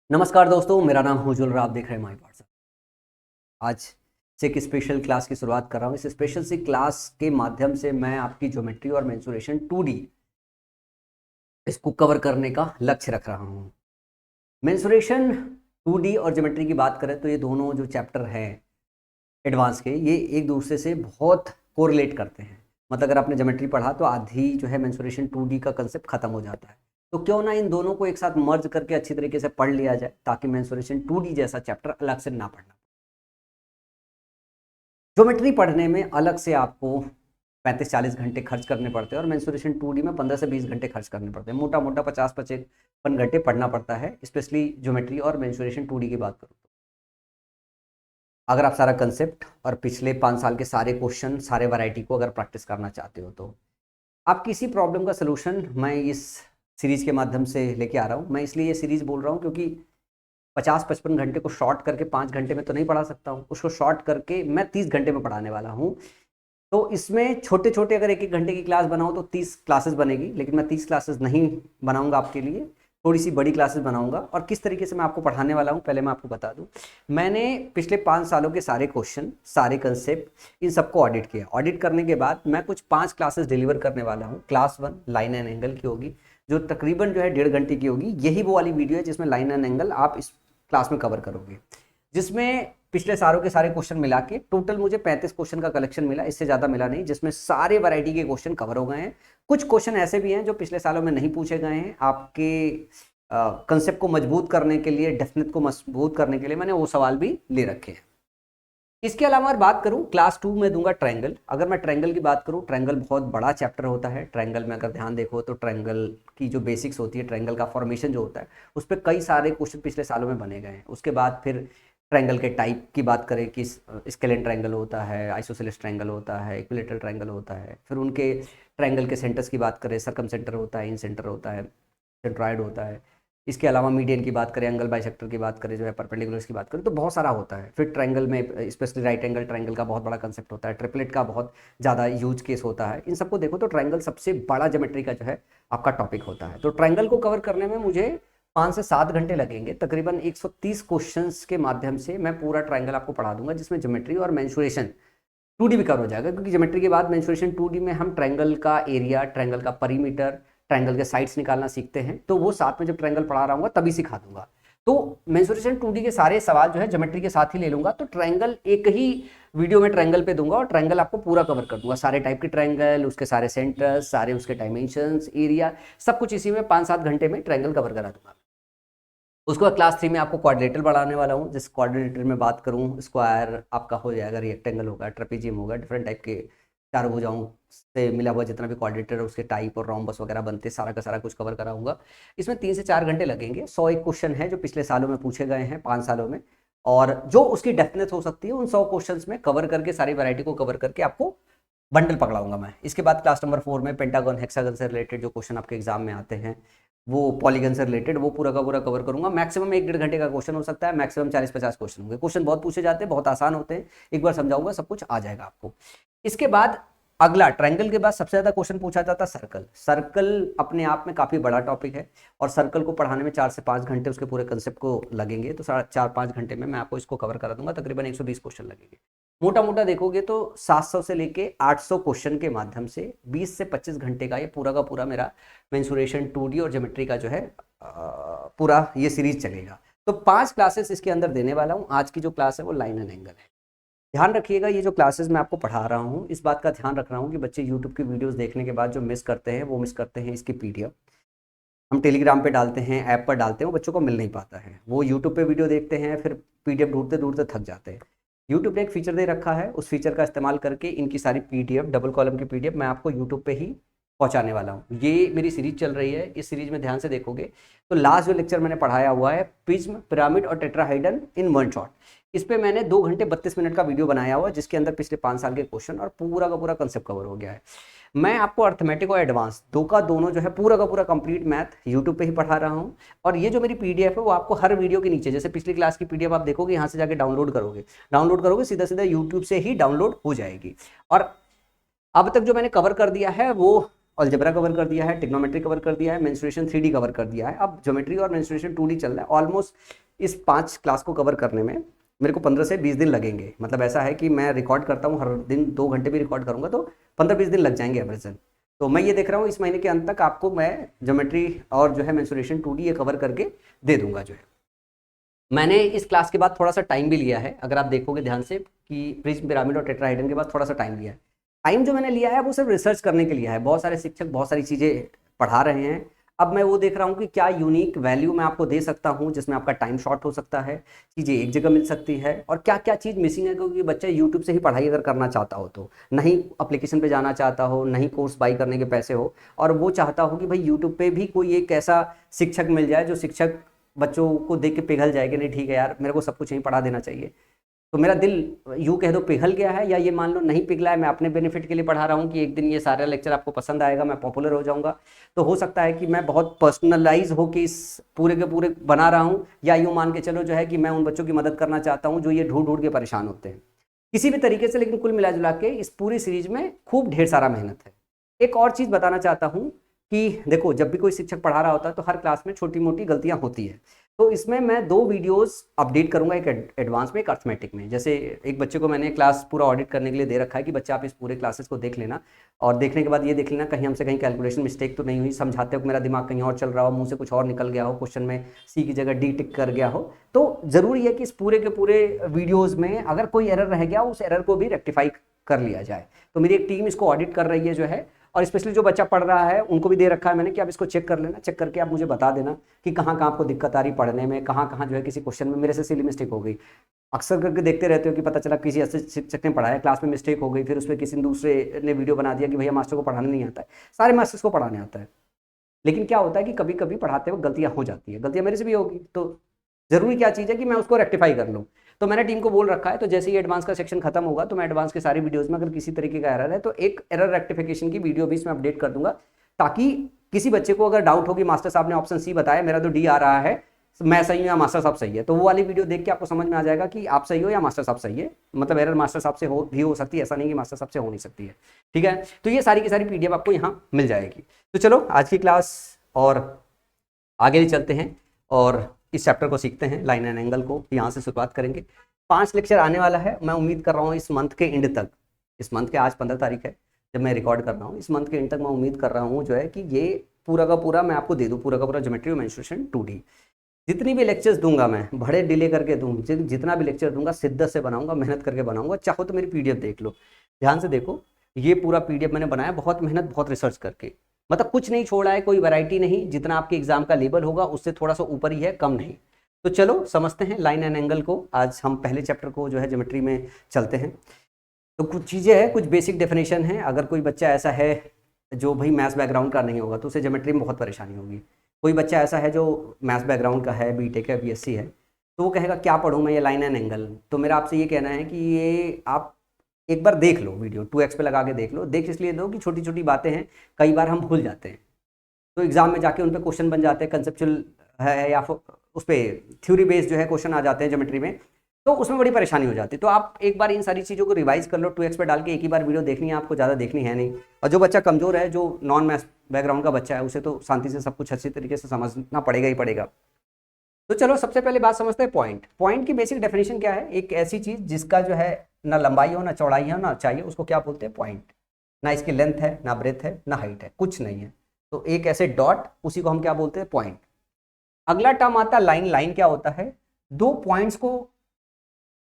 नमस्कार दोस्तों, मेरा नाम हुजुल और आप देख रहे हैं माई व्हाट्सएप। आज से एक स्पेशल क्लास की शुरुआत कर रहा हूँ। इस स्पेशल सी क्लास के माध्यम से मैं आपकी ज्योमेट्री और मेंसुरेशन 2D इसको कवर करने का लक्ष्य रख रहा हूँ। मेंसुरेशन 2D और ज्योमेट्री की बात करें तो ये दोनों जो चैप्टर हैं एडवांस के, ये एक दूसरे से बहुत कोरिलेट करते हैं। मतलब अगर आपने ज्योमेट्री पढ़ा तो आधी जो है मेंसुरेशन 2D का कंसेप्ट खत्म हो जाता है। तो क्यों ना इन दोनों को एक साथ मर्ज करके अच्छी तरीके से पढ़ लिया जाए, ताकि मेंसुरेशन 2D जैसा चैप्टर अलग से ना पढ़ना। ज्योमेट्री पढ़ने में अलग से आपको 35-40 घंटे खर्च करने पड़ते हैं और मेंसुरेशन 2D में 15 से 20 घंटे खर्च करने पड़ते हैं। मोटा मोटा 50-55 घंटे पढ़ना पड़ता है, स्पेशली ज्योमेट्री और मेंसुरेशन 2D की बात करूँ तो। अगर आप सारा कंसेप्ट और पिछले 5 साल के सारे क्वेश्चन, सारे वैरायटी को अगर प्रैक्टिस करना चाहते हो तो आप किसी प्रॉब्लम का सलूशन मैं इस सीरीज के माध्यम से लेके आ रहा हूँ। मैं इसलिए ये सीरीज बोल रहा हूँ क्योंकि 50-55 घंटे को शॉर्ट करके 5 घंटे में तो नहीं पढ़ा सकता हूँ। उसको शॉर्ट करके मैं 30 घंटे में पढ़ाने वाला हूँ। तो इसमें छोटे छोटे अगर 1-1 घंटे की क्लास बनाऊँ तो 30 क्लासेस बनेगी, लेकिन मैं 30 क्लासेस नहीं बनाऊंगा आपके लिए, थोड़ी सी बड़ी क्लासेस बनाऊंगा। और किस तरीके से मैं आपको पढ़ाने वाला हूँ पहले मैं आपको बता दूं। मैंने पिछले 5 सालों के सारे क्वेश्चन, सारे कंसेप्ट, इन सबको ऑडिट किया। ऑडिट करने के बाद मैं कुछ 5 क्लासेस डिलीवर करने वाला हूँ। क्लास 1 लाइन एंड एंगल की होगी, जो तकरीबन जो है 1.5 घंटे की होगी। यही वो वाली वीडियो है जिसमें लाइन एंड एंगल आप इस क्लास में कवर करोगे, जिसमें पिछले सालों के सारे क्वेश्चन मिला के टोटल मुझे 35 क्वेश्चन का कलेक्शन मिला, इससे ज़्यादा मिला नहीं, जिसमें सारे वैरायटी के क्वेश्चन कवर हो गए हैं। कुछ क्वेश्चन ऐसे भी हैं जो पिछले सालों में नहीं पूछे गए हैं। आपके कंसेप्ट को मजबूत करने के लिए, डेफिनेट को मजबूत करने के लिए मैंने वो सवाल भी ले रखे हैं। इसके अलावा अगर बात करूं, क्लास 2 में दूंगा ट्रायंगल। अगर मैं ट्रायंगल की बात करूं, ट्रायंगल बहुत बड़ा चैप्टर होता है। ट्रायंगल में अगर ध्यान देखो तो ट्रायंगल की जो बेसिक्स होती है, ट्रायंगल का फॉर्मेशन जो होता है, उस पर कई सारे क्वेश्चन पिछले सालों में बने गए हैं। उसके बाद फिर ट्रायंगल के टाइप की बात करें कि स्केलेन ट्रायंगल होता है, आइसोसेलेस ट्रायंगल होता है, इक्विलेटरल ट्रायंगल होता है। फिर उनके ट्रायंगल के सेंटर्स की बात करें, सर्कम सेंटर होता है, इन सेंटर होता है, सेंट्रॉयड होता है। इसके अलावा मीडियन की बात करें, एंगल बाइसेक्टर की बात करें, जो है परपेंडिकुलर्स की बात करें, तो बहुत सारा होता है। फिर ट्रायंगल में स्पेशली राइट एंगल ट्रायंगल का बहुत बड़ा कंसेप्ट होता है। ट्रिपलेट का बहुत ज़्यादा यूज केस होता है। इन सबको देखो तो ट्रायंगल सबसे बड़ा ज्योमेट्री का जो है आपका टॉपिक होता है। तो ट्रायंगल को कवर करने में मुझे 5 से 7 घंटे लगेंगे। तकरीबन 130 क्वेश्चंस के माध्यम से मैं पूरा ट्रायंगल आपको पढ़ा दूंगा, जिसमें ज्योमेट्री और मेंसुरेशन 2D भी कवर हो जाएगा। क्योंकि ज्योमेट्री के बाद मेंसुरेशन 2D में हम ट्रायंगल का एरिया, ट्रायंगल का परिमीटर, ट्रायंगल के साइड्स निकालना सीखते हैं। तो वो साथ में जब ट्रायंगल पढ़ा रहा हूँ तभी सिखा दूंगा। तो मेंसुरेशन 2D के सारे सवाल जो है ज्योमेट्री के साथ ही ले लूंगा। तो ट्रायंगल एक ही वीडियो में ट्रायंगल पे दूंगा और ट्रायंगल आपको पूरा कवर कर दूंगा। सारे टाइप के ट्रायंगल, उसके सारे सेंटर्स, सारे उसके डायमेंशंस, एरिया, सब कुछ इसी में 5-7 घंटे में ट्रायंगल कवर करा दूंगा। उसके बाद क्लास 3 में आपको क्वाड्रिलेटरल बढ़ाने वाला हूँ। जिस क्वाड्रिलेटरल में बात करूँ, स्क्वायर आपका हो जाएगा, रेक्टेंगल होगा, ट्रेपेजियम होगा, डिफरेंट टाइप के चारों भुजाओं से मिला हुआ जितना भी क्वाड्रिलेटरल उसके टाइप और रोम्बस वगैरह बनते, सारा का सारा कुछ कवर कराऊंगा। इसमें 3 से 4 घंटे लगेंगे। 101 क्वेश्चन है जो पिछले सालों में पूछे गए हैं 5 सालों में, और जो उसकी डेप्थनेस हो सकती है उन 100 क्वेश्चन में कवर करके, सारी वैरायटी को कवर करके आपको बंडल पकड़ाऊंगा मैं। इसके बाद क्लास नंबर 4 में पेंटागन, हेक्सागन से रिलेटेड जो क्वेश्चन आपके एग्जाम में आते हैं, वो पॉलीगन से रिलेटेड, वो पूरा का पूरा कवर करूंगा। मैक्सिमम 1-1.5 घंटे का क्वेश्चन हो सकता है, मैक्सिमम 40-50 क्वेश्चन होंगे। क्वेश्चन बहुत पूछे जाते हैं, बहुत आसान होते हैं, एक बार समझाऊंगा सब कुछ आ जाएगा आपको। इसके बाद अगला, ट्रायंगल के बाद सबसे ज्यादा क्वेश्चन पूछा जाता है सर्कल। सर्कल अपने आप में काफी बड़ा टॉपिक है और सर्कल को पढ़ाने में 4 से 5 घंटे उसके पूरे कंसेप्ट को लगेंगे। तो 4-5 घंटे में मैं आपको इसको कवर करा दूंगा। तकरीबन 120 क्वेश्चन लगेंगे। मोटा मोटा देखोगे तो 700 से लेके 800 क्वेश्चन के माध्यम से 20 से 25 घंटे का ये पूरा का पूरा मेरा मेंसुरेशन 2D और ज्योमेट्री का जो है पूरा ये सीरीज चलेगा। तो 5 क्लासेस इसके अंदर देने वाला हूँ। आज की जो क्लास है वो लाइन एंड एंगल है। ध्यान रखिएगा, ये जो क्लासेस मैं आपको पढ़ा रहा हूँ, इस बात का ध्यान रख रहा हूँ कि बच्चे यूट्यूब की वीडियोस देखने के बाद जो मिस करते हैं, वो मिस करते हैं इसकी पीडीएफ। हम टेलीग्राम पे डालते हैं, ऐप पर डालते हैं, वो बच्चों को मिल नहीं पाता है। वो यूट्यूब पे वीडियो देखते हैं, फिर पीडीएफ ढूंढते ढूंढते थक जाते हैं। यूट्यूब ने एक फीचर दे रखा है, उस फीचर का इस्तेमाल करके इनकी सारी पीडीएफ, डबल कॉलम की पीडीएफ मैं आपको यूट्यूब पे ही पहुंचाने वाला हूँ। ये मेरी सीरीज चल रही है। इस सीरीज में ध्यान से देखोगे तो लास्ट जो लेक्चर मैंने पढ़ाया हुआ है, प्रिज्म, पिरामिड और टेट्राहाइड्रल इन वन शॉट, इस पे मैंने 2 घंटे 32 मिनट का वीडियो बनाया हुआ, जिसके अंदर पिछले 5 साल के क्वेश्चन और पूरा का पूरा कंसेप्ट कवर हो गया है। मैं आपको अर्थमेटिक और एडवांस दो का दोनों जो है पूरा का पूरा कंप्लीट मैथ यूट्यूब पे ही पढ़ा रहा हूँ। और ये जो मेरी पीडीएफ है वो आपको हर वीडियो के नीचे, जैसे पिछली क्लास की पीडीएफ आप देखोगे, यहाँ से जाके डाउनलोड करोगे सीधा सीधा यूट्यूब से ही डाउनलोड हो जाएगी। और अब तक जो मैंने कवर कर दिया है वो अलजेब्रा कवर कर दिया है, ट्रिग्नोमेट्री कवर कर दिया है, मेंस्ट्रुएशन 3D कवर कर दिया है। अब ज्योमेट्री और मेंस्ट्रुएशन 2D चल रहा है। ऑलमोस्ट इस 5 क्लास को कवर करने में मेरे को 15 से 20 दिन लगेंगे। मतलब ऐसा है कि मैं रिकॉर्ड करता हूँ, हर दिन 2 घंटे भी रिकॉर्ड करूँगा तो 15-20 दिन लग जाएंगे एवरेजन। तो मैं ये देख रहा हूँ इस महीने के अंत तक आपको मैं ज्योमेट्री और जो है मेंस्ट्रुएशन 2D ये कवर करके दे दूंगा। जो है मैंने इस क्लास के बाद थोड़ा सा टाइम भी लिया है, अगर आप देखोगे ध्यान से कि प्रिज्म, पिरामिड और टेट्राहेड्रन के बाद थोड़ा सा टाइम लिया है। टाइम जो मैंने लिया है वो सिर्फ रिसर्च करने के लिए है। बहुत सारे शिक्षक बहुत सारी चीज़ें पढ़ा रहे हैं, अब मैं वो देख रहा हूँ कि क्या यूनिक वैल्यू मैं आपको दे सकता हूँ जिसमें आपका टाइम शॉर्ट हो सकता है, चीज़ें एक जगह मिल सकती है, और क्या क्या चीज़ मिसिंग है। क्योंकि बच्चा यूट्यूब से ही पढ़ाई अगर करना चाहता हो तो नहीं एप्लीकेशन पे जाना चाहता हो, नहीं कोर्स बाई करने के पैसे हो, और वो चाहता हो कि भाई यूट्यूब पे भी कोई एक ऐसा शिक्षक मिल जाए जो शिक्षक बच्चों को देख के पिघल जाए कि नहीं ठीक है यार मेरे को सब कुछ यहीं पढ़ा देना चाहिए। तो मेरा दिल यूँ कह दो पिघल गया है, या ये मान लो नहीं पिघला है, मैं अपने बेनिफिट के लिए पढ़ा रहा हूँ कि एक दिन ये सारा लेक्चर आपको पसंद आएगा, मैं पॉपुलर हो जाऊँगा। तो हो सकता है कि मैं बहुत पर्सनलाइज हो के इस पूरे के पूरे बना रहा हूँ, या यूँ मान के चलो जो है कि मैं उन बच्चों की मदद करना चाहता हूँ जो ये ढूंढ ढूंढ के परेशान होते हैं किसी भी तरीके से। लेकिन कुल मिला जुला के इस पूरी सीरीज में खूब ढेर सारा मेहनत है। एक और चीज़ बताना चाहता हूँ कि देखो जब भी कोई शिक्षक पढ़ा रहा होता है तो हर क्लास में छोटी मोटी गलतियाँ होती है। तो इसमें मैं 2 वीडियोस अपडेट करूंगा, एक एडवांस में, एक अर्थमेटिक में। जैसे एक बच्चे को मैंने क्लास पूरा ऑडिट करने के लिए दे रखा है कि बच्चा आप इस पूरे क्लासेस को देख लेना, और देखने के बाद ये देख लेना कहीं हमसे कहीं कैलकुलेशन मिस्टेक तो नहीं हुई, समझाते हो मेरा दिमाग कहीं और चल रहा हो, मुंह से कुछ और निकल गया हो, क्वेश्चन में सी की जगह डी टिक कर गया हो। तो जरूरी है कि इस पूरे के पूरे वीडियोज़ में अगर कोई एरर रह गया उस एरर को भी रेक्टिफाई कर लिया जाए। तो मेरी एक टीम इसको ऑडिट कर रही है जो है, और स्पेशली जो बच्चा पढ़ रहा है उनको भी दे रखा है मैंने कि आप इसको चेक कर लेना, चेक करके आप मुझे बता देना कि कहाँ कहाँ आपको दिक्कत आ रही पढ़ने में, कहाँ कहाँ जो है किसी क्वेश्चन में मेरे से सिली मिस्टेक हो गई। अक्सर करके देखते रहते हो कि पता चला किसी ऐसे शिक्षक ने पढ़ाया, क्लास में मिस्टेक हो गई, फिर उसमें किसी दूसरे ने वीडियो बना दिया कि भैया मास्टर को पढ़ाने नहीं आता है। सारे मास्टर्स को पढ़ाने आता है, लेकिन क्या होता है कि कभी कभी पढ़ाते वक्त गलतियाँ हो जाती है, गलतियाँ मेरे से भी होगी। तो जरूरी क्या चीज़ है कि मैं उसको रेक्टिफाई कर लूँ। तो मैंने टीम को बोल रखा है, तो जैसे ही एडवांस का सेक्शन खत्म होगा तो मैं एडवांस के सारी वीडियोस में अगर किसी तरीके का एरर है तो एक एरर रेक्टिफिकेशन की वीडियो भी इसमें अपडेट कर दूंगा, ताकि किसी बच्चे को अगर डाउट हो कि मास्टर साहब ने ऑप्शन सी बताया, मेरा तो डी आ रहा है, मैं सही हूँ या मास्टर साहब सही है, तो वो वाली वीडियो देख के आपको समझ में आ जाएगा कि आप सही हो या मास्टर साहब सही है। मतलब एरर मास्टर साहब से हो सकती है, ऐसा नहीं कि मास्टर साहब से हो नहीं सकती है। ठीक है, तो ये सारी की सारी पीडीएफ आपको यहाँ मिल जाएगी। तो चलो आज की क्लास और आगे चलते हैं और इस चैप्टर को सीखते हैं, लाइन एंड एंगल को यहाँ से शुरुआत करेंगे। 5 लेक्चर आने वाला है, मैं उम्मीद कर रहा हूँ इस मंथ के एंड तक, इस मंथ के आज 15 तारीख है जब मैं रिकॉर्ड कर रहा हूँ, इस मंथ के एंड तक मैं उम्मीद कर रहा हूँ जो है कि ये पूरा का पूरा मैं आपको दे दूँ, पूरा का पूरा ज्योमेट्री और मेंस्ट्रुएशन 2D। जितनी भी लेक्चर्स दूंगा मैं बड़े डिले करके दूँ, जितना भी लेक्चर दूंगा शिद्दत से बनाऊंगा, मेहनत करके बनाऊंगा। चाहो तो मेरी पीडीएफ देख लो, ध्यान से देखो, ये पूरा पीडीएफ मैंने बनाया बहुत मेहनत बहुत रिसर्च करके, मतलब कुछ नहीं छोड़ा है, कोई वैरायटी नहीं, जितना आपके एग्जाम का लेवल होगा उससे थोड़ा सा ऊपर ही है, कम नहीं। तो चलो समझते हैं लाइन एंड एंगल को। आज हम पहले चैप्टर को जो है ज्योमेट्री में चलते हैं। तो कुछ चीज़ें हैं, कुछ बेसिक डेफिनेशन है। अगर कोई बच्चा ऐसा है जो भाई मैथ्स बैकग्राउंड का नहीं होगा तो उसे ज्योमेट्री में बहुत परेशानी होगी। कोई बच्चा ऐसा है जो मैथ्स बैकग्राउंड का है, बीटेक है, बीएससी है, तो वो कहेगा क्या पढ़ूँ मैं ये लाइन एंड एंगल। तो मेरा आपसे ये कहना है कि ये आप एक बार देख लो, वीडियो 2x पे लगा के देख लो। देख इसलिए दो कि छोटी छोटी बातें हैं, कई बार हम भूल जाते हैं, तो एग्जाम में जाके उन पे क्वेश्चन बन जाते हैं, कंसेप्चुअल है या उस पर थ्योरी बेस्ड जो है क्वेश्चन आ जाते हैं ज्योमेट्री में, तो उसमें बड़ी परेशानी हो जाती है। तो आप एक बार इन सारी चीज़ों को रिवाइज कर लो, 2x पे डाल के एक ही बार वीडियो देखनी है आपको, ज़्यादा देखनी है नहीं। और जो बच्चा कमज़ोर है, जो नॉन मैथ्स बैकग्राउंड का बच्चा है, उसे तो शांति से सब कुछ अच्छी तरीके से समझना पड़ेगा ही पड़ेगा। तो चलो सबसे पहले बात समझते हैं पॉइंट। पॉइंट की बेसिक डेफिनेशन क्या है? एक ऐसी चीज़ जिसका जो है ना लंबाई हो, ना चौड़ाई हो, ना ऊंचाई हो, उसको क्या बोलते हैं? पॉइंट। ना इसकी लेंथ है, ना ब्रेथ है, ना हाइट है, कुछ नहीं है, तो एक ऐसे डॉट, उसी को हम क्या बोलते हैं? पॉइंट। अगला टर्म आता है लाइन। लाइन क्या होता है? दो पॉइंट्स को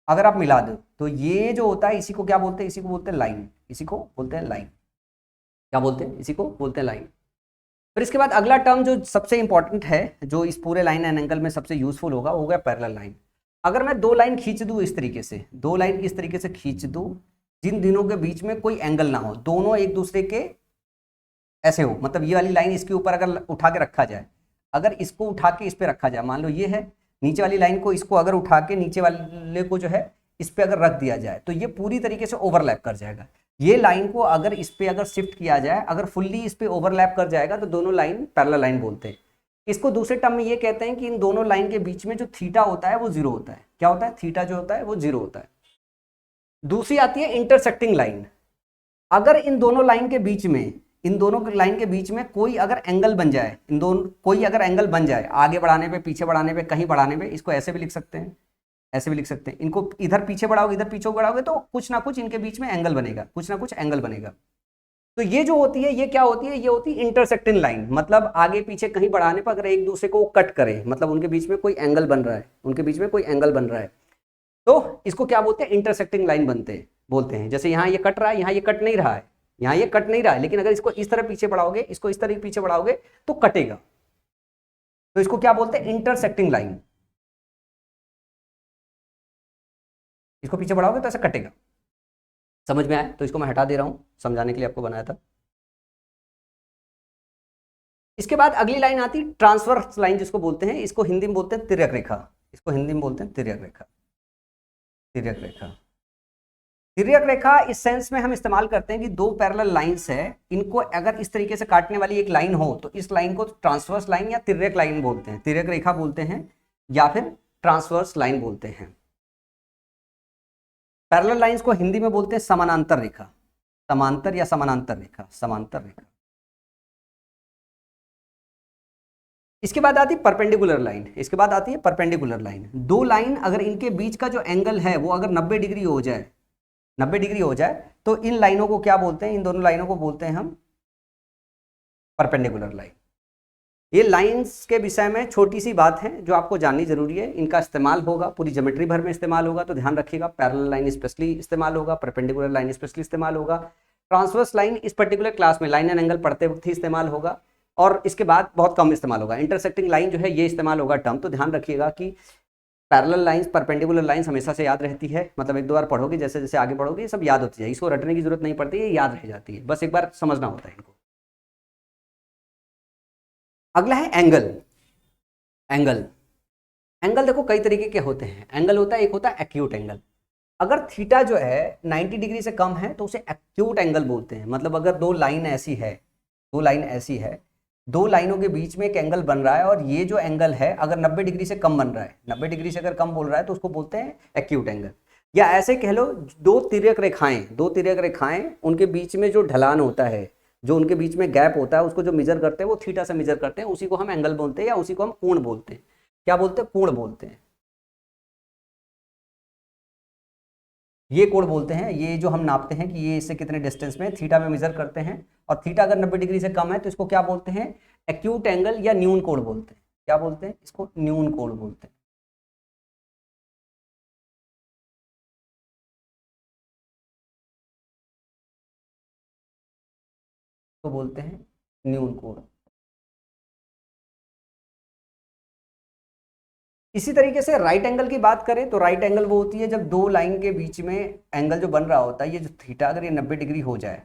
अगर आप मिला दो तो ये जो होता है इसी को क्या बोलते हैं? इसी को बोलते हैं लाइन, इसी को बोलते हैं लाइन। क्या बोलते हैं? इसी को बोलते हैं लाइन। फिर इसके बाद अगला टर्म जो सबसे इंपॉर्टेंट है, जो इस पूरे लाइन एंड एंगल में सबसे यूजफुल होगा, वो हो गया पैरेलल लाइन। अगर मैं दो लाइन खींच दूं इस तरीके से, दो लाइन इस तरीके से खींच दूं जिन दिनों के बीच में कोई एंगल ना हो, दोनों एक दूसरे के ऐसे हो, मतलब ये वाली लाइन इसके ऊपर अगर उठा के रखा जाए, अगर इसको उठा के इस पे रखा जाए, मान लो ये है नीचे वाली लाइन को, इसको अगर उठा के नीचे वाले को जो है इस पे अगर रख दिया जाए तो ये पूरी तरीके से ओवरलैप कर जाएगा। ये लाइन को अगर इस पे अगर शिफ्ट किया जाए, अगर फुल्ली इस पे ओवरलैप कर जाएगा तो दोनों लाइन पैरेलल लाइन बोलते हैं। इसको दूसरे टर्म में ये कहते हैं कि इन दोनों लाइन के बीच में जो थीटा होता है वो जीरो होता है। क्या होता है? थीटा जो होता है वो जीरो होता है। दूसरी आती है इंटरसेक्टिंग लाइन। अगर इन दोनों लाइन के बीच में इन दोनों लाइन के बीच में कोई अगर एंगल बन जाए, इन दोनों कोई अगर एंगल बन जाए, आगे बढ़ाने पे, पीछे बढ़ाने पे, कहीं बढ़ाने पे, इसको ऐसे भी लिख सकते हैं, ऐसे भी लिख सकते हैं। इनको इधर पीछे बढ़ाओगे, इधर पीछे बढ़ाओगे तो कुछ ना कुछ इनके बीच में एंगल बनेगा, कुछ ना कुछ एंगल बनेगा। तो ये जो होती है, ये क्या होती है, ये होती है इंटरसेक्टिंग लाइन। मतलब आगे पीछे कहीं बढ़ाने पर अगर एक दूसरे को कट करे, मतलब उनके बीच में कोई एंगल बन रहा है, उनके बीच में कोई एंगल बन रहा है, तो इसको क्या बोलते हैं, इंटरसेक्टिंग लाइन बोलते हैं। जैसे यहाँ ये कट रहा है, यहाँ ये कट नहीं रहा है, यहाँ ये कट नहीं रहा है, लेकिन अगर इसको इस तरह पीछे बढ़ाओगे, इसको इस तरह पीछे बढ़ाओगे तो कटेगा। तो इसको क्या बोलते हैं, इंटरसेक्टिंग लाइन। इसको पीछे बढ़ाओगे तो ऐसा कटेगा। समझ में आया? तो इसको मैं हटा दे रहा हूं, समझाने के लिए आपको बनाया था। इसके बाद अगली लाइन आती है ट्रांसवर्स लाइन, जिसको बोलते हैं, इसको हिंदी में बोलते हैं तिर्यक रेखा। इसको हिंदी में बोलते हैं तिर्यक रेखा। तिर्यक रेखा, तिर्यक रेखा इस सेंस में हम इस्तेमाल करते हैं कि दो पैरेलल लाइंस है, इनको अगर इस तरीके से काटने वाली एक लाइन हो तो इस लाइन को ट्रांसवर्स लाइन या तिर्यक लाइन बोलते हैं, तिर्यक रेखा बोलते हैं, या फिर ट्रांसवर्स लाइन बोलते हैं। पैरेलल लाइंस को हिंदी में बोलते हैं समानांतर रेखा, समांतर या समानांतर रेखा, समांतर रेखा। इसके बाद आती है परपेंडिकुलर लाइन। इसके बाद आती है परपेंडिकुलर लाइन। दो लाइन अगर इनके बीच का जो एंगल है वो अगर 90 डिग्री हो जाए, 90 डिग्री हो जाए, तो इन लाइनों को क्या बोलते हैं, इन दोनों लाइनों को बोलते हैं हम परपेंडिकुलर लाइन। ये लाइंस के विषय में छोटी सी बात है जो आपको जाननी जरूरी है। इनका इस्तेमाल होगा पूरी ज्योमेट्री भर में इस्तेमाल होगा, तो ध्यान रखिएगा। पैरेलल लाइन स्पेशली इस्तेमाल होगा, परपेंडिकुलर लाइन स्पेशली इस्तेमाल होगा, ट्रांसवर्स लाइन इस पर्टिकुलर क्लास में लाइन एंड एंगल पढ़ते वक्त ही इस्तेमाल होगा, और इसके बाद बहुत कम इस्तेमाल होगा। इंटरसेक्टिंग लाइन जो है ये इस्तेमाल होगा टर्म। तो ध्यान रखिएगा कि पैरेलल लाइंस, परपेंडिकुलर लाइंस हमेशा से याद रहती है, मतलब एक दो बार पढ़ोगे, जैसे जैसे आगे बढ़ोगे ये सब याद होती है, इसको रटने की जरूरत नहीं पड़ती है, ये याद रह जाती है, बस एक बार समझना होता है इनको। अगला है एंगल। एंगल, एंगल देखो कई तरीके के होते हैं। एंगल होता है, एक होता है एक्यूट एंगल। अगर थीटा जो है 90 डिग्री से कम है तो उसे एक्यूट एंगल बोलते हैं। मतलब अगर दो लाइन ऐसी है, दो लाइन ऐसी है, दो लाइनों के बीच में एक एंगल बन रहा है, और ये जो एंगल है अगर 90 डिग्री से कम बन रहा है, 90 डिग्री से अगर कम बोल रहा है, तो उसको बोलते हैं एक्यूट एंगल। या ऐसे कह लो, दो तिर्यक रेखाएं, दो तिर्यक रेखाएं, उनके बीच में जो ढलान होता है, जो उनके बीच में गैप होता है, उसको जो मेजर करते हैं वो थीटा से मेजर करते हैं, उसी को हम एंगल बोलते हैं, या उसी को हम कोण बोलते हैं। क्या बोलते हैं? कोण बोलते हैं। ये कोण बोलते हैं, ये जो हम नापते हैं कि ये इससे कितने डिस्टेंस में, थीटा में मेजर करते हैं, और थीटा अगर 90 डिग्री से कम है तो इसको क्या बोलते हैं? एक्यूट एंगल या न्यून कोण बोलते हैं। क्या बोलते हैं? इसको न्यून कोण बोलते हैं। तो बोलते हैं न्यून कोण। इसी तरीके से राइट एंगल की बात करें तो राइट एंगल वो होती है जब दो लाइन के बीच में एंगल जो बन रहा होता है, ये जो थीटा अगर ये 90 डिग्री हो जाए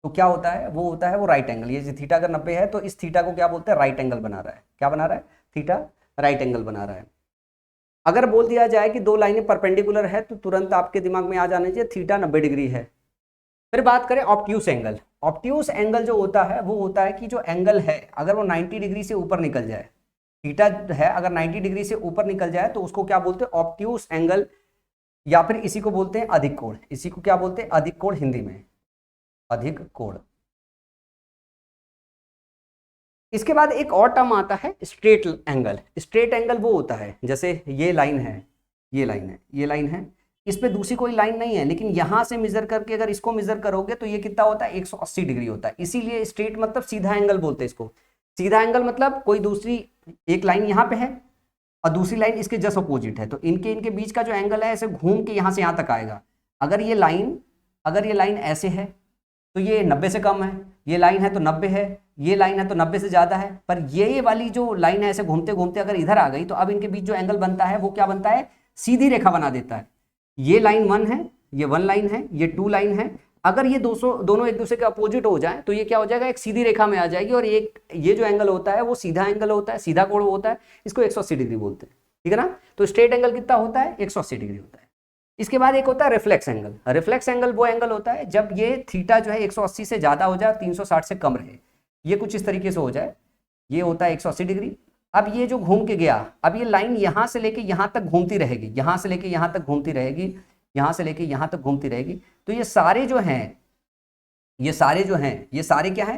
तो क्या होता है? वो होता है वो राइट एंगल। ये जो थीटा अगर 90 है तो इस थीटा को क्या बोलते हैं? राइट एंगल बना रहा है। क्या बना रहा है? थीटा राइट एंगल बना रहा है। अगर बोल दिया जाए कि दो लाइनें परपेंडिकुलर है तो तुरंत आपके दिमाग में आ जाना चाहिए थीटा 90 डिग्री है। फिर बात करें ऑब्ट्यूस एंगल। ऑब्ट्यूस एंगल जो होता है वो होता है कि जो एंगल है अगर वो 90 डिग्री से ऊपर निकल जाए, थीटा है अगर 90 डिग्री से ऊपर निकल जाए तो उसको क्या बोलते हैं? ऑब्ट्यूस एंगल, या फिर इसी को बोलते हैं अधिक कोण। इसी को क्या बोलते हैं? अधिक कोण, हिंदी में अधिक कोण। इसके बाद एक और टर्म आता है स्ट्रेट एंगल। स्ट्रेट एंगल वो होता है जैसे ये लाइन है, ये लाइन है, ये लाइन है, इस पे दूसरी कोई लाइन नहीं है, लेकिन यहां से मेजर करके अगर इसको मेजर करोगे तो ये कितना होता है? 180 डिग्री होता है। इसीलिए स्ट्रेट मतलब सीधा एंगल बोलते हैं इसको। सीधा एंगल मतलब कोई दूसरी एक लाइन यहाँ पे है और दूसरी लाइन इसके जस्ट अपोजिट है, तो इनके बीच का जो एंगल है ऐसे घूम के यहाँ से यहाँ तक आएगा। अगर ये लाइन ऐसे है तो ये 90 से कम है, ये लाइन है तो 90 है, ये लाइन है तो 90 से ज्यादा है, पर ये वाली जो लाइन है ऐसे घूमते घूमते अगर इधर आ गई तो अब इनके बीच जो एंगल बनता है वो क्या बनता है? सीधी रेखा बना देता है। ये लाइन 1 है, ये 1 लाइन है, ये 2 लाइन है। अगर ये दोनों एक दूसरे के अपोजिट हो जाए तो ये क्या हो जाएगा? एक सीधी रेखा में आ जाएगी, और एक ये जो एंगल होता है वो सीधा एंगल होता है, सीधा कोण होता है, इसको 180 डिग्री बोलते हैं। ठीक है ना? तो स्ट्रेट एंगल कितना होता है? 180 डिग्री होता है। इसके बाद एक होता है रिफ्लेक्स एंगल। रिफ्लेक्स एंगल वो एंगल होता है जब ये थीटा जो है 180 से ज्यादा हो जाए, 360 से कम रहे। ये कुछ इस तरीके से हो जाए, ये होता है 180 डिग्री। अब ये जो घूम के गया, अब ये लाइन यहां से लेके यहां तक घूमती रहेगी, यहां से लेके यहां तक घूमती रहेगी, यहां से लेके यहां तक घूमती रहेगी। तो ये सारे जो हैं, ये सारे क्या है?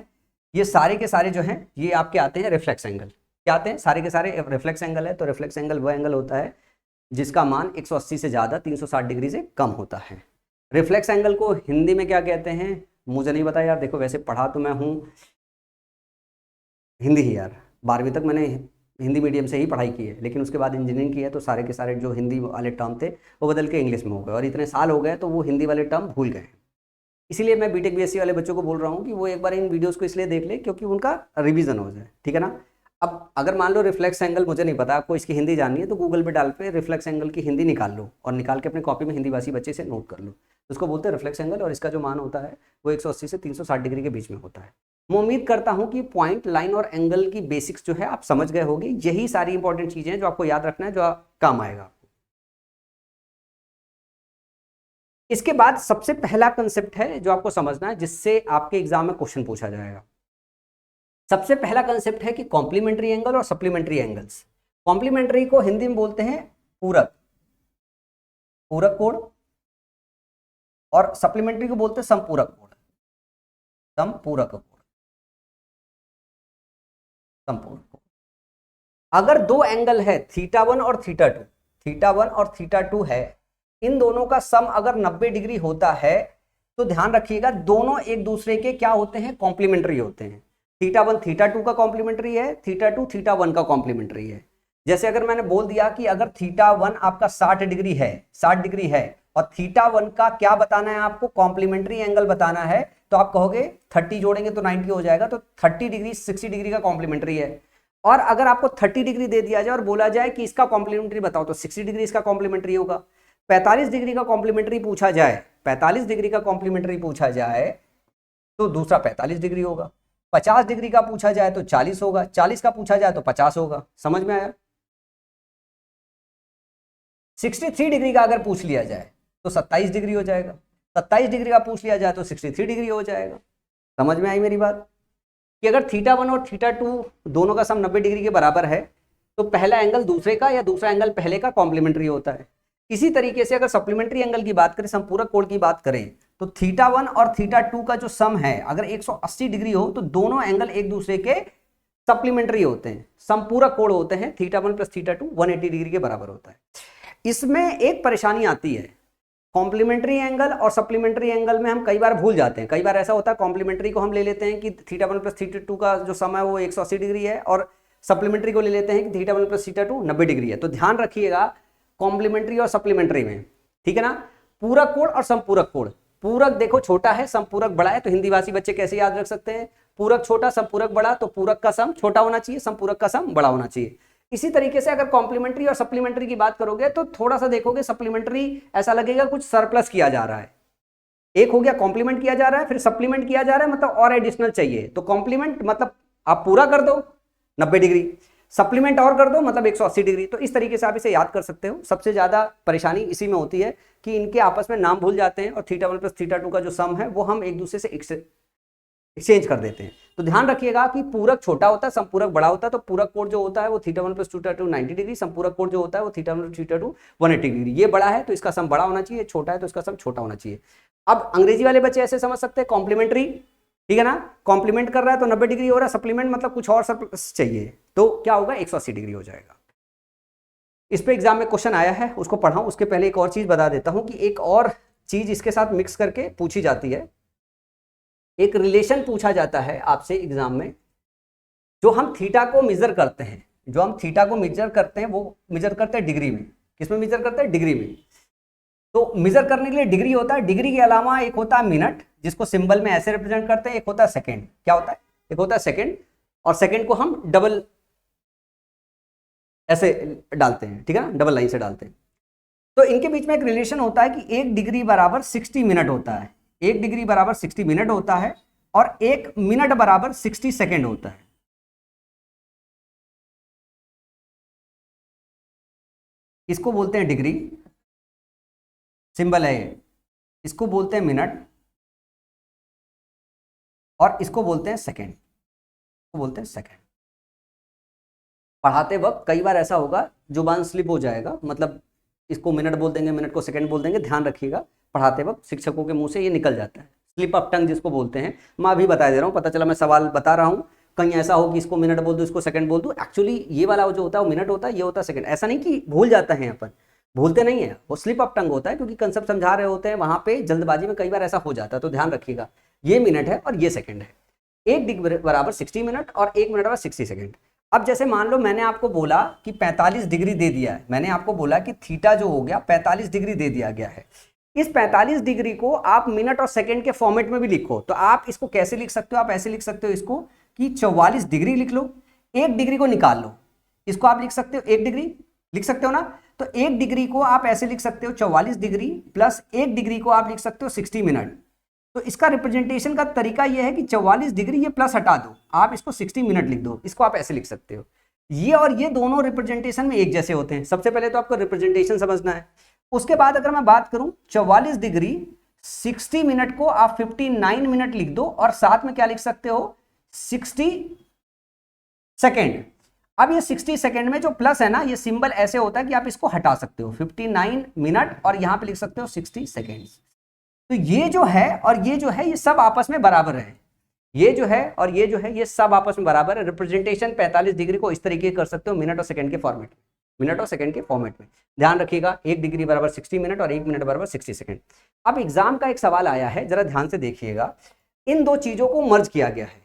ये सारे के सारे जो हैं ये आपके आते हैं रिफ्लेक्स एंगल। क्या आते हैं? सारे के सारे रिफ्लेक्स एंगल है। तो रिफ्लेक्स एंगल वो एंगल होता है जिसका मान 180 से ज़्यादा 360 डिग्री से कम होता है। रिफ्लेक्स एंगल को हिंदी में क्या कहते हैं मुझे नहीं पता यार। देखो वैसे पढ़ा तो मैं हूँ हिंदी ही यार, 12वीं तक मैंने हिंदी मीडियम से ही पढ़ाई की है, लेकिन उसके बाद इंजीनियरिंग की है तो सारे के सारे जो हिंदी वाले टर्म थे वो बदल के इंग्लिश में हो गए, और इतने साल हो गए तो वो हिंदी वाले टर्म भूल गए। इसीलिए मैं बीटेक बीएससी वाले बच्चों को बोल रहा हूँ कि वो एक बार इन वीडियोस को इसलिए देख ले क्योंकि उनका रिवीजन हो जाए, ठीक है ना। अब अगर मान लो रिफ्लेक्स एंगल मुझे नहीं पता, आपको इसकी हिंदी जाननी है तो गूगल पे डाल पे रिफ्लेक्स एंगल की हिंदी निकाल लो और निकाल के अपने कॉपी में हिंदी भाषी बच्चे से नोट कर लो। उसको बोलते हैं रिफ्लेक्स एंगल, और इसका जो मान होता है वो 180 से 360 डिग्री के बीच में होता है। मैं उम्मीद करता हूं कि पॉइंट, लाइन और एंगल की बेसिक्स जो है आप समझ गए होंगे। यही सारी इंपॉर्टेंट चीजें हैं जो आपको याद रखना है, जो काम आएगा। इसके बाद सबसे पहला कंसेप्ट है जो आपको समझना है, जिससे आपके एग्जाम में क्वेश्चन पूछा जाएगा। सबसे पहला कंसेप्ट है कि कॉम्प्लीमेंट्री एंगल और सप्लीमेंट्री एंगल्स। कॉम्प्लीमेंट्री को हिंदी में बोलते हैं पूरक, पूरक कोण, और सप्लीमेंट्री को बोलते हैं समपूरक कोण, समपूरक कोण, समपूरक कोण। अगर दो एंगल है θ1 और θ2, θ1 और θ2 है, इन दोनों का सम अगर 90 डिग्री होता है तो ध्यान रखिएगा दोनों एक दूसरे के क्या होते हैं? कॉम्प्लीमेंट्री होते हैं। θ1 θ2 का कॉम्प्लीमेंट्री है, θ2 θ1 का कॉम्प्लीमेंट्री है। जैसे अगर मैंने बोल दिया कि अगर θ1 आपका 60 डिग्री है, 60 डिग्री है, और θ1 का क्या बताना है आपको? कॉम्प्लीमेंट्री एंगल बताना है, तो आप कहोगे 30 जोड़ेंगे तो 90 हो जाएगा, तो 30 डिग्री 60 डिग्री का कॉम्प्लीमेंट्री है। और अगर आपको 30 डिग्री दे दिया जाए और बोला जाए कि इसका कॉम्प्लीमेंट्री बताओ, तो 60 डिग्री इसका कॉम्प्लीमेंट्री होगा। 45 डिग्री का कॉम्प्लीमेंट्री पूछा जाए, 45 डिग्री का कॉम्प्लीमेंट्री पूछा जाए तो दूसरा 45 डिग्री होगा। 50 डिग्री का पूछा जाए तो 40 होगा, 40 का पूछा जाए तो 50 होगा। समझ में आया? 63 डिग्री का अगर पूछ लिया जाए तो 27 डिग्री हो जाएगा, 27 डिग्री का पूछ लिया जाए तो 63 डिग्री हो जाएगा। समझ में आई मेरी बात? कि अगर θ1 और θ2 दोनों का सम 90 डिग्री के बराबर है तो पहला एंगल दूसरे का या दूसरा एंगल पहले का कॉम्प्लीमेंट्री होता है। इसी तरीके से अगर सप्लीमेंट्री एंगल की बात करें, संपूरक कोण की बात करें, तो θ1 और θ2 का जो सम है अगर 180 डिग्री हो तो दोनों एंगल एक दूसरे के सप्लीमेंट्री होते हैं, संपूरक कोण होते हैं। θ1 प्लस θ2 180 डिग्री के बराबर होता है। इसमें एक परेशानी आती है, कॉम्प्लीमेंट्री एंगल और सप्लीमेंट्री एंगल में हम कई बार भूल जाते हैं। कई बार ऐसा होता है कॉम्प्लीमेंट्री को हम ले लेते हैं कि θ1 प्लस θ2 का जो सम है वो 180 डिग्री है, और सप्लीमेंट्री को ले लेते हैं कि θ1 प्लस θ2 90 डिग्री है। तो ध्यान रखिएगा कॉम्प्लीमेंट्री और सप्लीमेंट्री में, ठीक है ना, पूरक कोण और संपूरक कोण। पूरक देखो छोटा है, संपूरक बड़ा है, तो हिंदी भाषी बच्चे कैसे याद रख सकते हैं? पूरक छोटा, संपूरक बड़ा, तो पूरक का सम छोटा होना चाहिए, संपूरक का सम बड़ा होना चाहिए। इसी तरीके से अगर कॉम्प्लीमेंट्री और सप्लीमेंट्री की बात करोगे तो थोड़ा सा देखोगे सप्लीमेंट्री ऐसा लगेगा कुछ सरप्लस किया जा रहा है। एक हो गया कॉम्प्लीमेंट किया जा रहा है, फिर सप्लीमेंट किया जा रहा है, मतलब और एडिशनल चाहिए। तो कॉम्प्लीमेंट मतलब आप पूरा कर दो 90 डिग्री, सप्लीमेंट और कर दो मतलब 180 डिग्री। तो इस तरीके से आप इसे याद कर सकते हो। सबसे ज्यादा परेशानी इसी में होती है कि इनके आपस में नाम भूल जाते हैं, और θ1 प्लस θ2 का जो सम है वो हम एक दूसरे से एक्सचेंज कर देते हैं। तो ध्यान रखिएगा कि पूरक छोटा होता है, संपूरक बड़ा होता है। तो पूरक कोण जो होता है वो θ1 प्लस θ2 90 डिग्री, संपूरक कोण जो होता है वो θ1 प्लस θ2 180 डिग्री। ये बड़ा है तो इसका सम बड़ा होना चाहिए, छोटा है तो इसका सम छोटा होना चाहिए। अब अंग्रेजी वाले बच्चे ऐसे समझ सकते हैं कॉम्प्लीमेंट्री, ठीक है ना, कॉम्प्लीमेंट कर रहा है तो 90 डिग्री हो रहा है, सप्लीमेंट मतलब कुछ और सरप्लस चाहिए, तो क्या होगा? 180 डिग्री हो जाएगा। इस पे एग्जाम में क्वेश्चन आया है, उसको पढ़ाऊं उसके पहले एक और चीज बता देता हूं कि एक और चीज इसके साथ मिक्स करके पूछी जाती है। एक रिलेशन पूछा जाता है आपसे एग्जाम में, जो हम थीटा को मेजर करते हैं, जो हम थीटा को मेजर करते हैं वो मेजर करते हैं डिग्री में। किसमें मेजर करते हैं? डिग्री में। तो मेजर करने के लिए डिग्री होता है, डिग्री के अलावा एक होता है मिनट, जिसको सिंबल में ऐसे रिप्रेजेंट करते हैं, एक होता है सेकंड। क्या होता है? एक होता है सेकंड, और सेकंड को हम डबल ऐसे डालते हैं, ठीक है ना, डबल लाइन से डालते हैं। तो इनके बीच में एक रिलेशन होता है कि 1 डिग्री बराबर 60 मिनट होता है, 1 डिग्री बराबर 60 मिनट होता है, और 1 मिनट बराबर 60 सेकेंड होता है। इसको बोलते हैं डिग्री, सिंबल है ये, इसको बोलते हैं मिनट, और इसको बोलते हैं सेकेंड, इसको बोलते हैं सेकेंड। पढ़ाते वक्त कई बार ऐसा होगा जुबान स्लिप हो जाएगा, मतलब इसको मिनट बोल देंगे, मिनट को सेकंड बोल देंगे। ध्यान रखिएगा पढ़ाते वक्त शिक्षकों के मुंह से ये निकल जाता है, स्लिप अप टंग जिसको बोलते हैं। मैं अभी बता दे रहा हूँ, पता चला मैं सवाल बता रहा हूँ, कहीं ऐसा हो कि इसको मिनट बोल दूँ इसको सेकंड बोल दूँ, एक्चुअली ये वाला जो होता है वो मिनट होता है, ये होता है सेकंड। ऐसा नहीं कि भूल जाता है, अपन भूलते नहीं है, वो स्लिप अप टंग होता है, क्योंकि कंसेप्ट समझा रहे होते हैं वहां पे जल्दबाजी में कई बार ऐसा हो जाता है, तो ध्यान रखिएगा। ये मिनट है और ये सेकंड है। 1 डिग्री बराबर 60 मिनट और 1 मिनट बराबर 60 सेकंड। अब जैसे मान लो मैंने आपको बोला कि 45 डिग्री दे दिया है, मैंने आपको बोला कि थीटा जो हो गया 45 डिग्री दे दिया गया है। इस 45 डिग्री को आप मिनट और सेकंड के फॉर्मेट में भी लिखो, तो आप इसको कैसे लिख सकते हो, आप ऐसे लिख सकते हो इसको कि 44 डिग्री लिख लो, 1 डिग्री को निकाल लो, इसको आप लिख सकते हो 1 डिग्री, लिख सकते हो ना। तो 1 डिग्री को आप ऐसे लिख सकते हो 44 डिग्री प्लस 1 डिग्री को आप लिख सकते हो 60 मिनट। तो इसका रिप्रेजेंटेशन का तरीका यह है कि 44 डिग्री ये प्लस हटा दो, आप इसको 60 मिनट लिख दो, इसको आप ऐसे लिख सकते हो। ये और ये दोनों रिप्रेजेंटेशन में एक जैसे होते हैं। सबसे पहले तो आपको रिप्रेजेंटेशन समझना है। उसके बाद अगर मैं बात करूं 44 डिग्री 60 मिनट को आप 59 मिनट लिख दो और साथ में क्या लिख सकते हो 60 सेकेंड। अब ये 60 सेकेंड में जो प्लस है ना, ये सिंबल ऐसे होता है कि आप इसको हटा सकते हो 59 मिनट और यहां पे लिख सकते हो 60 सेकेंड्स। तो ये जो है और ये जो है ये सब आपस में बराबर है, ये जो है और ये जो है ये सब आपस में बराबर है। रिप्रेजेंटेशन 45 डिग्री को इस तरीके कर सकते हो मिनट और सेकंड के फॉर्मेट में, मिनट और सेकंड के फॉर्मेट में। ध्यान रखिएगा 1 डिग्री बराबर 60 मिनट और 1 मिनट बराबर 60 सेकंड। अब एग्जाम का एक सवाल आया है, जरा ध्यान से देखिएगा। इन दो चीजों को मर्ज किया गया है,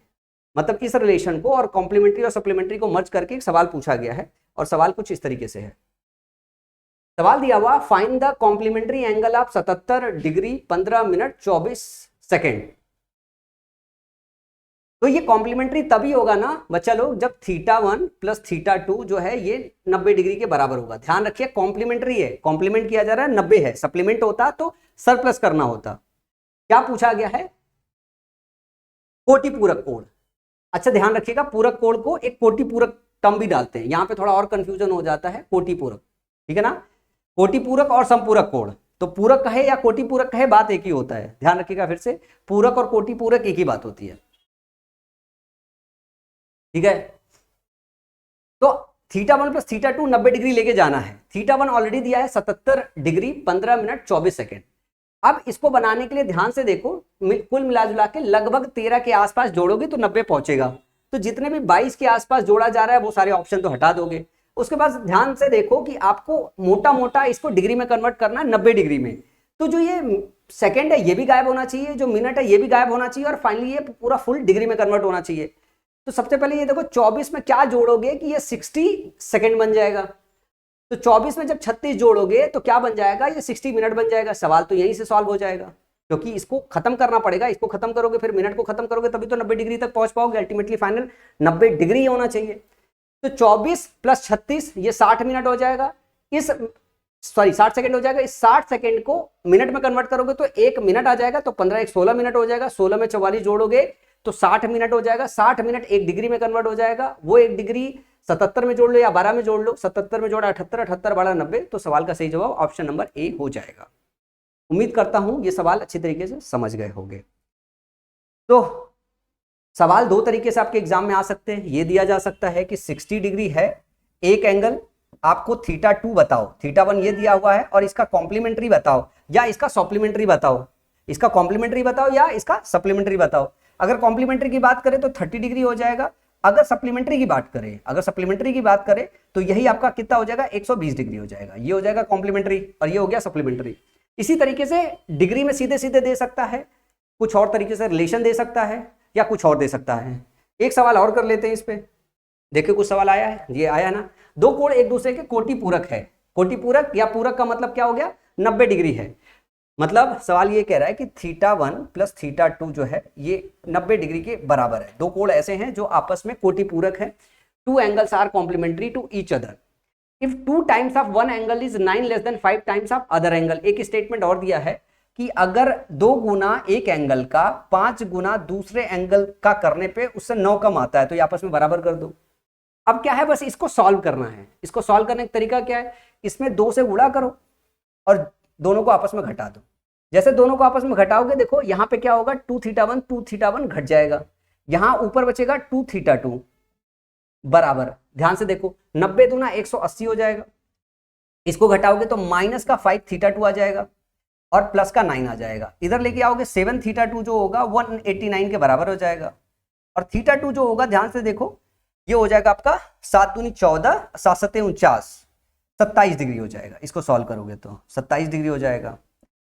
मतलब इस रिलेशन को और कॉम्प्लीमेंट्री और सप्लीमेंट्री को मर्ज करके एक सवाल पूछा गया है और सवाल कुछ इस तरीके से है। सवाल दिया हुआ find the complementary angle of 77 degree 15 minute 24 second. तो ये कॉम्प्लीमेंट्री तभी होगा ना बच्चा लोग जब θ1 प्लस θ2 जो है ये 90 डिग्री के बराबर होगा। ध्यान रखिए कॉम्प्लीमेंट्री है, कॉम्प्लीमेंट किया जा रहा है 90 है, सप्लीमेंट होता तो सरप्लस करना होता। क्या पूछा गया है कोटि पूरक कोण। अच्छा ध्यान रखिएगा पूरक कोण को एक कोटि पूरक टर्म भी डालते हैं, यहां पे थोड़ा और कंफ्यूजन हो जाता है। कोटि पूरक, ठीक है ना, कोटि पूरक और समपूरक कोण। तो पूरक कहे या कोटि पूरक कहे बात एक ही होता है। ध्यान रखिएगा फिर से पूरक और कोटि पूरक एक ही बात होती है, ठीक है। तो θ1 प्लस θ2 90 डिग्री लेके जाना है। θ1 ऑलरेडी दिया है 77 डिग्री 15 मिनट 24 सेकेंड। अब इसको बनाने के लिए ध्यान से देखो, कुल मिला जुला के लगभग 13 के आसपास जोड़ोगे तो 90 पहुंचेगा। तो जितने भी 22 के आसपास जोड़ा जा रहा है वो सारे ऑप्शन तो हटा दोगे। उसके बाद ध्यान से देखो कि आपको मोटा मोटा इसको डिग्री में कन्वर्ट करना है 90 डिग्री में। तो जो ये सेकेंड है ये भी गायब होना चाहिए, जो मिनट है ये भी गायब होना चाहिए और फाइनली ये पूरा फुल डिग्री में कन्वर्ट होना चाहिए। तो सबसे पहले ये देखो 24 में क्या जोड़ोगे कि ये 60 सेकेंड बन जाएगा। तो 24 में जब 36 जोड़ोगे तो क्या बन जाएगा, ये 60 मिनट बन जाएगा। सवाल तो यहीं से सॉल्व हो जाएगा, क्योंकि इसको खत्म करना पड़ेगा, इसको खत्म करोगे फिर मिनट को खत्म करोगे तभी तो 90 डिग्री तक पहुंच पाओगे। अल्टीमेटली फाइनल 90 डिग्री होना चाहिए। तो 24 प्लस 36 ये 60 मिनट हो जाएगा, इस 60 सेकंड हो जाएगा। इस 60 सेकंड को मिनट में कन्वर्ट करोगे तो 1 मिनट आ जाएगा, तो 15 1 16 मिनट हो जाएगा। 16 में 44 जोड़ोगे तो 60 मिनट हो जाएगा। 60 मिनट 1 डिग्री में कन्वर्ट हो जाएगा। वो 1 डिग्री 77 में जोड़ लो या 12 में जोड़ लो, 77 में जोड़ा 78, 78 12 90। तो सवाल का सही जवाब ऑप्शन नंबर ए हो जाएगा। उम्मीद करता हूं ये सवाल अच्छी तरीके से समझ गए होंगे। तो सवाल दो तरीके से आपके एग्जाम में आ सकते हैं। ये दिया जा सकता है कि 60 डिग्री है एक एंगल, आपको θ2 बताओ, θ1 ये दिया हुआ है और इसका कॉम्प्लीमेंट्री बताओ या इसका सप्लीमेंट्री बताओ, इसका कॉम्प्लीमेंट्री बताओ या इसका सप्लीमेंट्री बताओ। अगर कॉम्प्लीमेंट्री की बात करें तो 30 डिग्री हो जाएगा। अगर सप्लीमेंट्री की बात करें तो यही आपका कितना हो जाएगा 120 डिग्री हो जाएगा। ये हो जाएगा कॉम्प्लीमेंट्री और ये हो गया सप्लीमेंट्री। इसी तरीके से डिग्री में सीधे सीधे दे सकता है, कुछ और तरीके से रिलेशन दे सकता है या कुछ और दे सकता है। एक सवाल और कर लेते हैं इस पे, देखिए कुछ सवाल आया है, ये आया ना, दो कोण एक दूसरे के कोटि पूरक है। कोटि पूरक या पूरक का मतलब क्या हो गया 90 डिग्री है। मतलब सवाल ये कह रहा है कि θ1 प्लस θ2 जो है ये 90 डिग्री के बराबर है। दो कोण ऐसे हैं जो आपस में कोटि पूरक है। 2 angles are complementary to each other if 2 times of 1 angle is 9 less than 5 times of other angle. एक स्टेटमेंट और दिया है कि अगर 2 गुना एक एंगल का 5 गुना दूसरे एंगल का करने पे उससे 9 कम आता है तो ये आपस में बराबर कर दो। अब क्या है, बस इसको सॉल्व करना है। इसको सॉल्व करने का तरीका क्या है, इसमें 2 से गुणा करो और दोनों को आपस में घटा दो। जैसे दोनों को आपस में घटाओगे देखो यहाँ पे क्या होगा 2θ1 घट जाएगा, यहाँ ऊपर बचेगा 2θ2 बराबर। ध्यान से देखो 90 दूना 180 हो जाएगा, इसको घटाओगे तो माइनस का 5θ2 आ जाएगा और प्लस का 9 आ जाएगा। इधर लेके आओगे 7 थीटा 2 जो होगा 189 के बराबर हो जाएगा। और थीटा 2 जो होगा ध्यान से देखो ये हो जाएगा आपका 7 दूनी 14, 7 सत्ते 49, 27 डिग्री हो जाएगा। इसको सॉल्व करोगे तो 27 डिग्री हो जाएगा।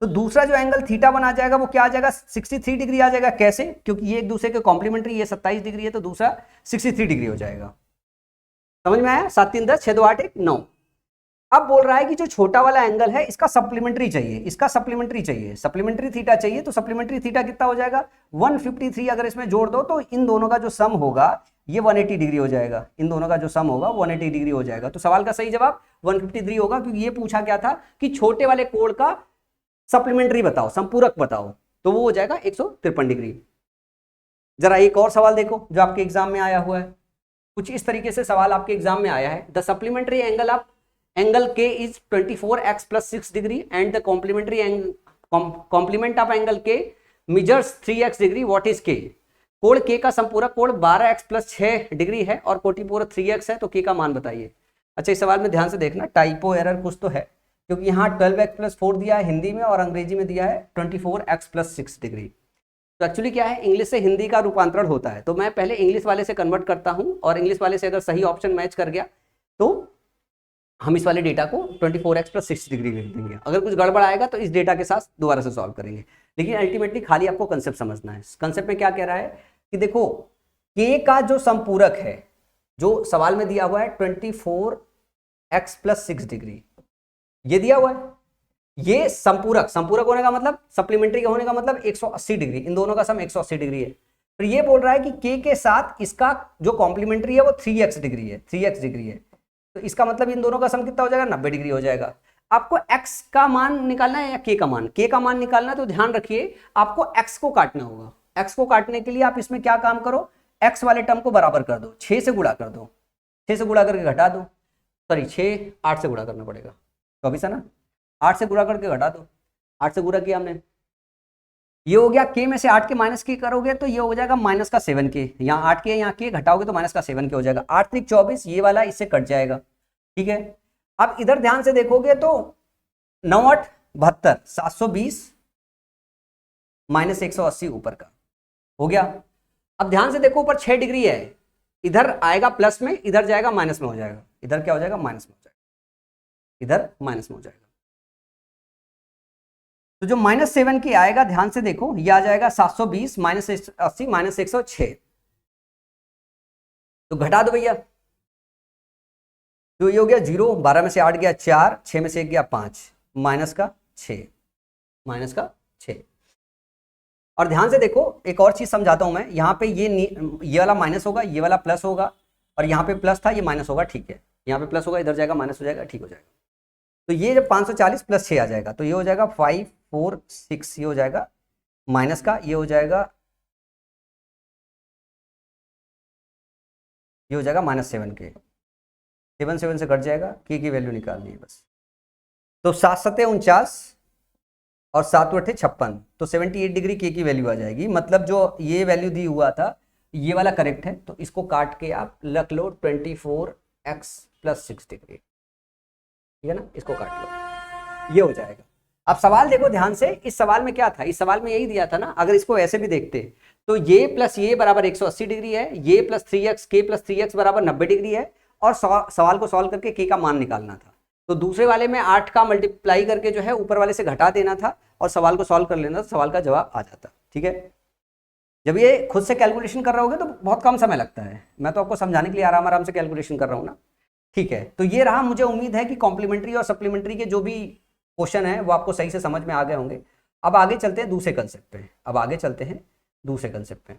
तो दूसरा जो एंगल थीटा 1 आ जाएगा वो क्या आ जाएगा 63 डिग्री आ जाएगा। कैसे? क्योंकि ये एक दूसरे के कॉम्प्लीमेंट्री, ये 27 डिग्री है तो दूसरा 63 डिग्री हो जाएगा। समझ में आया? 7 3 10 6 2 8 1 9। अब बोल रहा है कि जो छोटा वाला एंगल है इसका सप्लीमेंट्री चाहिए, इसका सप्लीमेंट्री चाहिए, सप्लीमेंट्री थीटा चाहिए। तो सप्लीमेंट्री थीटा कितना हो जाएगा 153। अगर इसमें जोड़ दो तो इन दोनों का जो सम होगा ये 180 डिग्री हो जाएगा। इन दोनों का जो सम होगा 180 डिग्री हो जाएगा। तो सवाल का सही जवाब 153 होगा, क्योंकि ये पूछा क्या था कि छोटे वाले कोण का सप्लीमेंट्री बताओ, संपूरक बताओ, तो वो हो जाएगा 153 डिग्री। जरा एक और सवाल देखो जो आपके एग्जाम में आया हुआ है। कुछ इस तरीके से सवाल आपके एग्जाम में आया है। The supplementary angle of angle K is 24x plus 6 degree and the complementary complement of angle K measures 3x degree. What is K? कोण K का संपूरक कोण 12x plus 6 डिग्री है और कोटि पूरा 3x है, तो K का मान बताइए। अच्छा, इस सवाल में ध्यान से देखना, टाइपो एरर कुछ तो है, क्योंकि यहाँ 12x plus 4 दिया है हिंदी में और अंग्रेजी में दिया है 24x plus 6 डिग्री। तो एक्चुअली क्या है, इंग्लिश से हिंदी का रूपांतरण होता है। तो मैं पहले इंग्लिश वाले से कन्वर्ट करता हूँ और इंग्लिश वाले से अगर सही ऑप्शन मैच कर गया तो हम इस वाले डेटा को 24x plus 6 डिग्री लिख देंगे। अगर कुछ गड़बड़ आएगा तो इस डेटा के साथ दोबारा से सॉल्व करेंगे। लेकिन अल्टीमेटली खाली आपको कंसेप्ट समझना है। कंसेप्ट में क्या कह रहा है कि देखो K का जो संपूरक है, जो सवाल में दिया हुआ है 24x plus 6 डिग्री, ये दिया हुआ है। ये संपूरक होने का मतलब, सप्लीमेंट्री का होने का मतलब 180 डिग्री, इन दोनों का सम 180 डिग्री है। फिर ये बोल रहा है कि K के साथ इसका जो कॉम्प्लीमेंट्री है वो 3x डिग्री है, 3x डिग्री है। तो इसका मतलब इन दोनों का सम कितना हो जाएगा 90 डिग्री हो जाएगा। आपको x का मान निकालना है या k का मान? k का मान निकालना है तो ध्यान रखिए आपको x को काटना होगा। x को काटने के लिए आप इसमें क्या काम करो, x वाले टर्म को बराबर कर दो, 6 से गुणा कर दो, 6 से गुणा करके घटा दो, सॉरी 6 8 से गुणा करना पड़ेगा, 24 है ना, 8 से गुणा करके घटा दो, 8 से गुणा किया हमने, ये हो गया। k में से 8 के माइनस के करोगे तो ये हो जाएगा माइनस का 7k, यहाँ 8k यहाँ k घटाओगे तो माइनस का 7k हो जाएगा। 8 3 24, ये वाला इससे कट जाएगा, ठीक है। अब इधर ध्यान से देखोगे तो 9 8 72, 720 माइनस 180 ऊपर का हो गया। अब ध्यान से देखो ऊपर 6 डिग्री है, इधर आएगा प्लस में, इधर जाएगा माइनस में हो जाएगा, इधर क्या हो जाएगा माइनस में हो जाएगा, इधर माइनस में हो जाएगा। तो जो -7 आएगा ध्यान से देखो, ये आ जाएगा 720 माइनस 80 माइनस 106, तो घटा दो भैया, तो ये हो गया 0, 12 में से 8 गया 4, 6 में से 1 गया 5, माइनस का 6, माइनस का 6। और ध्यान से देखो एक और चीज समझाता हूं मैं, यहाँ पे ये वाला माइनस होगा, ये वाला प्लस होगा, और यहाँ पे प्लस था ये माइनस होगा, ठीक है, यहाँ पे प्लस होगा, इधर जाएगा माइनस हो जाएगा, ठीक हो जाएगा। तो ये जब 540 प्लस 6 आ जाएगा तो ये हो जाएगा 546, ये हो जाएगा माइनस का, ये हो जाएगा, ये हो जाएगा -7k, 7 7 से कट जाएगा, k की वैल्यू निकालनी है बस। तो 7 7 49 और 7 8 56, तो 78 डिग्री k की वैल्यू आ जाएगी। मतलब जो ये वैल्यू दी हुआ था ये वाला करेक्ट है, तो इसको काट के आप रख लो 24x plus 6 डिग्री, ठीक है ना, इसको काट लो, ये हो जाएगा। अब सवाल देखो ध्यान से, इस सवाल में क्या था, इस सवाल में यही दिया था ना। अगर इसको ऐसे भी देखते तो ये प्लस ये बराबर 180 डिग्री है, ये plus 3x k plus 3x बराबर 90 डिग्री है, और सवाल को सॉल्व करके k का मान निकालना था। तो दूसरे वाले में 8 का मल्टीप्लाई करके जो है ऊपर वाले से घटा देना था और सवाल को सॉल्व कर लेना था, सवाल का जवाब आ जाता, ठीक है। जब ये खुद से कैलकुलेशन कर रहे होगे तो बहुत कम समय लगता है, मैं तो आपको समझाने के लिए आराम आराम से कैलकुलेशन कर रहा हूँ ना, ठीक है। तो ये रहा, मुझे उम्मीद है कि कॉम्प्लीमेंट्री और सप्लीमेंट्री के जो भी क्वेश्चन है वो आपको सही से समझ में आ गए होंगे। अब आगे चलते हैं दूसरे कंसेप्ट पे, अब आगे चलते हैं दूसरे कंसेप्ट पे।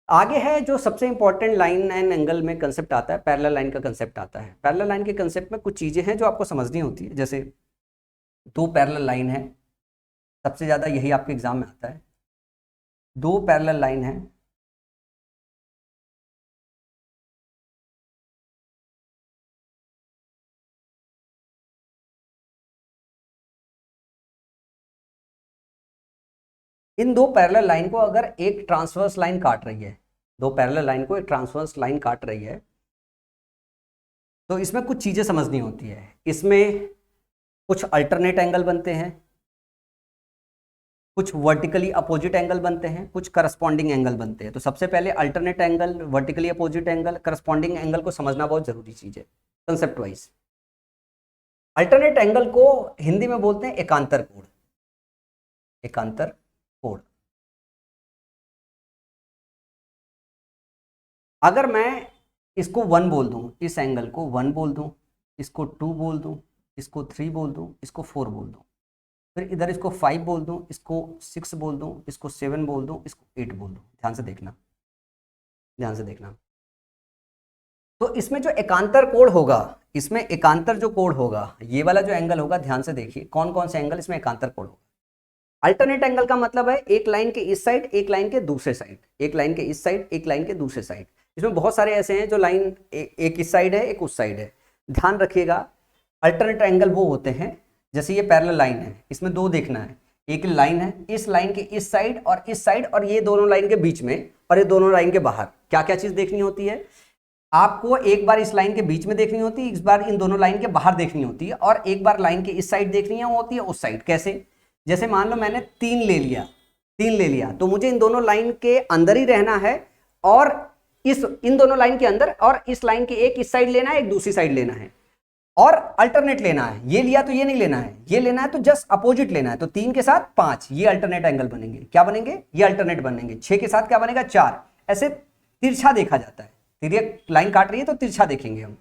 आगे है जो सबसे इंपॉर्टेंट लाइन एंड एंगल में कंसेप्ट आता है, पैरेलल लाइन का कंसेप्ट आता है। पैरेलल लाइन के कंसेप्ट में कुछ चीजें हैं जो आपको समझनी होती है, जैसे दो पैरेलल लाइन है, सबसे ज्यादा यही आपके एग्जाम में आता है। दो पैरेलल लाइन है, इन दो पैरेलल लाइन को अगर एक ट्रांसवर्स लाइन काट रही है, दो पैरेलल लाइन को एक ट्रांसवर्स लाइन काट रही है, तो इसमें कुछ चीजें समझनी होती है। इसमें कुछ अल्टरनेट एंगल बनते हैं, कुछ वर्टिकली अपोजिट एंगल बनते हैं, कुछ करस्पॉन्डिंग एंगल बनते हैं। तो सबसे पहले alternate angle, vertically opposite angle, corresponding angle को समझना बहुत जरूरी चीज है कंसेप्ट वाइज। अल्टरनेट एंगल को हिंदी में बोलते हैं एकांतर कोण। एकांतर कोण। अगर मैं इसको 1 बोल दूं, इस एंगल को 1 बोल दूं, इसको 2 बोल दूं, इसको 3 बोल दूं, इसको 4 बोल दूं, फिर इधर इसको 5 बोल दूं, इसको 6 बोल दूं, इसको 7 बोल दूं, इसको 8 बोल दूं। ध्यान से देखना, ध्यान से देखना। तो इसमें जो एकांतर कोण होगा, इसमें एकांतर जो कोण होगा, ये वाला जो एंगल होगा, ध्यान से देखिए कौन कौन से एंगल इसमें एकांतर कोण होगा। अल्टरनेट एंगल का मतलब है एक लाइन के इस साइड, एक लाइन के दूसरे साइड, एक लाइन के इस साइड, एक लाइन के दूसरे साइड। इसमें बहुत सारे ऐसे हैं जो लाइन एक इस साइड है, एक उस साइड है। ध्यान रखिएगा, अल्टरनेट एंगल वो होते हैं, जैसे ये पैरेलल लाइन है, इसमें 2 देखना है। एक लाइन है, इस लाइन के इस साइड और इस साइड, और ये दोनों लाइन के बीच में, और ये दोनों लाइन के बाहर। क्या क्या चीज देखनी होती है आपको? एक बार इस लाइन के बीच में देखनी होती है, इस बार इन दोनों लाइन के बाहर देखनी होती है, और एक बार लाइन के इस साइड देखनी होती है, उस साइड। कैसे? जैसे मान लो मैंने 3 ले लिया, 3 ले लिया, तो मुझे इन दोनों लाइन के अंदर ही रहना है, और इन दोनों लाइन के अंदर, और इस लाइन के एक इस साइड लेना है, एक दूसरी साइड लेना है, और अल्टरनेट लेना है। ये लिया तो ये नहीं लेना है, ये लेना है तो जस्ट अपोजिट लेना है। तो 3 के साथ 5, ये अल्टरनेट एंगल बनेंगे। क्या बनेंगे? ये अल्टरनेट बनेंगे। 6 के साथ क्या बनेगा? 4। ऐसे तिरछा देखा जाता है। तिरछा लाइन काट रही है तो तिरछा देखेंगे हम।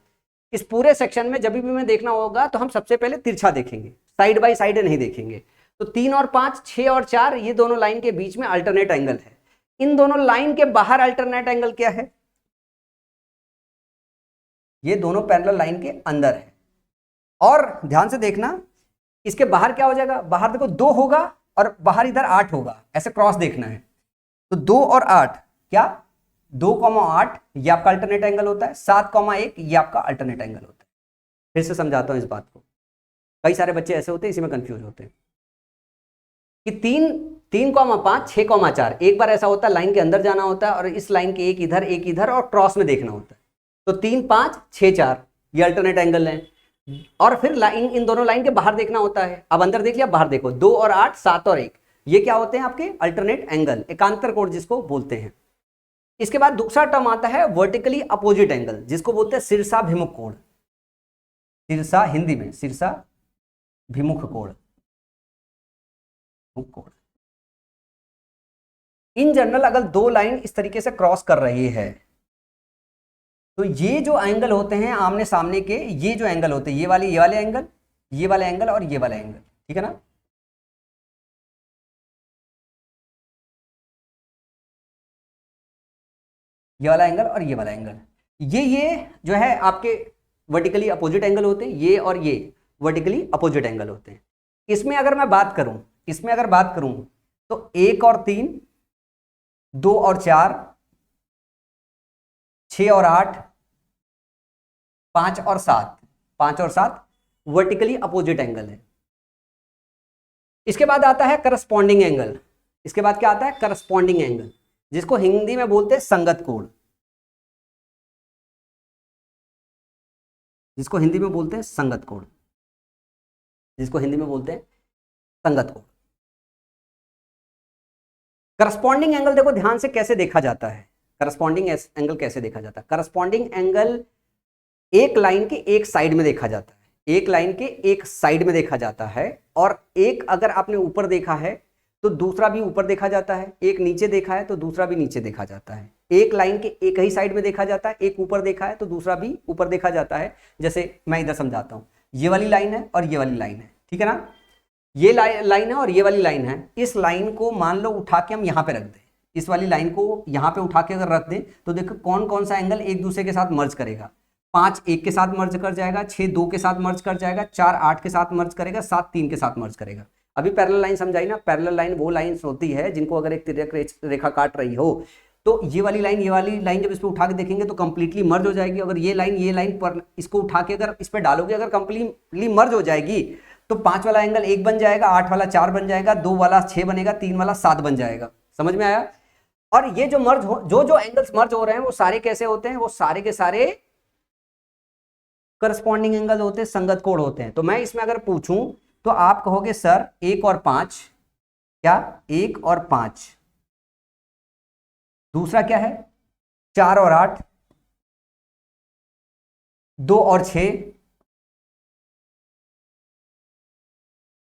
इस पूरे सेक्शन में जब भी हमें देखना होगा तो हम सबसे पहले तिरछा देखेंगे, साइड बाय साइड नहीं देखेंगे। तो 3 और 5, 6 और 4, ये दोनों लाइन के बीच में अल्टरनेट एंगल है। इन दोनों लाइन के बाहर अल्टरनेट एंगल क्या है? ये दोनों पैरेलल लाइन के अंदर है। और ध्यान से देखना, इसके बाहर क्या हो जाएगा? बाहर देखो 2 होगा, और बाहर इधर 8 होगा। ऐसे क्रॉस देखना है। तो 2 और 8 क्या? 2,8 ये आपका अल्टरनेट एंगल होता है। 7,1 ये आपका अल्टरनेट एंगल होता है। फिर से समझाता हूं इस बात को, कई सारे बच्चे ऐसे होते हैं इसी में कंफ्यूज होते हैं कि 3,5, 6,4। एक बार ऐसा होता है लाइन के अंदर जाना होता है, और इस लाइन के एक इधर और क्रॉस में देखना होता है। तो 3, 5, 6, 4 ये अल्टरनेट एंगल है। और फिर लाइन, इन दोनों लाइन के बाहर देखना होता है। अब अंदर देख लिया, बाहर देखो, 2 और 8, 7 और 1, ये क्या होते हैं? आपके अल्टरनेट एंगल, एकांतर कोण जिसको बोलते हैं। इसके बाद दूसरा टर्म आता है वर्टिकली अपोजिट एंगल, जिसको बोलते हैं शीर्षाभिमुख कोण। शीर्षा, हिंदी में शीर्षाभिमुख कोण। इन जनरल अगर 2 लाइन इस तरीके से क्रॉस कर रही है, तो ये जो एंगल होते हैं आमने सामने के, ये जो एंगल होते हैं, ये वाले एंगल, ये वाले एंगल और ये वाले एंगल, ठीक है ना? ये वाला एंगल और ये वाला एंगल, ये जो है आपके वर्टिकली अपोजिट एंगल होते हैं। ये और ये वर्टिकली अपोजिट एंगल होते हैं। इसमें अगर मैं बात करूं, तो 1 और 3, 2 और 4, 6 और 8, 5 और 7 वर्टिकली अपोजिट एंगल है। इसके बाद आता है करस्पॉन्डिंग एंगल। इसके बाद क्या आता है? करस्पॉन्डिंग एंगल, जिसको हिंदी में बोलते हैं संगत कोण। जिसको हिंदी में बोलते हैं संगत कोण। करस्पॉन्डिंग एंगल देखो ध्यान से कैसे देखा जाता है। करस्पॉन्डिंग एंगल कैसे देखा जाता है? करस्पॉन्डिंग एंगल एक लाइन के एक साइड में देखा जाता है। एक लाइन के एक साइड में देखा जाता है, और एक अगर आपने ऊपर देखा है तो दूसरा भी ऊपर देखा जाता है। एक नीचे देखा है तो दूसरा भी नीचे देखा जाता है। एक लाइन के एक ही साइड में देखा जाता है, एक ऊपर देखा है तो दूसरा भी ऊपर देखा जाता है। जैसे मैं इधर समझाता हूँ, ये वाली लाइन है और ये वाली लाइन है, ठीक है ना? ये लाइन है और ये वाली लाइन है। इस लाइन को मान लो उठा के हम यहाँ पे रख दें, इस वाली लाइन को यहाँ पे उठा के अगर रख दें तो देखो कौन कौन सा एंगल एक दूसरे के साथ मर्ज करेगा। 5 1 के साथ मर्ज कर जाएगा, 6 2 के साथ मर्ज कर जाएगा, 4 8 के साथ मर्ज करेगा, 7 3 के साथ मर्ज करेगा। अभी पैरेलल लाइन समझाई ना? पैरेलल लाइन वो लाइन होती है जिनको अगर एक तिर्यक रेखा काट रही हो तो ये वाली लाइन जब इस पे उठा के देखेंगे तो कंप्लीटली मर्ज हो जाएगी। अगर ये लाइन पर इसको उठा के अगर इस पे डालोगे, अगर कंप्लीटली मर्ज हो जाएगी तो 5 वाला एंगल 1 बन जाएगा, 8 वाला 4 बन जाएगा, 2 वाला 6 बनेगा, 3 वाला 7 बन जाएगा। समझ में आया? और ये जो जो एंगल्स मर्ज हो रहे हैं वो सारे कैसे होते हैं? वो सारे के सारे करस्पॉन्डिंग एंगल होते हैं, संगत कोण होते हैं। तो मैं इसमें अगर पूछूं तो आप कहोगे सर 1 और 5, क्या 1 और 5, दूसरा क्या है 4 और 8, 2 और 6,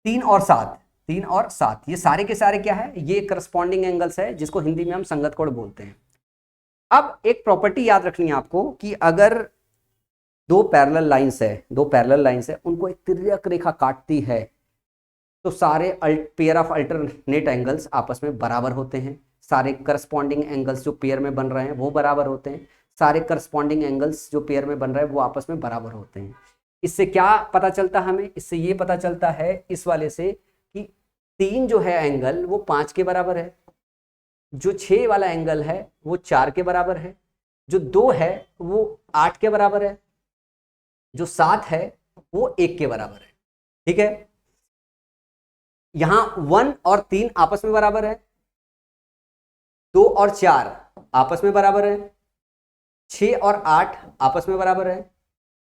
3 और 7, 3 और 7, ये सारे के सारे क्या है, ये करस्पॉन्डिंग एंगल्स है जिसको हिंदी में हम संगत कोण बोलते हैं। अब एक प्रॉपर्टी याद रखनी है आपको कि अगर दो पैरेलल लाइंस है उनको एक तिर्यक रेखा काटती है तो सारे पेयर ऑफ अल्टरनेट एंगल्स आपस में बराबर होते हैं, सारे करस्पॉन्डिंग एंगल्स जो पेयर में बन रहे हैं वो बराबर होते हैं, सारे करस्पॉन्डिंग एंगल्स जो पेयर में बन रहे हैं वो आपस में बराबर होते हैं। इससे क्या पता चलता है हमें, इससे ये पता चलता है इस वाले से कि 3 जो है एंगल वो 5 के बराबर है, जो 6 वाला एंगल है वो 4 के बराबर है, जो 2 है वो 8 के बराबर है, जो 7 है वो 1 के बराबर है। ठीक है, यहां 1 और 3 आपस में बराबर है, 2 और 4 आपस में बराबर है, 6 और 8 आपस में बराबर है,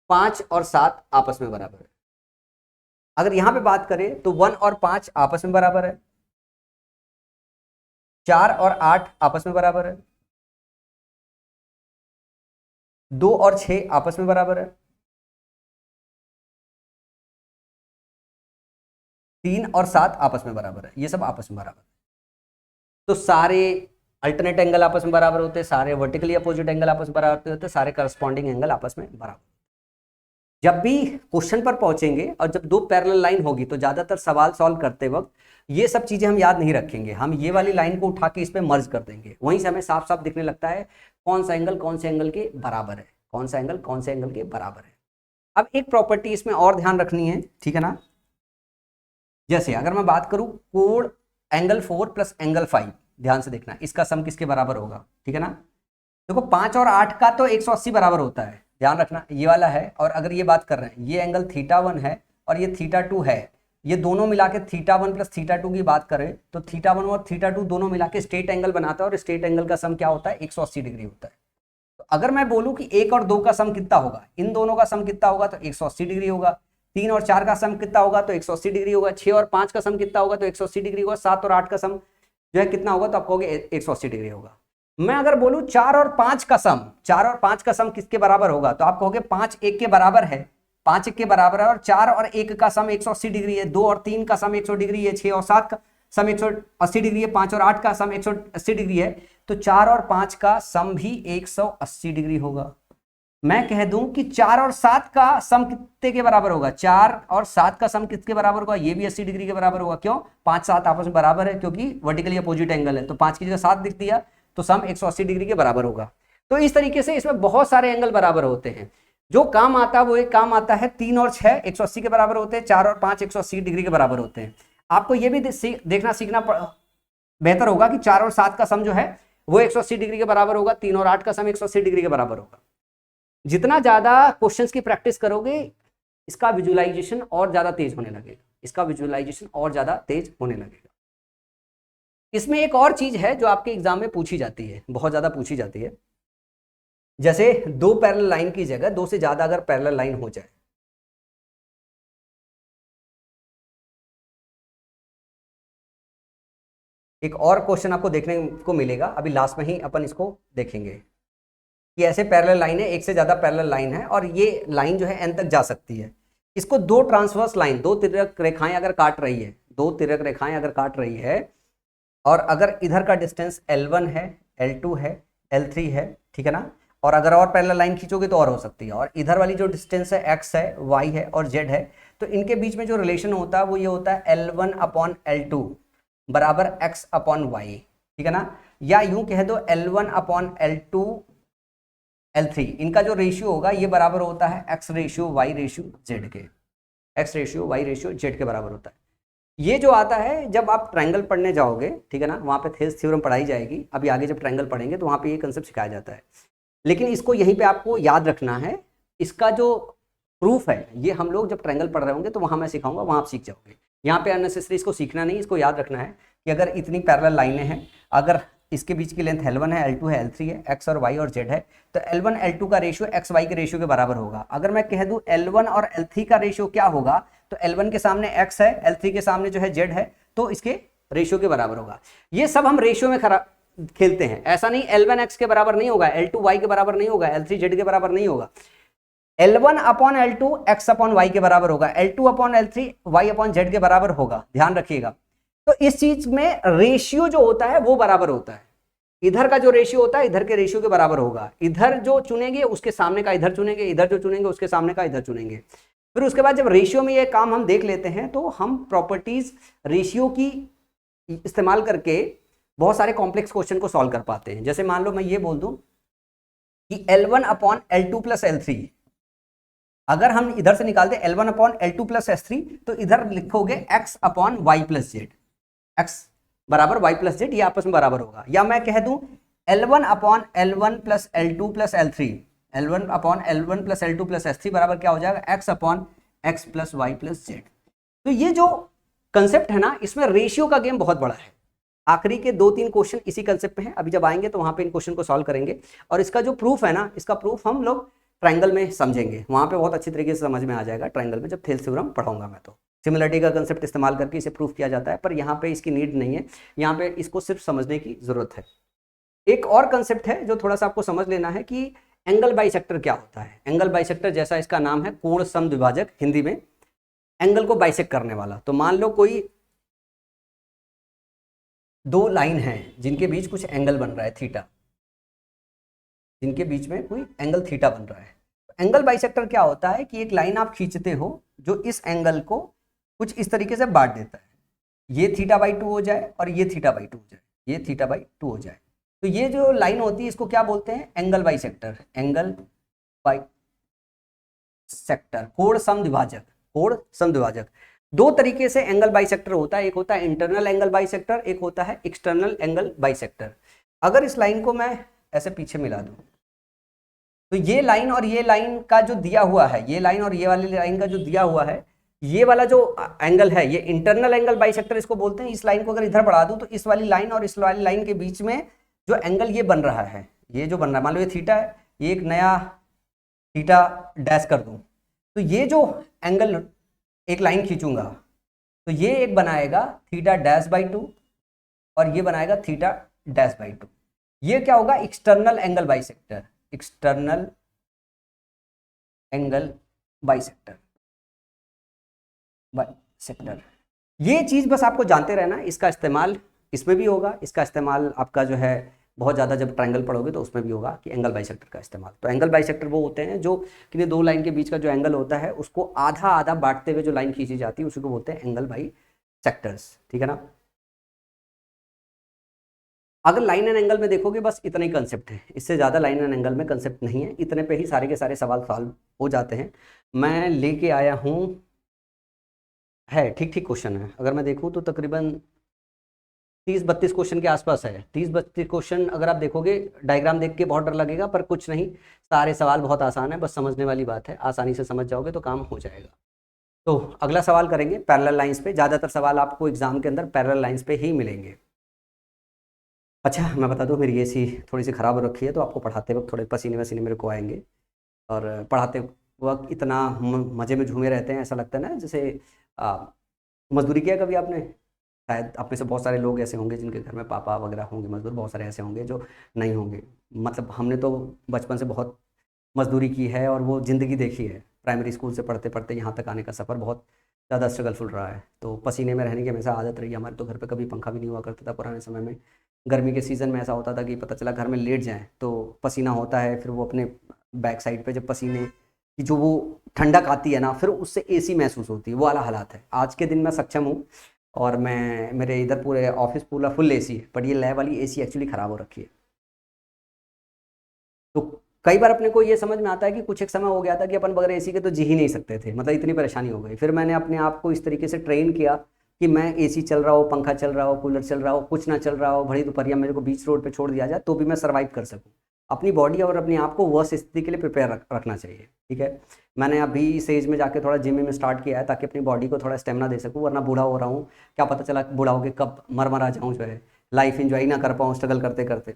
5 और 7 आपस में बराबर है। अगर यहां पे बात करें तो 1 और 5 आपस में बराबर है, 4 और 8 आपस में बराबर है, 2 और 6 आपस में बराबर है, 3 और 7 आपस में बराबर है, ये सब आपस में बराबर है। तो सारे अल्टरनेट एंगल आपस में बराबर होते हैं, सारे वर्टिकली अपोजिट एंगल आपस में बराबर होते हैं, सारे करस्पॉन्डिंग एंगल आपस में बराबर। जब भी क्वेश्चन पर पहुंचेंगे और जब दो पैरेलल लाइन होगी तो ज्यादातर सवाल सॉल्व करते वक्त ये सब चीजें हम याद नहीं रखेंगे, हम ये वाली लाइन को उठा के इस पे मर्ज कर देंगे, वहीं से हमें साफ साफ दिखने लगता है कौन सा एंगल कौन से एंगल के बराबर है, कौन सा एंगल कौन से एंगल के बराबर है। अब एक प्रॉपर्टी इसमें और ध्यान रखनी है, ठीक है ना, जैसे अगर मैं बात करूं कोण एंगल 4 प्लस एंगल 5, ध्यान से देखना इसका सम किसके बराबर होगा, ठीक है ना। देखो 5 और 8 का तो 180 बराबर होता है, ध्यान रखना ये वाला है, और अगर ये बात कर रहे हैं ये एंगल θ1 है और ये θ2 है, ये दोनों मिला के θ1 प्लस θ2 की बात करें तो θ1 और θ2 दोनों मिला के स्ट्रेट एंगल बनाता है और स्ट्रेट एंगल का सम क्या होता है 180 डिग्री होता है। तो अगर मैं बोलूं कि 1 और 2 का सम कितना होगा, इन दोनों का सम कितना होगा तो 180 डिग्री होगा, 3 और 4 का सम कितना होगा तो 180 डिग्री होगा, 6 और 5 का सम कितना होगा तो 180 डिग्री होगा, 7 और 8 का सम जो है कितना होगा तो आप कहोगे 180 डिग्री होगा। मैं अगर बोलूं 4 और 5 का सम, 4 और 5 का सम किसके बराबर होगा तो आप कहोगे 5 1 के बराबर है, 5 1 के बराबर है, और 4 और 1 का सम 180 डिग्री है, 2 और 3 का सम 100 डिग्री है, 6 और 7 का सम 180 डिग्री है, 5 और 8 का सम 180 डिग्री है, तो 4 और 5 का सम भी 180 डिग्री होगा। मैं कह दूं कि 4 और 7 का सम कितने के बराबर होगा, 4 और 7 का सम किसके बराबर होगा, ये भी 80 डिग्री के बराबर होगा। क्यों, 5 7 आपस में बराबर है क्योंकि वर्टिकली अपोजिट एंगल है, तो 5 की जगह 7 लिख दिया तो सम 180 डिग्री के बराबर होगा। तो इस तरीके से इसमें बहुत सारे एंगल बराबर होते हैं, जो काम आता है वो एक काम आता है 3 और 6 180 के बराबर होते हैं, 4 और 5 180 डिग्री के बराबर होते हैं। आपको ये भी देखना सीखना बेहतर होगा कि 4 और 7 का सम जो है वो 180 डिग्री के बराबर होगा, 3 और 8 का सम 180 डिग्री के बराबर होगा। जितना ज्यादा क्वेश्चंस की प्रैक्टिस करोगे इसका विजुअलाइजेशन और ज्यादा तेज होने लगेगा, इसका विजुअलाइजेशन और ज्यादा तेज होने लगेगा। इसमें एक और चीज है जो आपके एग्जाम में पूछी जाती है, बहुत ज्यादा पूछी जाती है, जैसे दो पैरेलल लाइन की जगह दो से ज्यादा अगर पैरेलल लाइन हो जाए, एक और क्वेश्चन आपको देखने को मिलेगा, अभी लास्ट में ही अपन इसको देखेंगे कि ऐसे पैरेलल लाइन है, एक से ज्यादा पैरेलल लाइन है और ये लाइन जो है एन तक जा सकती है, इसको दो ट्रांसवर्स लाइन, दो तिर्यक रेखाएं अगर काट रही है, दो तिर्यक रेखाएं अगर काट रही है, और अगर इधर का डिस्टेंस L1 है, L2 है, L3 है, ठीक है ना, और अगर और पैरेलल लाइन खींचोगे तो और हो सकती है, और इधर वाली जो डिस्टेंस है x है, y है और z है, तो इनके बीच में जो रिलेशन होता है वो ये होता है L1/L2 बराबर x/y, ठीक है ना, या यूं कह दो L1/L2 L3, इनका जो रेशियो होगा ये बराबर होता है x ratio y ratio z के, x ratio y ratio z के बराबर होता है। ये जो आता है जब आप ट्रायंगल पढ़ने जाओगे, ठीक है ना, वहाँ पे थेल्स थ्योरम पढ़ाई जाएगी, अभी आगे जब ट्रायंगल पढ़ेंगे तो वहाँ पे ये कंसेप्ट सिखाया जाता है, लेकिन इसको यहीं पे आपको याद रखना है, इसका जो प्रूफ है ये हम लोग जब ट्रायंगल पढ़ रहे होंगे तो वहाँ मैं सिखाऊंगा, वहाँ आप सीख जाओगे। यहाँ पे अननेसेसरी इसको सीखना नहीं, इसको याद रखना है कि अगर इतनी पैरेलल लाइनें हैं, अगर इसके बीच की लेंथ L1 है, L2 है, L3 है, X और Y और Z है, तो L1 L2 का रेशियो X Y के रेशियो के बराबर होगा। अगर मैं कह दूं L1 और L3 का रेशियो क्या होगा, तो L1 के सामने X है, L3 के सामने जो है Z है, तो इसके रेशियो के बराबर होगा। ये सब हम रेशियो में खेलते हैं, ऐसा नहीं L1 X के बराबर नहीं होगा, L2 Y के बराबर नहीं होगा, L3 Z के बराबर नहीं होगा। L1 upon L2 X upon Y के बराबर होगा, L2 upon L3 Y upon Z के बराबर होगा, ध्यान रखिएगा। तो इस चीज में रेशियो जो होता है वो बराबर होता है, इधर का जो रेशियो होता है इधर के रेशियो के बराबर होगा। इधर जो चुनेंगे उसके सामने का इधर चुनेंगे, इधर जो चुनेंगे उसके सामने का इधर चुनेंगे। फिर उसके बाद जब रेशियो में ये काम हम देख लेते हैं तो हम प्रॉपर्टीज रेशियो की इस्तेमाल करके बहुत सारे कॉम्प्लेक्स क्वेश्चन को सॉल्व कर पाते हैं। जैसे मान लो मैं ये बोल दूं कि L1 upon L2 plus L3, अगर हम इधर से निकालते L1 upon L2 plus S3, तो इधर लिखोगे X upon Y plus Z, X बराबर Y प्लस Z, ये आपस में बराबर होगा। या मैं कह दूं L1 upon L1 plus L2 plus L3, L1 upon L1 plus L2 plus S3 बराबर क्या हो जाएगा, X upon X plus Y plus Z। तो ये जो कंसेप्ट है ना, इसमें रेशियो का गेम बहुत बड़ा है। आखिरी के 2-3 क्वेश्चन इसी कंसेप्ट पे हैं, अभी जब आएंगे तो वहां पे इन क्वेश्चन को सॉल्व करेंगे। और इसका जो प्रूफ है ना, इसका प्रूफ हम लोग ट्रायंगल में समझेंगे, वहां पे बहुत अच्छी तरीके से समझ में आ जाएगा ट्रायंगल में, जब थेल्स थ्योरम पढ़ाऊंगा मैं। तो सिमिलरिटी का कंसेप्ट इस्तेमाल करके इसे प्रूफ किया जाता है, पर यहाँ पे इसकी नीड नहीं है, यहाँ पे इसको सिर्फ समझने की जरूरत है। एक और कंसेप्ट है जो थोड़ा सा आपको समझ लेना है कि एंगल बाइसेक्टर क्या होता है। एंगल बाइसेक्टर, जैसा इसका नाम है, कोण समद्विभाजक, हिंदी में एंगल को बाइसेक्ट करने वाला। तो मान लो कोई दो लाइन है जिनके बीच कुछ एंगल बन रहा है थीटा, जिनके बीच में कोई एंगल थीटा बन रहा है। एंगल बाइसेक्टर क्या होता है कि एक लाइन आप खींचते हो जो इस एंगल को कुछ इस तरीके से बांट देता है, ये थीटा बाई 2 हो जाए और ये थीटा बाई 2 हो जाए, ये थीटा बाई 2 हो जाए। तो ये जो लाइन होती है इसको क्या बोलते हैं, एंगल बाइसेक्टर। एंगल बाइसेक्टर, कोण समद्विभाजक, कोण समद्विभाजक। दो तरीके से एंगल बाइसेक्टर होता है, एक होता है इंटरनल एंगल बाइसेक्टर, एक होता है एक्सटर्नल एंगल बाइसेक्टर। अगर इस लाइन को मैं ऐसे पीछे मिला दूं तो ये लाइन और ये लाइन का जो दिया हुआ है, ये लाइन और ये वाली लाइन का जो दिया हुआ है, ये वाला जो एंगल है ये इंटरनल एंगल बाइसेक्टर इसको बोलते हैं। इस लाइन को अगर इधर बढ़ा दूं तो इस वाली लाइन और इस वाली लाइन के बीच में जो एंगल ये बन रहा है, ये जो बन रहा है, मान लो ये थीटा है, ये एक नया थीटा डैश कर दूं तो ये जो एंगल एक लाइन खींचूंगा तो ये एक बनाएगा थीटा डैश बाई 2 और ये बनाएगा थीटा डैश बाई 2। ये क्या होगा, external angle bisector, external angle bisector, bisector. ये चीज बस आपको जानते रहना, इसका इस्तेमाल इसमें भी होगा, इसका इस्तेमाल आपका जो है बहुत ज़्यादा जब ट्रायंगल पढ़ोगे तो उसमें भी होगा कि एंगल बाइसेक्टर का इस्तेमाल। तो एंगल बाइसेक्टर वो होते हैं जो कि दो लाइन के बीच का जो एंगल होता है उसको आधा आधा बांटते हुए जो लाइन खींची जाती है उसी को बोलते हैं एंगल बाइसेक्टर्स, ठीक है ना। अगर लाइन एंड एंगल में देखोगे बस इतना ही कंसेप्ट है, इससे ज़्यादा लाइन एंड एंगल में कंसेप्ट नहीं है, इतने पे ही सारे के सारे सवाल सॉल्व हो जाते हैं। मैं लेके आया हूँ, है ठीक ठीक क्वेश्चन है, अगर मैं देखूँ तो तकरीबन 30-32 क्वेश्चन के आसपास है। 30-32 क्वेश्चन अगर आप देखोगे, डायग्राम देख के बहुत डर लगेगा पर कुछ नहीं, सारे सवाल बहुत आसान है, बस समझने वाली बात है, आसानी से समझ जाओगे तो काम हो जाएगा। तो अगला सवाल करेंगे पैरेलल लाइंस पे। ज़्यादातर सवाल आपको एग्जाम के अंदर पैरेलल लाइंस पे ही मिलेंगे। अच्छा मैं बता दूं, मेरी एसी थोड़ी सी ख़राब हो रखी है तो आपको पढ़ाते वक्त थोड़े पसीने वसीने मेरे को आएंगे, और पढ़ाते वक्त इतना मज़े में झूमे रहते हैं, ऐसा लगता है ना जैसे मजदूरी किया कभी आपने, शायद आप में से बहुत सारे लोग ऐसे होंगे जिनके घर में पापा वगैरह होंगे मजदूर, बहुत सारे ऐसे होंगे जो नहीं होंगे। मतलब हमने तो बचपन से बहुत मजदूरी की है और वो ज़िंदगी देखी है। प्राइमरी स्कूल से पढ़ते पढ़ते यहाँ तक आने का सफ़र बहुत ज़्यादा स्ट्रगलफुल रहा है। तो पसीने में रहने की हमेशा आदत रही। हमारे तो घर पे कभी पंखा भी नहीं हुआ करता था पुराने समय में। गर्मी के सीज़न में ऐसा होता था कि पता चला घर में लेट जाएँ तो पसीना होता है, फिर वो अपने बैक साइड पे जब पसीने की जो वो ठंडक आती है ना, फिर उससे एसी महसूस होती है, वो वाला हालात है। आज के दिन मैं सक्षम हूँ और मैं मेरे इधर पूरे ऑफिस पूरा फुल एसी है, बट ये लैब वाली एसी एक्चुअली ख़राब हो रखी है। तो कई बार अपने को ये समझ में आता है कि कुछ एक समय हो गया था कि अपन बगैर एसी के तो जी ही नहीं सकते थे, मतलब इतनी परेशानी हो गई। फिर मैंने अपने आप को इस तरीके से ट्रेन किया कि मैं एसी चल रहा हो, पंखा चल रहा हो, कूलर चल रहा हो, कुछ ना चल रहा हो, भरी दोपहरिया मेरे को बीच रोड पे छोड़ दिया जाए तो भी मैं सर्वाइव कर सकूं। अपनी बॉडी और अपने आप को वर्स्ट स्थिति के लिए प्रिपेयर रखना चाहिए, ठीक है। मैंने अभी इस एज में जाके थोड़ा जिम में स्टार्ट किया है ताकि अपनी बॉडी को थोड़ा स्टेमिना दे सकूं, वरना बूढ़ा हो रहा हूँ, क्या पता चला बूढ़ा होकर कब मर आ जाऊँ जो है। लाइफ एंजॉय ना कर पाऊँ स्ट्रगल करते करते।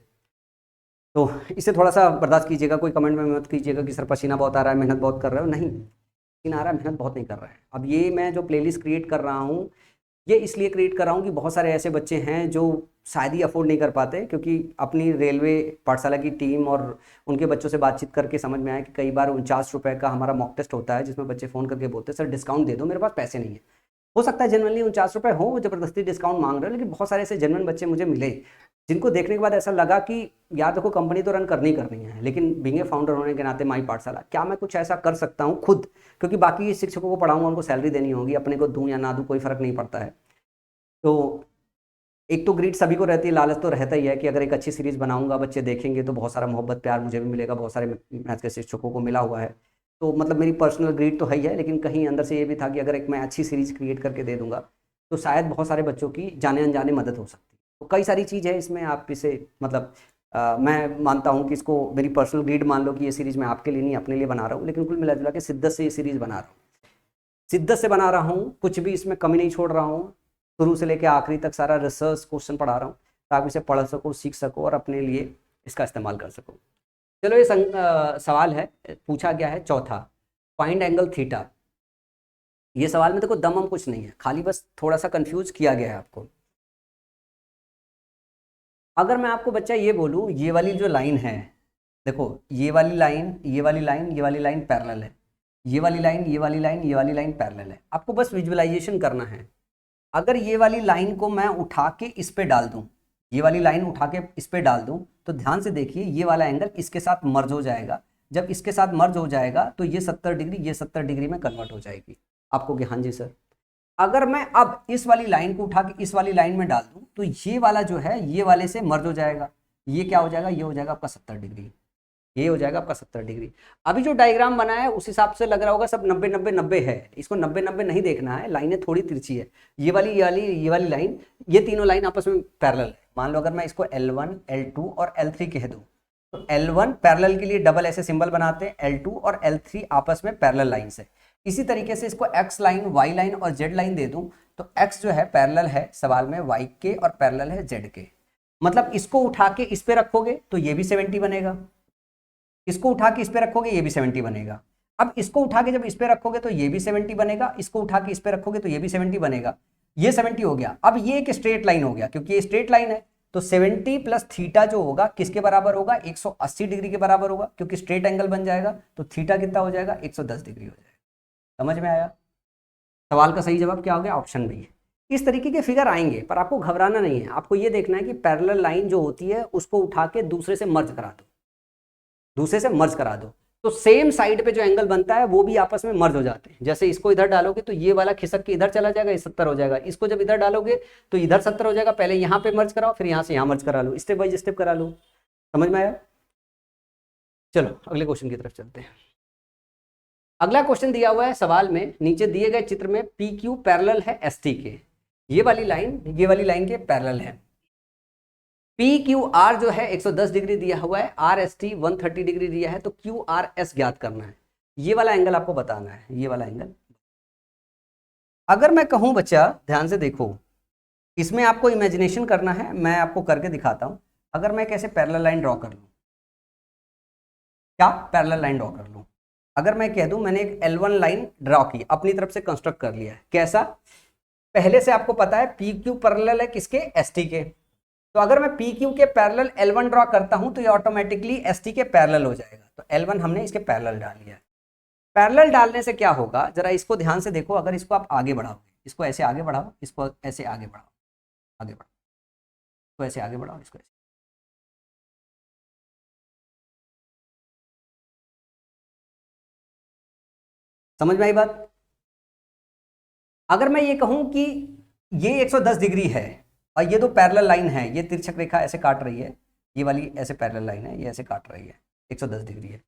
तो इसे थोड़ा सा बर्दाश्त कीजिएगा, कोई कमेंट में मत कीजिएगा कि सर पसीना बहुत आ रहा है, मेहनत बहुत कर रहे हो। नहीं, पसीना आ रहा है, मेहनत बहुत नहीं कर रहा है। अब ये मैं जो प्लेलिस्ट क्रिएट कर रहा हूँ, ये इसलिए क्रिएट कर रहा हूँ कि बहुत सारे ऐसे बच्चे हैं जो शायद ही अफोर्ड नहीं कर पाते, क्योंकि अपनी रेलवे पाठशाला की टीम और उनके बच्चों से बातचीत करके समझ में आया कि कई बार 49 रुपये का हमारा मॉक टेस्ट होता है, जिसमें बच्चे फ़ोन करके बोलते हैं सर डिस्काउंट दे दो, मेरे पास पैसे नहीं है। हो सकता है जनरली 49 रुपये हो, वो ज़बरदस्ती डिस्काउंट मांग रहे हो, लेकिन बहुत सारे ऐसे जेन्युइन बच्चे मुझे मिले जिनको देखने के बाद ऐसा लगा कि यार देखो कंपनी तो रन करनी करनी है, लेकिन बीइंग ए फाउंडर होने के नाते माई पाठशाला, क्या मैं कुछ ऐसा कर सकता हूँ खुद, क्योंकि बाकी शिक्षकों को पढ़ाऊंगा, उनको सैलरी देनी होगी, अपने को दूं या ना दूं कोई फर्क नहीं पड़ता है। तो एक तो ग्रीड सभी को रहती है, लालच तो रहता ही है कि अगर एक अच्छी सीरीज बनाऊंगा बच्चे देखेंगे तो बहुत सारा मोहब्बत प्यार मुझे भी मिलेगा, बहुत सारे मैथ के शिक्षकों को मिला हुआ है। तो मतलब मेरी पर्सनल ग्रीड तो है ही है, लेकिन कहीं अंदर से ये भी था कि अगर एक मैं अच्छी सीरीज क्रिएट करके दे दूंगा तो शायद बहुत सारे बच्चों की जाने अनजाने मदद हो सकती है। तो कई सारी चीज़ है इसमें, आप इसे मतलब मैं मानता हूँ कि इसको मेरी पर्सनल ग्रीड मान लो कि ये सीरीज मैं आपके लिए नहीं अपने लिए बना रहा हूँ, लेकिन कुल मिला जुला के शिद्दत से ये सीरीज बना रहा हूँ, शिद्दत से बना रहा हूँ, कुछ भी इसमें कमी नहीं छोड़ रहा हूँ। शुरू से लेकर आखिरी तक सारा रिसर्च क्वेश्चन पढ़ा रहा हूँ ताकि इसे पढ़ सको, सीख सको और अपने लिए इसका इस्तेमाल कर सको। चलो ये सवाल है, पूछा गया है चौथा, फाइंड एंगल थीटा। ये सवाल में देखो दम हम कुछ नहीं है, खाली बस थोड़ा सा कंफ्यूज किया गया है आपको। अगर मैं आपको बच्चा ये बोलूँ, ये वाली जो लाइन है, देखो ये वाली लाइन, ये वाली लाइन, ये वाली लाइन पैरेलल है, ये वाली लाइन, ये वाली लाइन, ये वाली लाइन पैरेलल है। आपको बस विजुअलाइजेशन करना है। अगर ये वाली लाइन को मैं उठा के इस पे डाल दूं, ये वाली लाइन उठा के इस पे डाल दूं, तो ध्यान से देखिए ये वाला एंगल इसके साथ मर्ज हो जाएगा। जब इसके साथ मर्ज हो जाएगा तो ये 70 डिग्री, ये 70 डिग्री में कन्वर्ट हो जाएगी। आपको कि हाँ जी सर। अगर मैं अब इस वाली लाइन को उठा के इस वाली लाइन में डाल दूं तो ये वाला जो है ये वाले से मर्ज हो जाएगा। ये क्या हो जाएगा, ये हो जाएगा आपका 70 डिग्री, ये हो जाएगा आपका 70 डिग्री। अभी जो डायग्राम बना है उस हिसाब से लग रहा होगा सब 90 90 90 है, इसको 90 90 नहीं देखना है, लाइनें थोड़ी तिरछी है। ये वाली ये वाली ये वाली लाइन, ये तीनों लाइन आपस में पैरेलल है। मान लो अगर मैं इसको L1 L2 और L3 कह दूं, तो L1 पैरेलल के लिए डबल ऐसे सिंबल बनाते हैं, L2 और L3 आपस में पैरेलल लाइंस है। इसी तरीके से इसको X लाइन, Y लाइन और Z लाइन दे दूं तो X जो है पैरेलल है सवाल में Y के और पैरेलल है Z के। मतलब इसको उठा के इस पे रखोगे तो ये भी 70 बनेगा, इसको उठा के इस पे रखोगे ये भी 70 बनेगा। अब इसको उठा के जब इस पे रखोगे तो ये भी 70 बनेगा, इसको उठा के इस पे रखोगे तो ये भी 70 बनेगा। ये 70 हो गया। अब ये एक स्ट्रेट लाइन हो गया, क्योंकि ये स्ट्रेट लाइन है तो 70 प्लस थीटा जो होगा किसके बराबर होगा, 180 डिग्री के बराबर होगा, क्योंकि स्ट्रेट एंगल बन जाएगा। तो थीटा कितना हो जाएगा, 110 डिग्री हो जाएगा। समझ में आया? सवाल का सही जवाब क्या हो गया, ऑप्शन बी। इस तरीके के फिगर आएंगे, पर आपको घबराना नहीं है। आपको ये देखना है कि पैरेलल लाइन जो होती है उसको उठा के दूसरे से मर्ज करा दो, दूसरे से मर्ज करा दो, तो सेम साइड पे जो एंगल बनता है वो भी आपस में मर्ज हो जाते हैं। जैसे इसको इधर डालोगे तो ये वाला खिसक के इधर चला जाएगा, ये 70 हो जाएगा। इसको जब इधर डालोगे तो इधर 70 हो जाएगा। पहले यहाँ पे मर्ज कराओ, फिर यहाँ से यहाँ मर्ज करा लो, स्टेप बाय स्टेप करा लो। समझ में आया? चलो अगले क्वेश्चन की तरफ चलते हैं। अगला क्वेश्चन दिया हुआ है सवाल में, नीचे दिए गए चित्र में पी क्यू पैरेलल है एस टी के। ये वाली लाइन के पैरेलल है। पी क्यू आर जो है 110 डिग्री दिया हुआ है, आर एस टी 130 डिग्री दिया है, तो क्यू आर एस ज्ञात करना है। ये वाला एंगल आपको बताना है, ये वाला एंगल। अगर मैं कहूं बच्चा ध्यान से देखो, इसमें आपको इमेजिनेशन करना है, मैं आपको करके दिखाता हूं। अगर मैं कैसे पैरेलल लाइन ड्रॉ कर लूं, क्या पैरेलल लाइन ड्रॉ कर लूं, अगर मैं कह दूं मैंने एक L1 लाइन ड्रॉ की, अपनी तरफ से कंस्ट्रक्ट कर लिया है। कैसा? पहले से आपको पता है पी क्यू पैरेलल है किसके, एस टी के। तो अगर मैं पी क्यू के पैरेलल L1 ड्रॉ करता हूं तो ये ऑटोमेटिकली एस टी के पैरेलल हो जाएगा। तो L1 हमने इसके पैरेलल डाल लिया है। पैरेलल डालने से क्या होगा, जरा इसको ध्यान से देखो। अगर इसको आप आगे बढ़ाओगे, इसको ऐसे आगे बढ़ाओ, इसको ऐसे आगे बढ़ाओ, आगे बढ़ाओ, इसको ऐसे आगे बढ़ाओ, इसको ऐसे। समझ में आई बात? अगर मैं ये कहूं कि ये 110 डिग्री है और ये दो पैरेलल लाइन है, ये तिरछक रेखा ऐसे काट रही है, ये वाली ऐसे पैरेलल लाइन है, ये ऐसे काट रही है, 110 डिग्री है।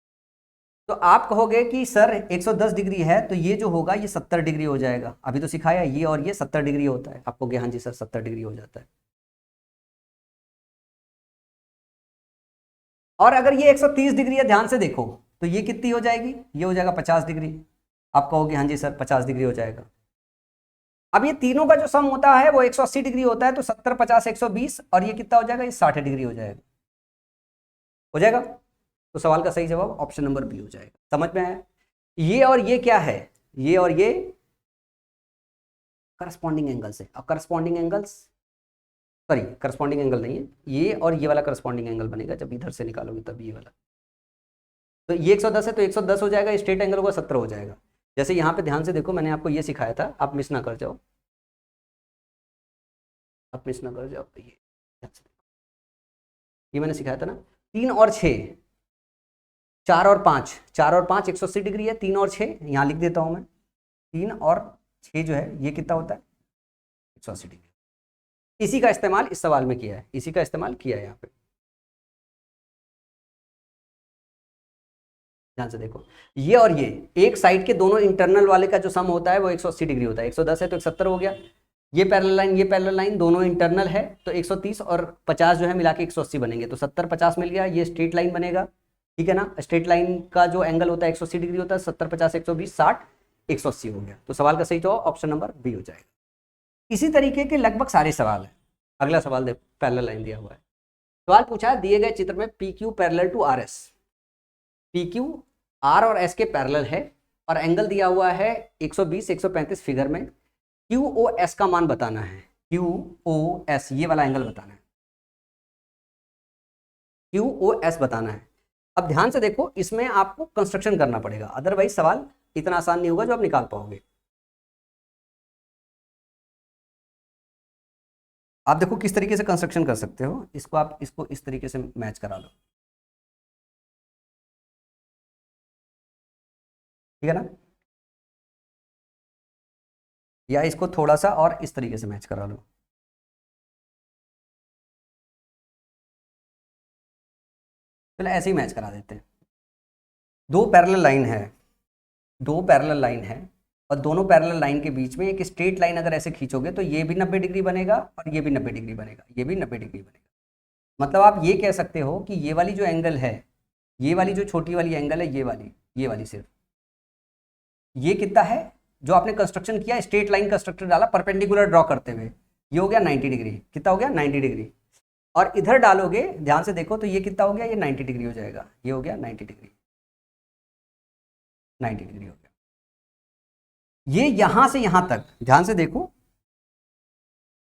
तो आप कहोगे कि सर 110 डिग्री है तो ये जो होगा ये 70 डिग्री हो जाएगा। अभी तो सिखाया ये और ये 70 डिग्री होता है। आपको हाँ जी सर 70 डिग्री हो जाता है। और अगर ये 130 डिग्री है, ध्यान से देखो, तो ये कितनी हो जाएगी, ये हो जाएगा 50 डिग्री। आप कहोगे हाँ जी सर 50 डिग्री हो जाएगा। अब ये तीनों का जो सम होता है वो 180 डिग्री होता है, तो 70 50 120, और ये कितना हो जाएगा, ये 60 डिग्री हो जाएगा। हो जाएगा। तो सवाल का सही जवाब ऑप्शन नंबर बी हो जाएगा। समझ में आया? ये और ये क्या है, ये और ये करस्पॉन्डिंग एंगल्स है। अब corresponding angles, sorry corresponding angle नहीं है, ये और ये वाला करस्पॉन्डिंग एंगल बनेगा जब इधर से निकालोगे तब ये वाला। तो ये 110 है तो 110 हो जाएगा, स्ट्रेट एंगल होगा 70 हो जाएगा। जैसे यहाँ पे ध्यान से देखो, मैंने आपको ये सिखाया था, आप मिस ना कर जाओ, आप मिस ना कर जाओ। तो ये मैंने सिखाया था ना, 3 और 6, 4 और 5, 4 और 5 180 डिग्री है, 3 और 6 यहाँ लिख देता हूँ मैं, 3 और 6 जो है ये कितना होता है, 180 डिग्री। इसी का इस्तेमाल इस सवाल में किया है, इसी का इस्तेमाल किया है यहाँ पे। ध्यान से देखो, ये और ये एक साइड के दोनों इंटरनल वाले का जो सम होता है वो 180 डिग्री होता है। 110 है तो 170 हो गया। ये पैरेलल लाइन, ये पैरेलल लाइन दोनों इंटरनल है, तो 130 और 50 जो है मिला के 180 बनेंगे, तो 70 50 मिल गया। ये स्ट्रेट लाइन बनेगा, ठीक है ना। स्ट्रेट लाइन का जो एंगल होता है 180 डिग्री होता है, 70 50 120 60 180 हो गया। तो सवाल का सही जवाब ऑप्शन नंबर बी हो जाएगा। इसी तरीके के लगभग सारे सवाल है। अगला सवाल देखो, पैरेलल लाइन दिया हुआ है। सवाल पूछा है, दिए गए चित्र में P Q parallel to R S, P Q R और एस के पैरेलल है और एंगल दिया हुआ है 120 135 फिगर में। क्यू ओ एस का मान बताना है, क्यू ओ एस ये वाला एंगल बताना है, क्यू ओ एस बताना है। अब ध्यान से देखो, इसमें आपको कंस्ट्रक्शन करना पड़ेगा, अदरवाइज सवाल इतना आसान नहीं होगा जो आप निकाल पाओगे। आप देखो किस तरीके से कंस्ट्रक्शन कर सकते हो इसको, आप इसको इस तरीके से मैच करा लो, ठीक है ना, या इसको थोड़ा सा और इस तरीके से मैच करा लो। चलो ऐसे ही मैच करा देते हैं। दो पैरेलल लाइन है, दो पैरेलल लाइन है, और दोनों पैरेलल लाइन के बीच में एक स्ट्रेट लाइन अगर ऐसे खींचोगे तो ये भी 90 डिग्री बनेगा और ये भी 90 डिग्री बनेगा, ये भी 90 डिग्री बनेगा। मतलब आप ये कह सकते हो कि ये वाली जो एंगल है, ये वाली जो छोटी वाली एंगल है, ये वाली सिर्फ, ये कितना है जो आपने कंस्ट्रक्शन किया, स्ट्रेट लाइन कंस्ट्रक्टर डाला परपेंडिकुलर ड्रॉ करते हुए, ये हो गया 90 डिग्री। कितना हो गया, 90 डिग्री। और इधर डालोगे, ध्यान से देखो, तो ये कितना हो गया, ये 90 डिग्री हो जाएगा, ये हो गया 90 डिग्री, 90 डिग्री हो गया। ये यहां से यहां तक, ध्यान से देखो,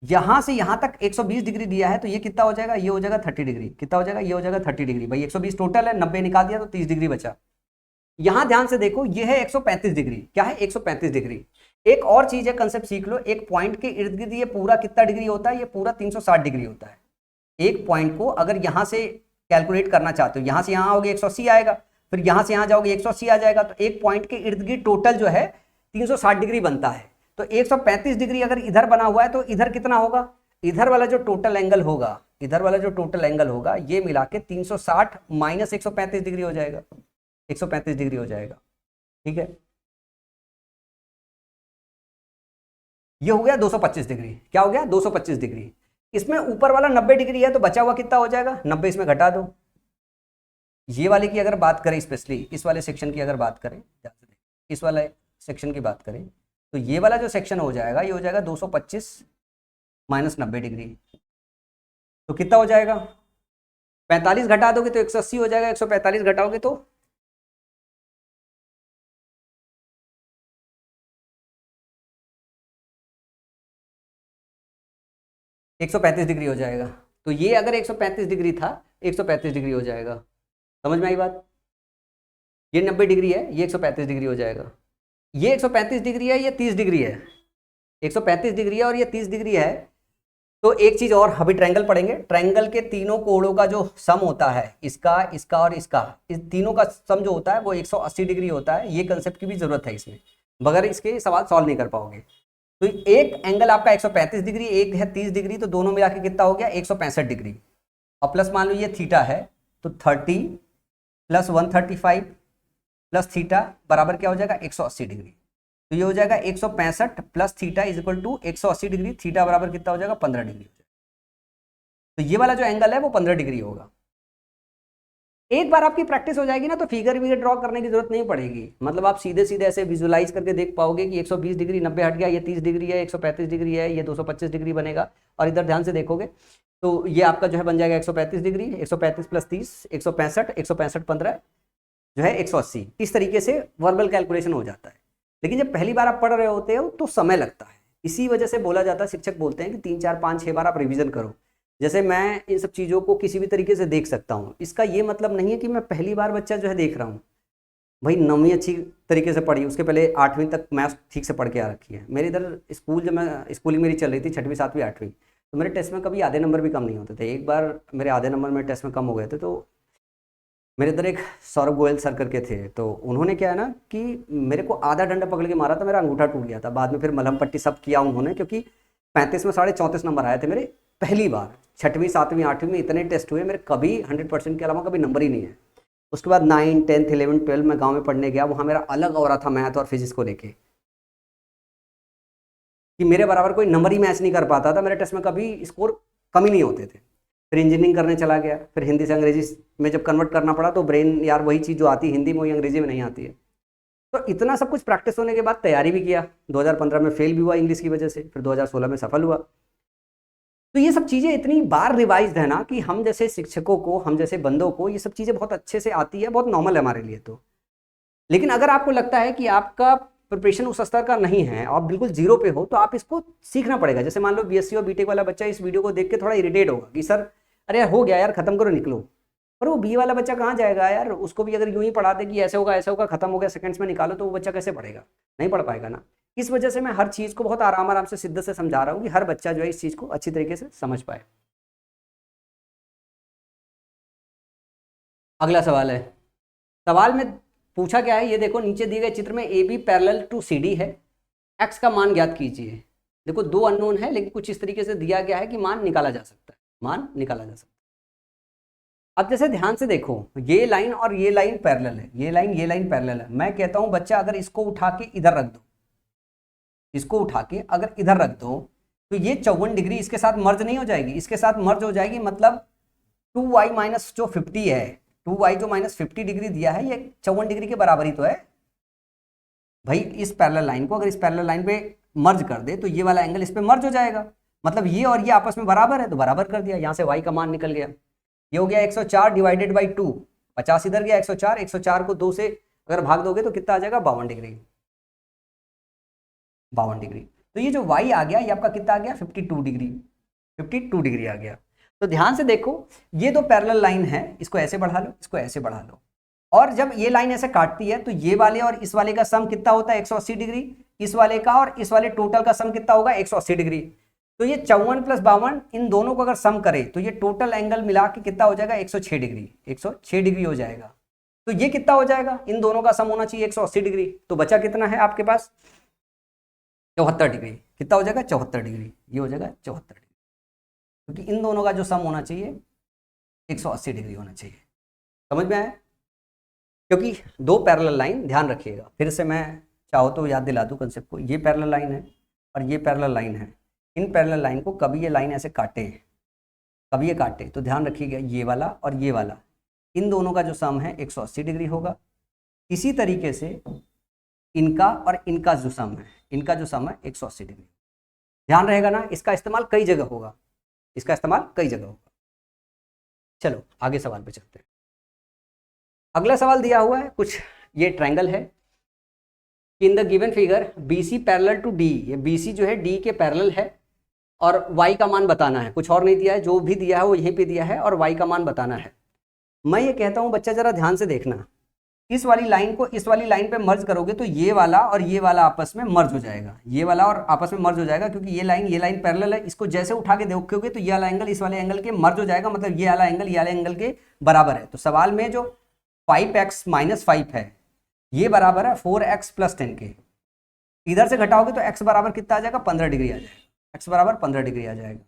यहां से यहां तक 120 डिग्री दिया है, तो ये कितना हो जाएगा, ये हो जाएगा 30 डिग्री। कितना हो जाएगा, ये हो जाएगा 30 डिग्री। भाई 120 टोटल है, 90 निकाल दिया तो 30 डिग्री बचा। यहां ध्यान से देखो, ये है 135 डिग्री। क्या है, 135 डिग्री। एक और चीज है, कंसेप्ट सीख लो, एक पॉइंट के इर्द गिर्द ये पूरा कितना डिग्री होता है, ये पूरा 360 डिग्री होता है। एक पॉइंट को अगर यहां से कैलकुलेट करना चाहते हो, यहां से यहां आओगे 180 आएगा, फिर यहां से यहां जाओगे 180 आ जाएगा, तो एक पॉइंट के इर्द गिर्द टोटल जो है 360 डिग्री बनता है। तो 135 डिग्री अगर इधर बना हुआ है तो इधर कितना होगा, इधर वाला जो टोटल एंगल होगा, इधर वाला जो टोटल एंगल होगा, ये मिला के 360 माइनस 135 डिग्री हो जाएगा, 135 डिग्री हो जाएगा। ठीक है, ये हो गया 225 डिग्री। क्या हो गया, 225 डिग्री। इसमें ऊपर वाला 90 डिग्री है, तो बचा हुआ कितना हो जाएगा, 90 इसमें घटा दो। ये वाले की अगर बात करें, स्पेशली इस वाले सेक्शन की अगर बात करें, इस वाले सेक्शन की बात करें, तो ये वाला जो सेक्शन हो जाएगा, ये हो जाएगा 225 माइनस 90 डिग्री। तो कितना हो जाएगा, 45 घटा दोगे तो 180 हो जाएगा, 145 घटाओगे तो 135 डिग्री हो जाएगा। तो ये अगर 135 डिग्री था, 135 डिग्री हो जाएगा। समझ में आई बात? ये 90 डिग्री है, ये 135 डिग्री हो जाएगा। ये 135 डिग्री है, ये 30 डिग्री है। 135 डिग्री है और ये 30 डिग्री है। तो एक चीज और, अभी ट्रायंगल पढ़ेंगे। ट्रायंगल के तीनों कोणों का जो सम होता है, इसका, इसका और इसका, इस तीनों का सम जो होता है वो 180 डिग्री होता है। ये कंसेप्ट की भी जरूरत है इसमें, बगैर इसके सवाल सॉल्व नहीं कर पाओगे। तो एक एंगल आपका 135 डिग्री, एक है 30 डिग्री, तो दोनों मिला के कितना हो गया, 165 डिग्री। और प्लस मान लो ये थीटा है, तो 30 प्लस 135 प्लस थीटा बराबर क्या हो जाएगा, 180 डिग्री। तो ये हो जाएगा 165 plus theta is equal to 180 degree. Theta बराबर कितना हो जाएगा, 15 डिग्री हो जाएगा। तो ये वाला जो एंगल है वो 15 डिग्री होगा। एक बार आपकी प्रैक्टिस हो जाएगी ना तो फिगर भी ड्रॉ करने की जरूरत नहीं पड़ेगी, मतलब आप सीधे सीधे ऐसे विजुलाइज करके देख पाओगे कि 120 डिग्री 90 हट गया, ये 30 डिग्री है, 135 डिग्री है, ये 225 डिग्री बनेगा। और इधर ध्यान से देखोगे तो ये आपका जो है बन जाएगा 135 डिग्री, 135 प्लस 30 165, 165 15 जो है 180। इस तरीके से वर्बल कैलकुलेशन हो जाता है। लेकिन जब पहली बार आप पढ़ रहे होते हो तो समय लगता है, इसी वजह से बोला जाता है, शिक्षक बोलते हैं कि 3 4 5 6 बार आप रिवीजन करो। जैसे मैं इन सब चीज़ों को किसी भी तरीके से देख सकता हूँ, इसका ये मतलब नहीं है कि मैं पहली बार बच्चा जो है देख रहा हूँ। भाई 9वीं अच्छी तरीके से पढ़ी, उसके पहले 8वीं तक मैथ्स ठीक से पढ़ के आ रखी है। मेरे इधर स्कूल, जब मैं स्कूलिंग मेरी चल रही थी 6वीं 7वीं 8वीं, तो मेरे टेस्ट में कभी आधे नंबर भी कम नहीं होते थे। एक बार मेरे आधे नंबर मेरे टेस्ट में कम हो गए थे, तो मेरे इधर एक सौरभ गोयल सर करके थे, तो उन्होंने क्या है ना कि मेरे को आधा डंडा पकड़ के मारा था, मेरा अंगूठा टूट गया था। बाद में फिर मलहम पट्टी सब किया उन्होंने, क्योंकि 35 में 34.5 नंबर आए थे मेरे पहली बार। 6वीं 7वीं 8वीं में इतने टेस्ट हुए मेरे, कभी 100% के अलावा कभी नंबर ही नहीं है। उसके बाद 9 10 11 12 में गाँव में पढ़ने गया, वहाँ मेरा अलग हो रहा था मैथ और फिजिक्स को लेके, कि मेरे बराबर कोई नंबर ही मैच नहीं कर पाता था, मेरे टेस्ट में कभी स्कोर कम ही नहीं होते थे। फिर इंजीनियरिंग करने चला गया, फिर हिंदी से अंग्रेजी में जब कन्वर्ट करना पड़ा तो ब्रेन यार वही चीज़ जो आती है हिंदी में वही अंग्रेजी में नहीं आती है। तो इतना सब कुछ प्रैक्टिस होने के बाद तैयारी भी किया, 2015 में फेल भी हुआ इंग्लिश की वजह से, फिर 2016 में सफल हुआ। तो ये सब चीज़ें इतनी बार रिवाइज है ना कि हम जैसे शिक्षकों को, हम जैसे बंदों को ये सब चीज़ें बहुत अच्छे से आती है, बहुत नॉर्मल है हमारे लिए। तो लेकिन अगर आपको लगता है कि आपका प्रिपरेशन उस स्तर का नहीं है, आप बिल्कुल जीरो पे हो, तो आप इसको सीखना पड़ेगा। जैसे मान लो बीएससी और बीटेक वाला बच्चा इस वीडियो को देख के थोड़ा इरिटेट होगा कि सर अरे यार हो गया यार, खत्म करो निकलो। पर वो बी वाला बच्चा कहाँ जाएगा यार, उसको भी अगर यूं ही पढ़ा दे कि ऐसे होगा खत्म हो गया सेकंड्स में निकालो, तो वो बच्चा कैसे पढ़ेगा, नहीं पढ़ पाएगा ना। इस वजह से मैं हर चीज़ को बहुत आराम आराम से शिद्दत से समझा रहा हूँ कि हर बच्चा जो है इस चीज़ को अच्छी तरीके से समझ पाए। अगला सवाल है, सवाल में पूछा क्या है ये देखो, नीचे दिए गए चित्र में A B parallel to C D है, एक्स का मान ज्ञात कीजिए। देखो दो अननोन है, लेकिन कुछ इस तरीके से दिया गया है कि मान निकाला जा सकता है, मान निकाला जा सकता है। अब जैसे ध्यान से देखो, ये लाइन और ये लाइन पैरेलल है, ये लाइन पैरेलल है। मैं कहता हूं बच्चा अगर इसको उठा के इधर रख दो, इसको उठा के अगर इधर रख दो, तो ये 54 डिग्री इसके साथ मर्ज नहीं हो जाएगी, इसके साथ मर्ज हो जाएगी। मतलब 2y माइनस जो 50 है, 2y जो माइनस 50 डिग्री दिया है, ये 54 डिग्री के बराबर ही तो है भाई। इस पैरेलल लाइन को अगर इस पैरेलल लाइन पे मर्ज कर दे तो ये वाला एंगल इस पे मर्ज हो जाएगा, मतलब ये और ये आपस में बराबर है, तो बराबर कर दिया। यहाँ से y का मान निकल गया, ये हो गया 104 डिवाइडेड बाई 2, 50 इधर गया, 104, 104 को 2 से अगर भाग दोगे तो कितना आ जाएगा, 52 डिग्री, 52 डिग्री। तो ये जो y आ गया ये आपका कितना आ गया, 52 डिग्री, 52 डिग्री आ गया। तो ध्यान से देखो, ये दो पैरेलल लाइन है, इसको ऐसे बढ़ा लो, इसको ऐसे बढ़ा लो, और जब ये लाइन ऐसे काटती है तो ये वाले और इस वाले का सम कितना होता है, 180 डिग्री। इस वाले का और इस वाले टोटल का सम कितना होगा, 180 डिग्री। तो ये 54 प्लस 52 इन दोनों को अगर सम करे तो ये टोटल एंगल मिला के कितना हो जाएगा, 106 डिग्री, 106 डिग्री हो जाएगा। तो ये कितना हो जाएगा, इन दोनों का सम होना चाहिए 180 डिग्री। तो बचा कितना है आपके पास, 74 डिग्री। कितना हो जाएगा, 74 डिग्री, ये हो जाएगा 74 डिग्री, क्योंकि इन दोनों का जो सम होना चाहिए 180 डिग्री होना चाहिए। समझ में आया, क्योंकि दो पैरेलल लाइन, ध्यान रखिएगा फिर से मैं चाहो तो याद दिला दूं कंसेप्ट को। ये पैरेलल लाइन है और ये पैरेलल लाइन है, इन पैरेलल लाइन को कभी ये लाइन ऐसे काटे, कभी ये काटे, तो ध्यान रखिएगा ये वाला और ये वाला, इन दोनों का जो सम है 180 डिग्री होगा। इसी तरीके से इनका और इनका जो सम है, इनका जो सम है 180 डिग्री। ध्यान रहेगा ना, इसका इस्तेमाल कई जगह होगा, इसका इस्तेमाल कई जगह होगा। चलो आगे सवाल पे चलते हैं। अगला सवाल दिया हुआ है कुछ, ये ट्रायंगल है, in the given figure BC parallel to D, ये BC जो है D के पैरेलल है और y का मान बताना है, कुछ और नहीं दिया है, जो भी दिया है वो यहीं पे दिया है और y का मान बताना है। मैं ये कहता हूँ बच्चा जरा ध्यान से देखना, इस वाली लाइन को इस वाली लाइन पे मर्ज करोगे तो ये वाला और ये वाला आपस में मर्ज हो जाएगा, ये वाला और आपस में मर्ज हो जाएगा, क्योंकि ये लाइन पैरेलल है। इसको जैसे उठा के देखोगे तो ये वाला एंगल इस वाले एंगल के मर्ज हो जाएगा, मतलब ये वाला एंगल के बराबर है। तो सवाल में जो 5x माइनस 5 है ये बराबर है 4x प्लस 10 के। इधर से घटाओगे तो x बराबर कितना आ जाएगा, 15 डिग्री आ जाएगा, x बराबर 15 डिग्री आ जाएगा।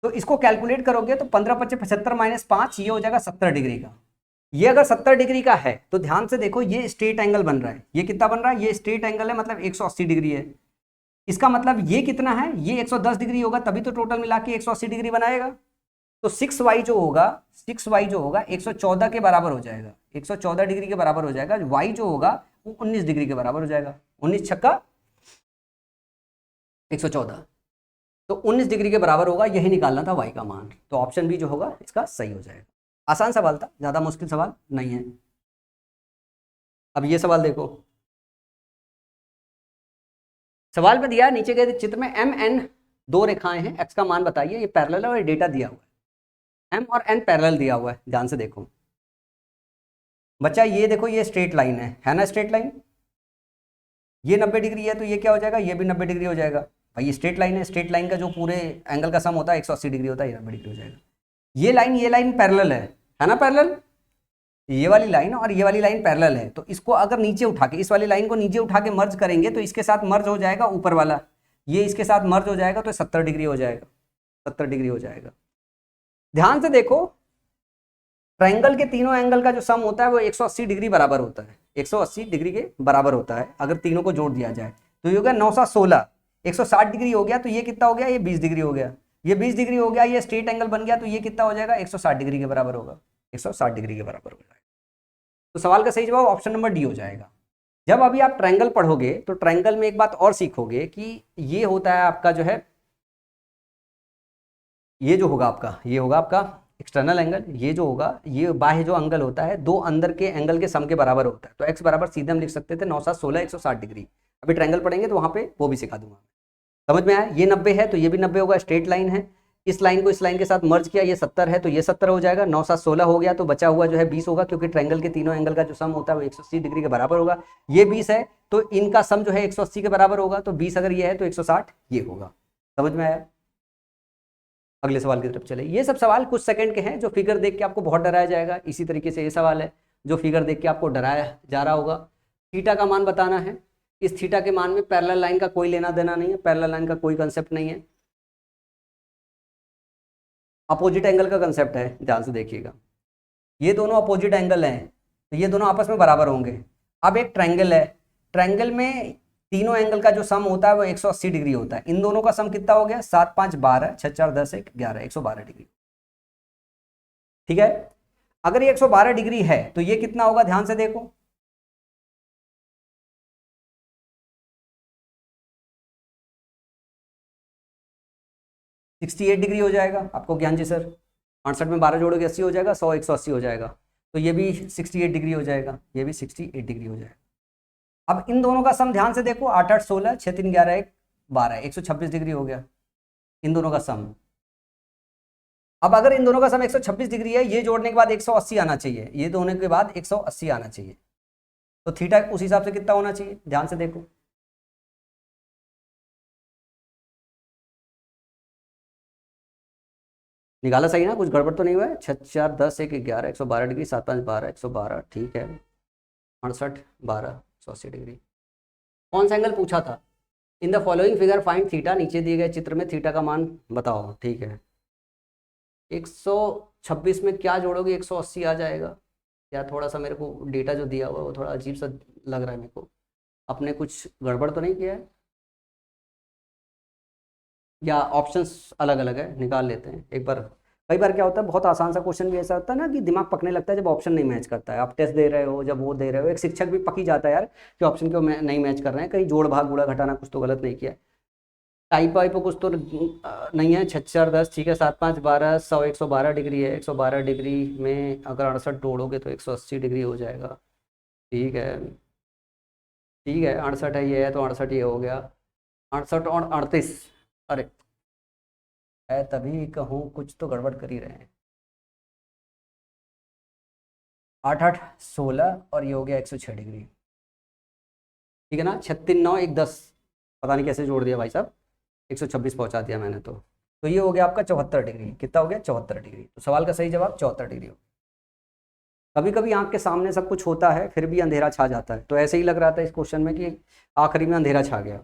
तो इसको कैलकुलेट करोगे तो 15 × 5 = 75 माइनस 5, ये हो जाएगा 70 डिग्री का। ये अगर 70 डिग्री का है तो ध्यान से देखो, ये स्ट्रेट एंगल बन रहा है, ये कितना बन रहा है, ये स्ट्रेट एंगल है, मतलब 180 डिग्री है। इसका मतलब ये कितना है, ये 110 डिग्री होगा, तभी तो टोटल मिला के 180 डिग्री बनाएगा। तो 6y जो होगा 6y जो होगा 114 के बराबर हो जाएगा, 114 डिग्री के बराबर हो जाएगा। y जो होगा वो 19 डिग्री के बराबर हो जाएगा, 19 छक्का 114, तो 19 डिग्री के बराबर होगा। यही निकालना था y का मान, तो ऑप्शन बी जो होगा इसका सही हो जाएगा। आसान सवाल था, ज्यादा मुश्किल सवाल नहीं है। अब ये सवाल देखो, सवाल में दिया है नीचे के चित्र में एम एन दो रेखाएं हैं, एक्स का मान बताइए। ये पैरेलल है और ये डेटा दिया हुआ है, एम और एन पैरेलल दिया हुआ है। ध्यान से देखो बच्चा, ये देखो ये स्ट्रेट लाइन है ना, स्ट्रेट लाइन, ये 90 डिग्री है, तो ये क्या हो जाएगा, ये भी 90 डिग्री हो जाएगा। भाई ये स्ट्रेट लाइन है, स्ट्रेट लाइन का जो पूरे एंगल का सम होता है 180 डिग्री होता है, ये 90 डिग्री हो जाएगा। ये लाइन पैरेलल है ना, पैरेलल, ये वाली लाइन और ये वाली लाइन पैरेलल है, तो इसको अगर नीचे उठा के, इस वाली लाइन को नीचे उठा के मर्ज करेंगे तो इसके साथ मर्ज हो जाएगा ऊपर वाला, ये इसके साथ मर्ज हो जाएगा, तो 70 डिग्री हो जाएगा, 70 डिग्री हो जाएगा। ध्यान से देखो, ट्रायंगल के तीनों एंगल का जो सम होता है वो 180 डिग्री बराबर होता है, 180 डिग्री के बराबर होता है अगर तीनों को जोड़ दिया जाए। तो ये हो गया 9 7 16, 160 डिग्री हो गया, तो ये कितना हो गया, ये 20 डिग्री हो गया, ये 20 डिग्री हो गया, ये स्ट्रेट एंगल बन गया, तो ये कितना हो जाएगा, 160 डिग्री के बराबर होगा, 160 डिग्री के बराबर हो जाएगा। तो सवाल का सही जवाब ऑप्शन नंबर डी हो जाएगा। जब अभी आप ट्रायंगल पढ़ोगे तो ट्रायंगल में एक बात और सीखोगे कि ये होता है आपका जो है, ये जो होगा आपका, ये होगा आपका एक्सटर्नल एंगल, ये जो होगा ये बाह्य जो एंगल होता है, दो अंदर के एंगल के सम के बराबर होता है। तो x बराबर सीधे हम लिख सकते थे 9 7 16 160 डिग्री। अभी ट्रायंगल पढ़ेंगे तो वहां पे वो भी सिखा दूंगा। समझ में आया, ये 90 है तो ये भी 90 होगा, स्ट्रेट लाइन है, इस लाइन को इस लाइन के साथ मर्ज किया, ये 70 है तो ये 70 हो जाएगा, 9 7 16 हो गया, तो बचा हुआ जो है 20 होगा, क्योंकि ट्रायंगल के तीनों एंगल का जो सम होता है वो 180 डिग्री के बराबर होगा। ये 20 है तो इनका सम जो है 180 के बराबर होगा, तो 20 अगर ये है तो 160 ये होगा। समझ में आया, अगले सवाल की तरफ चले। ये सब सवाल कुछ सेकंड के हैं, जो फिगर देख के आपको बहुत डराया जाएगा। इसी तरीके से ये सवाल है जो फिगर देख के आपको डराया जा रहा होगा। थीटा का मान बताना है, इस थीटा के मान में पैरेलल लाइन का कोई लेना देना नहीं है, पैरेलल लाइन का कोई कंसेप्ट नहीं है, अपोजिट एंगल का कंसेप्ट है। ध्यान से देखिएगा, ये दोनों अपोजिट एंगल हैं तो ये दोनों आपस में बराबर होंगे। अब एक ट्रायंगल है, ट्रायंगल में तीनों एंगल का जो सम होता है वो 180 डिग्री होता है। इन दोनों का सम कितना हो गया, 7 5 12, 6 4 10 1 11, 112 डिग्री। ठीक है, अगर ये 112 डिग्री है तो ये कितना होगा, ध्यान से देखो, सिक्सटी 8 डिग्री हो जाएगा। आपको ज्ञान जी सर 68 में 12 जोड़ोगे 80 हो जाएगा, 100 180 हो जाएगा, तो ये भी 68 डिग्री हो जाएगा, ये भी 68 डिग्री हो जाएगा। अब इन दोनों का सम ध्यान से देखो, 8 8 16, 6 3 11 1 12, 126 डिग्री हो गया इन दोनों का सम। अब अगर इन दोनों का सम 126 डिग्री है, ये जोड़ने के बाद 180 आना चाहिए, ये दोनों के बाद 180 आना चाहिए, तो थीटा उस हिसाब से कितना होना चाहिए, ध्यान से देखो। निकाला सही ना, कुछ गड़बड़ तो नहीं हुआ है। 6 4 10 1 11, 112 डिग्री, 7 5 12, 112, ठीक है, 68 12, 180 डिग्री। कौन सा एंगल पूछा था, इन the following figure find theta, नीचे दिए गए चित्र में थीटा का मान बताओ। ठीक है, 126 में क्या जोड़ोगे, 180 आ जाएगा। या थोड़ा सा मेरे को डेटा जो दिया हुआ है वो थोड़ा अजीब सा लग रहा है मेरे को, अपने कुछ गड़बड़ तो नहीं किया है, या ऑप्शंस अलग अलग है, निकाल लेते हैं एक बार। कई बार क्या होता है, बहुत आसान सा क्वेश्चन भी ऐसा होता है ना कि दिमाग पकने लगता है जब ऑप्शन नहीं मैच करता है। आप टेस्ट दे रहे हो, जब वो दे रहे हो, एक शिक्षक भी पकी जाता है यार कि ऑप्शन क्यों नहीं मैच कर रहे हैं, कहीं जोड़ भाग गुड़ा घटाना कुछ तो गलत नहीं किया, टाइप वाइप कुछ तो नहीं है। 6 4 10, ठीक है, 7 5 12, 100 112 डिग्री है, 112 डिग्री में अगर 68 जोड़ोगे तो 180 डिग्री हो जाएगा। ठीक है, ठीक है, 68 है, ये है तो 68 ये हो गया, 68 और 38, अरे है तभी कहूँ कुछ तो गड़बड़ कर ही रहे हैं। 8 8 16 और ये हो गया 106 डिग्री। ठीक है ना, 36 9 1 10, पता नहीं कैसे जोड़ दिया भाई साहब, 126 पहुंचा दिया मैंने तो ये हो गया आपका 74 डिग्री। कितना हो गया, 74 डिग्री। तो सवाल का सही जवाब 74 डिग्री हो। कभी कभी आंख के सामने सब कुछ होता है फिर भी अंधेरा छा जाता है, तो ऐसे ही लग रहा था इस क्वेश्चन में कि आखिरी में अंधेरा छा गया।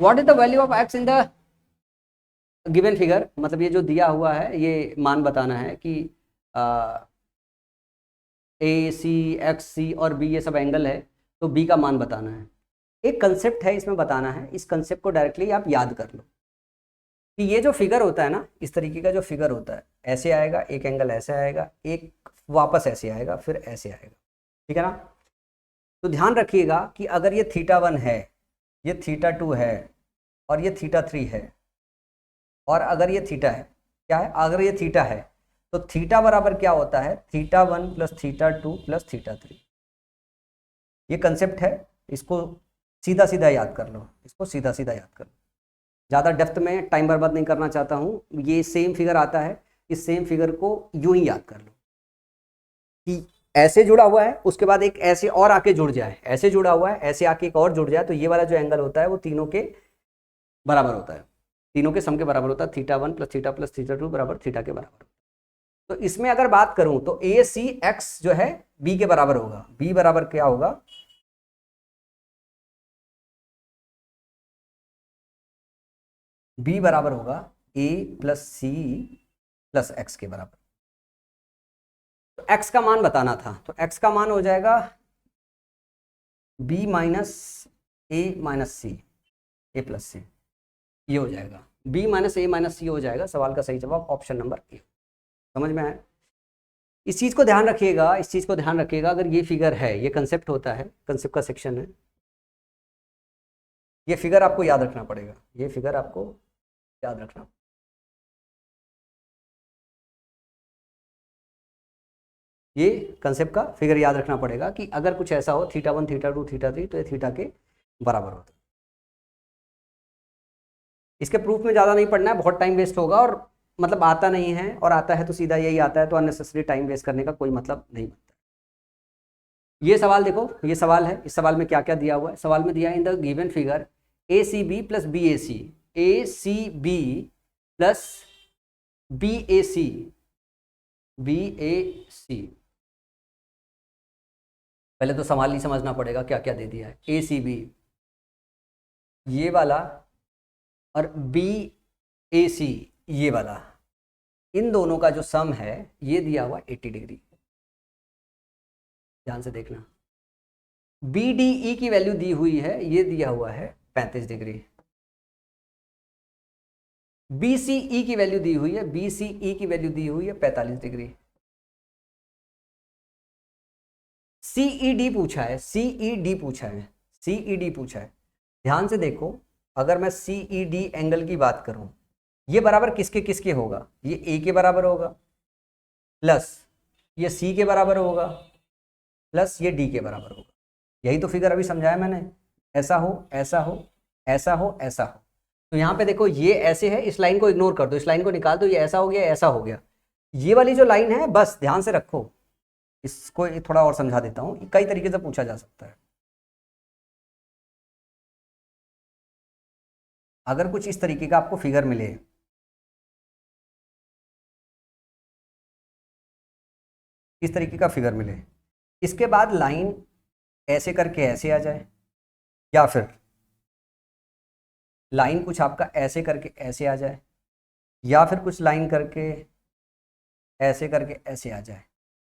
What is the value of x in the given figure, मतलब ये जो दिया हुआ है ये मान बताना है कि ए सी एक्स सी और बी ये सब एंगल है, तो बी का मान बताना है। एक कंसेप्ट है इसमें बताना है, इस कंसेप्ट को डायरेक्टली आप याद कर लो। कि ये जो फिगर होता है ना, इस तरीके का जो फिगर होता है, ऐसे आएगा, एक एंगल ऐसे आएगा, एक वापस ऐसे आएगा, फिर ऐसे आएगा, ठीक है ना। तो ध्यान रखिएगा कि अगर ये θ1 है, ये θ2 है, और ये θ3 है, और अगर ये थीटा है, क्या है, अगर ये थीटा है, तो थीटा बराबर क्या होता है, θ1 प्लस θ2 प्लस θ3। ये कंसेप्ट है, इसको सीधा सीधा याद कर लो, इसको सीधा सीधा याद कर लो। ज़्यादा डेप्थ में टाइम बर्बाद नहीं करना चाहता हूँ। ये सेम फिगर आता है, इस सेम फिगर को यूं ही याद कर लो कि ऐसे जुड़ा हुआ है, उसके बाद एक ऐसे और आके जुड़ जाए, ऐसे जुड़ा हुआ है, ऐसे आके एक और जुड़ जाए, तो ये वाला जो एंगल होता है वो तीनों के बराबर होता है, तीनों के सम के बराबर होता है। θ1 प्लस θ प्लस θ2 बराबर थीटा के बराबर। तो इसमें अगर बात करूं तो ए सी एक्स जो है बी के बराबर होगा। बी बराबर क्या होगा, बी बराबर होगा ए प्लस सी प्लस एक्स के बराबर। तो एक्स का मान बताना था, तो एक्स का मान हो जाएगा बी माइनस सी, ए प्लस सी, ये हो जाएगा बी माइनस सी हो जाएगा। सवाल का सही जवाब ऑप्शन नंबर ए। समझ में आया। इस चीज़ को ध्यान रखिएगा, इस चीज़ को ध्यान रखिएगा। अगर ये फिगर है, ये कंसेप्ट होता है, कंसेप्ट का सेक्शन है, ये फिगर आपको याद रखना पड़ेगा, ये फिगर आपको याद रखना। ये कंसेप्ट का फिगर याद रखना पड़ेगा कि अगर कुछ ऐसा हो θ1 θ2 θ3 तो ये थीटा के बराबर होता है। इसके प्रूफ में ज़्यादा नहीं पढ़ना है, बहुत टाइम वेस्ट होगा, और मतलब आता नहीं है, और आता है तो सीधा यही आता है, तो अननेसेसरी टाइम वेस्ट करने का कोई मतलब नहीं बनता। ये सवाल देखो, ये सवाल है, इस सवाल में क्या क्या दिया हुआ है। सवाल में दिया है in the given figure A C B plus B A C, A C B plus B A C, B A C. पहले तो सवाल ही समझना पड़ेगा क्या क्या दे दिया है। ए सी बी ये वाला, और बी ए सी ये वाला, इन दोनों का जो सम है ये दिया हुआ 80 डिग्री। ध्यान से देखना। बी डी ई की वैल्यू दी हुई है, ये दिया हुआ है 35 डिग्री। बी सी ई की वैल्यू दी हुई है, बी सी ई की वैल्यू दी हुई है 45 डिग्री। सीई डी पूछा है, सीई डी पूछा है, सीई डी पूछा है। ध्यान से देखो, अगर मैं सीई डी एंगल की बात करूं, ये बराबर किसके किसके होगा, ये ए के बराबर होगा, प्लस ये सी के बराबर होगा, प्लस ये डी के बराबर होगा। यही तो फिगर अभी समझाया मैंने, ऐसा हो, ऐसा हो, ऐसा हो, ऐसा हो। तो यहाँ पे देखो ये ऐसे है, इस लाइन को इग्नोर कर दो, इस लाइन को निकाल दो, ये ऐसा हो गया, ऐसा हो गया। ये वाली जो लाइन है, बस ध्यान से रखो, इसको थोड़ा और समझा देता हूँ, कई तरीके से पूछा जा सकता है। अगर कुछ इस तरीके का आपको फिगर मिले, इस तरीके का फिगर मिले, इसके बाद लाइन ऐसे करके ऐसे आ जाए, या फिर लाइन कुछ आपका ऐसे करके ऐसे आ जाए, या फिर कुछ लाइन करके ऐसे करके ऐसे आ जाए।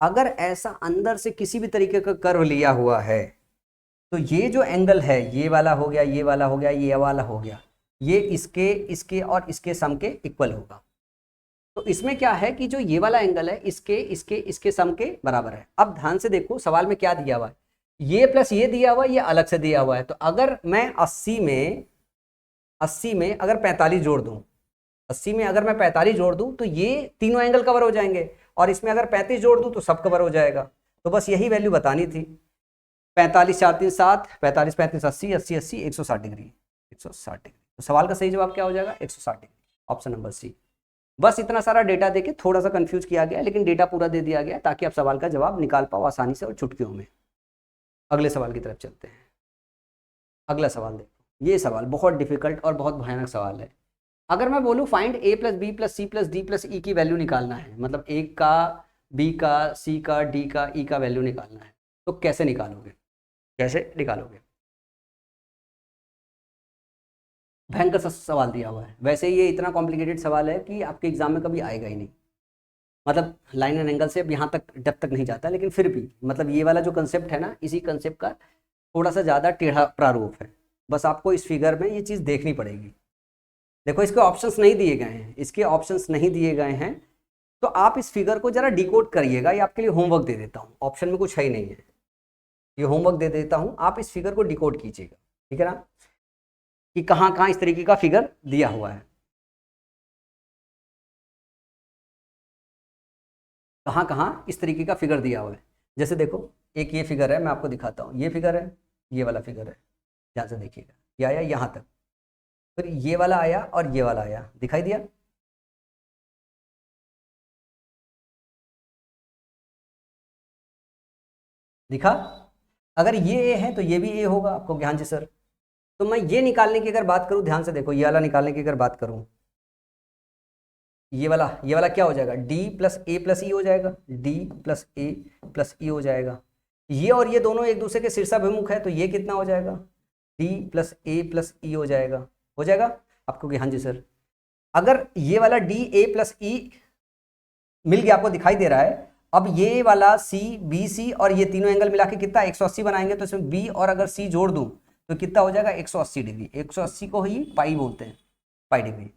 अगर ऐसा अंदर से किसी भी तरीके का कर्व लिया हुआ है, तो ये जो एंगल है, ये वाला हो गया, ये वाला हो गया, ये वाला हो गया, ये इसके और इसके सम के इक्वल होगा। तो इसमें क्या है कि जो ये वाला एंगल है, इसके सम के बराबर है। अब ध्यान से देखो, सवाल में क्या दिया हुआ है, ये प्लस ये दिया हुआ है, ये अलग से दिया हुआ है। तो अगर मैं 80 में अगर 45 जोड़ दूं, 80 में अगर मैं 45 जोड़ दूं, तो ये तीनों एंगल कवर हो जाएंगे, और इसमें अगर 35 जोड़ दूं तो सब कवर हो जाएगा। तो बस यही वैल्यू बतानी थी। 45 4 3 7, 45 35 80, 80 80 160 डिग्री, 160 डिग्री। तो सवाल का सही जवाब क्या हो जाएगा, 160 डिग्री, ऑप्शन नंबर सी। बस इतना सारा डेटा देके थोड़ा सा कंफ्यूज किया गया, लेकिन डेटा पूरा दे दिया गया ताकि आप सवाल का जवाब निकाल पाओ आसानी से और चुटकियों में। अगले सवाल की तरफ चलते हैं। अगला सवाल देखो, ये सवाल बहुत डिफिकल्ट और बहुत भयानक सवाल है। अगर मैं बोलूँ find A plus B plus C plus D plus E की वैल्यू निकालना है, मतलब ए का, बी का, सी का, डी का, ई का वैल्यू निकालना है, तो कैसे निकालोगे, कैसे निकालोगे। भयंकर सा सवाल दिया हुआ है। वैसे ये इतना कॉम्प्लिकेटेड सवाल है कि आपके एग्जाम में कभी आएगा ही नहीं। मतलब लाइन एंड एंगल से अब यहाँ तक डेप्थ तक नहीं जाता, लेकिन फिर भी मतलब ये वाला जो कंसेप्ट है ना, इसी कंसेप्ट का थोड़ा सा ज़्यादा टेढ़ा प्रारूप है। बस आपको इस फिगर में ये चीज़ देखनी पड़ेगी। देखो इसके ऑप्शंस नहीं दिए गए हैं, इसके ऑप्शंस नहीं दिए गए हैं, तो आप इस फिगर को जरा डिकोड करिएगा। ये आपके लिए होमवर्क दे देता हूँ, ऑप्शन में कुछ है ही नहीं है, ये होमवर्क दे देता हूँ, आप इस फिगर को डिकोड कीजिएगा, ठीक है ना, कि कहाँ कहाँ इस तरीके का फिगर दिया हुआ है, कहाँ कहाँ इस तरीके का फिगर दिया हुआ है। जैसे देखो एक ये फिगर है, मैं आपको दिखाता हूँ, ये फिगर है, ये वाला फिगर है, ध्यान से देखिएगा, ये आया यहाँ तक, फिर ये वाला आया और ये वाला आया, दिखाई दिया, दिखा। अगर ये ए है तो ये भी ए होगा, आपको ध्यान से सर। तो मैं ये निकालने की अगर बात करूं, ध्यान से देखो, ये वाला निकालने की अगर बात करूं, ये वाला क्या हो जाएगा, डी प्लस ए प्लस ई हो जाएगा, डी प्लस ए प्लस ई हो जाएगा। ये और ये दोनों एक दूसरे के शीर्षाभिमुख है, तो ये कितना हो जाएगा, डी प्लस ए प्लस ई हो जाएगा, हो जाएगा आपको, हाँ जी सर। अगर ये वाला डी ए प्लस ई मिल गया, आपको दिखाई दे रहा है, अब ये वाला सी बी सी और ये तीनों एंगल मिला के कितना 180 बनाएंगे, तो इसमें बी और अगर सी जोड़ दूं तो कितना हो जाएगा 180 डिग्री, 180 को ही पाई बोलते हैं, पाई डिग्री।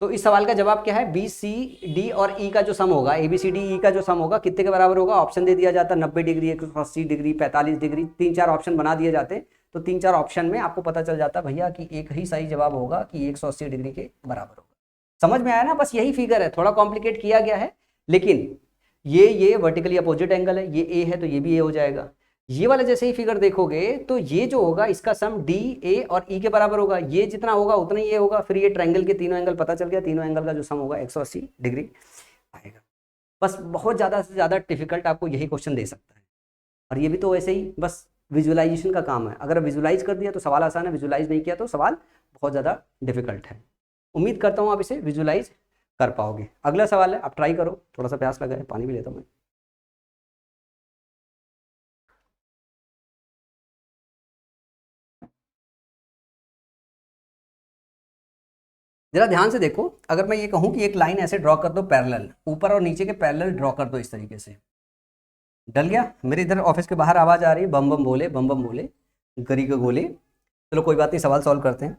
तो इस सवाल का जवाब क्या है, बी सी डी और ई का जो सम होगा, A B C D E का जो सम होगा कितने के बराबर होगा। ऑप्शन दे दिया जाता 90 डिग्री, 180 डिग्री, 45 डिग्री, 3-4 ऑप्शन बना दिए जाते, तो 3-4 ऑप्शन में आपको पता चल जाता भैया कि एक ही सही जवाब होगा कि 180 डिग्री के बराबर होगा। समझ में आया ना, बस यही फिगर है, थोड़ा कॉम्प्लिकेट किया गया है, लेकिन ये वर्टिकली अपोजिट एंगल है, ये ए है तो ये भी ए हो जाएगा। ये वाला जैसे ही फिगर देखोगे तो ये जो होगा इसका सम डी ए और ई के बराबर होगा, ये जितना होगा उतना ही ये होगा, फिर ये ट्रायंगल के तीनों एंगल पता चल गया, तीनों एंगल का जो सम होगा 180 डिग्री आएगा। बस बहुत ज़्यादा से ज़्यादा डिफिकल्ट आपको यही क्वेश्चन दे सकता है, और ये भी तो वैसे ही बस विजुअलाइजेशन का काम है। अगर विजुअलाइज कर दिया तो सवाल आसान है, विजुअलाइज नहीं किया तो सवाल बहुत ज़्यादा डिफिकल्ट है। उम्मीद करता हूँ आप इसे विजुअलाइज कर पाओगे। अगला सवाल है, आप ट्राई करो, थोड़ा सा प्यास लगा है, पानी भी लेता हूँ मैं। जरा ध्यान से देखो, अगर मैं ये कहूँ कि एक लाइन ऐसे ड्रॉ कर दो पैरेलल, ऊपर और नीचे के पैरेलल ड्रॉ कर दो इस तरीके से, डल गया। मेरे इधर ऑफिस के बाहर आवाज आ रही है, बम बम बोले, बम बम बोले, गरी के गोले। चलो कोई बात नहीं, सवाल सॉल्व करते हैं।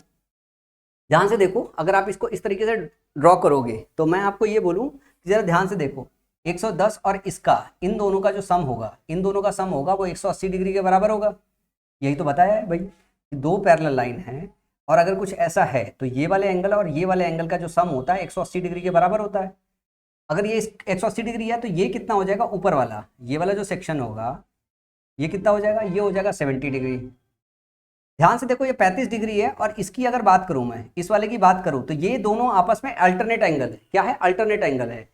ध्यान से देखो, अगर आप इसको इस तरीके से ड्रॉ करोगे तो मैं आपको ये बोलूँ कि जरा ध्यान से देखो, 110 और इसका, इन दोनों का जो सम होगा, इन दोनों का सम होगा वो 180 डिग्री के बराबर होगा। यही तो बताया है भाई, दो पैरेलल लाइन है और अगर कुछ ऐसा है तो ये वाले एंगल और ये वाले एंगल का जो सम होता है 180 डिग्री के बराबर होता है। अगर ये 180 डिग्री है तो ये कितना हो जाएगा, ऊपर वाला ये वाला जो सेक्शन होगा ये कितना हो जाएगा, ये हो जाएगा 70 डिग्री। ध्यान से देखो, ये 35 डिग्री है और इसकी अगर बात करूं, मैं इस वाले की बात करूं, तो ये दोनों आपस में अल्टरनेट एंगल है। क्या है, अल्टरनेट एंगल है।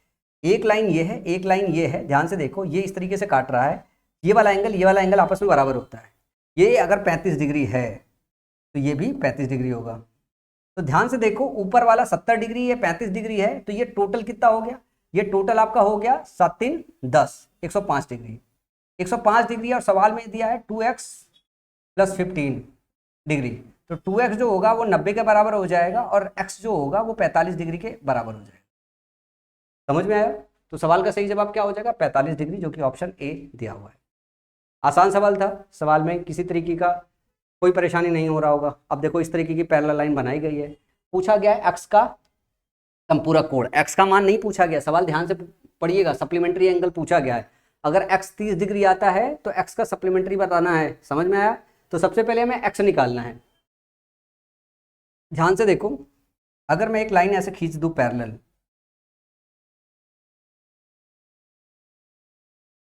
एक लाइन ये है, एक लाइन ये है, ध्यान से देखो, ये इस तरीके से काट रहा है, ये वाला एंगल, ये वाला एंगल आपस में बराबर होता है। ये अगर 35 डिग्री है तो ये भी 35 डिग्री होगा। तो ध्यान से देखो, ऊपर वाला 70 डिग्री है, 35 डिग्री है, तो ये टोटल कितना हो गया, ये टोटल आपका हो गया 7 3 10, 105 डिग्री। 105 डिग्री और सवाल में दिया है 2x + 15 डिग्री, तो 2x जो होगा वो 90 के बराबर हो जाएगा और x जो होगा वो 45 डिग्री के बराबर हो जाएगा। समझ में आया? तो सवाल का सही जवाब क्या हो जाएगा, 45 डिग्री, जो कि ऑप्शन ए दिया हुआ है। आसान सवाल था, सवाल में किसी तरीके का कोई परेशानी नहीं हो रहा होगा। अब देखो इस तरीके की पैरेलल लाइन बनाई गई है, पूछा गया है एक्स का संपूरक कोण, एक्स का मान नहीं पूछा गया, सवाल ध्यान से पढ़िएगा, सप्लीमेंट्री एंगल पूछा गया है। अगर एक्स 30 डिग्री आता है तो एक्स का सप्लीमेंट्री बताना है, समझ में आया? तो सबसे पहले हमें एक्स निकालना है। ध्यान से देखो, अगर मैं एक लाइन ऐसे खींच दूं पैरेलल,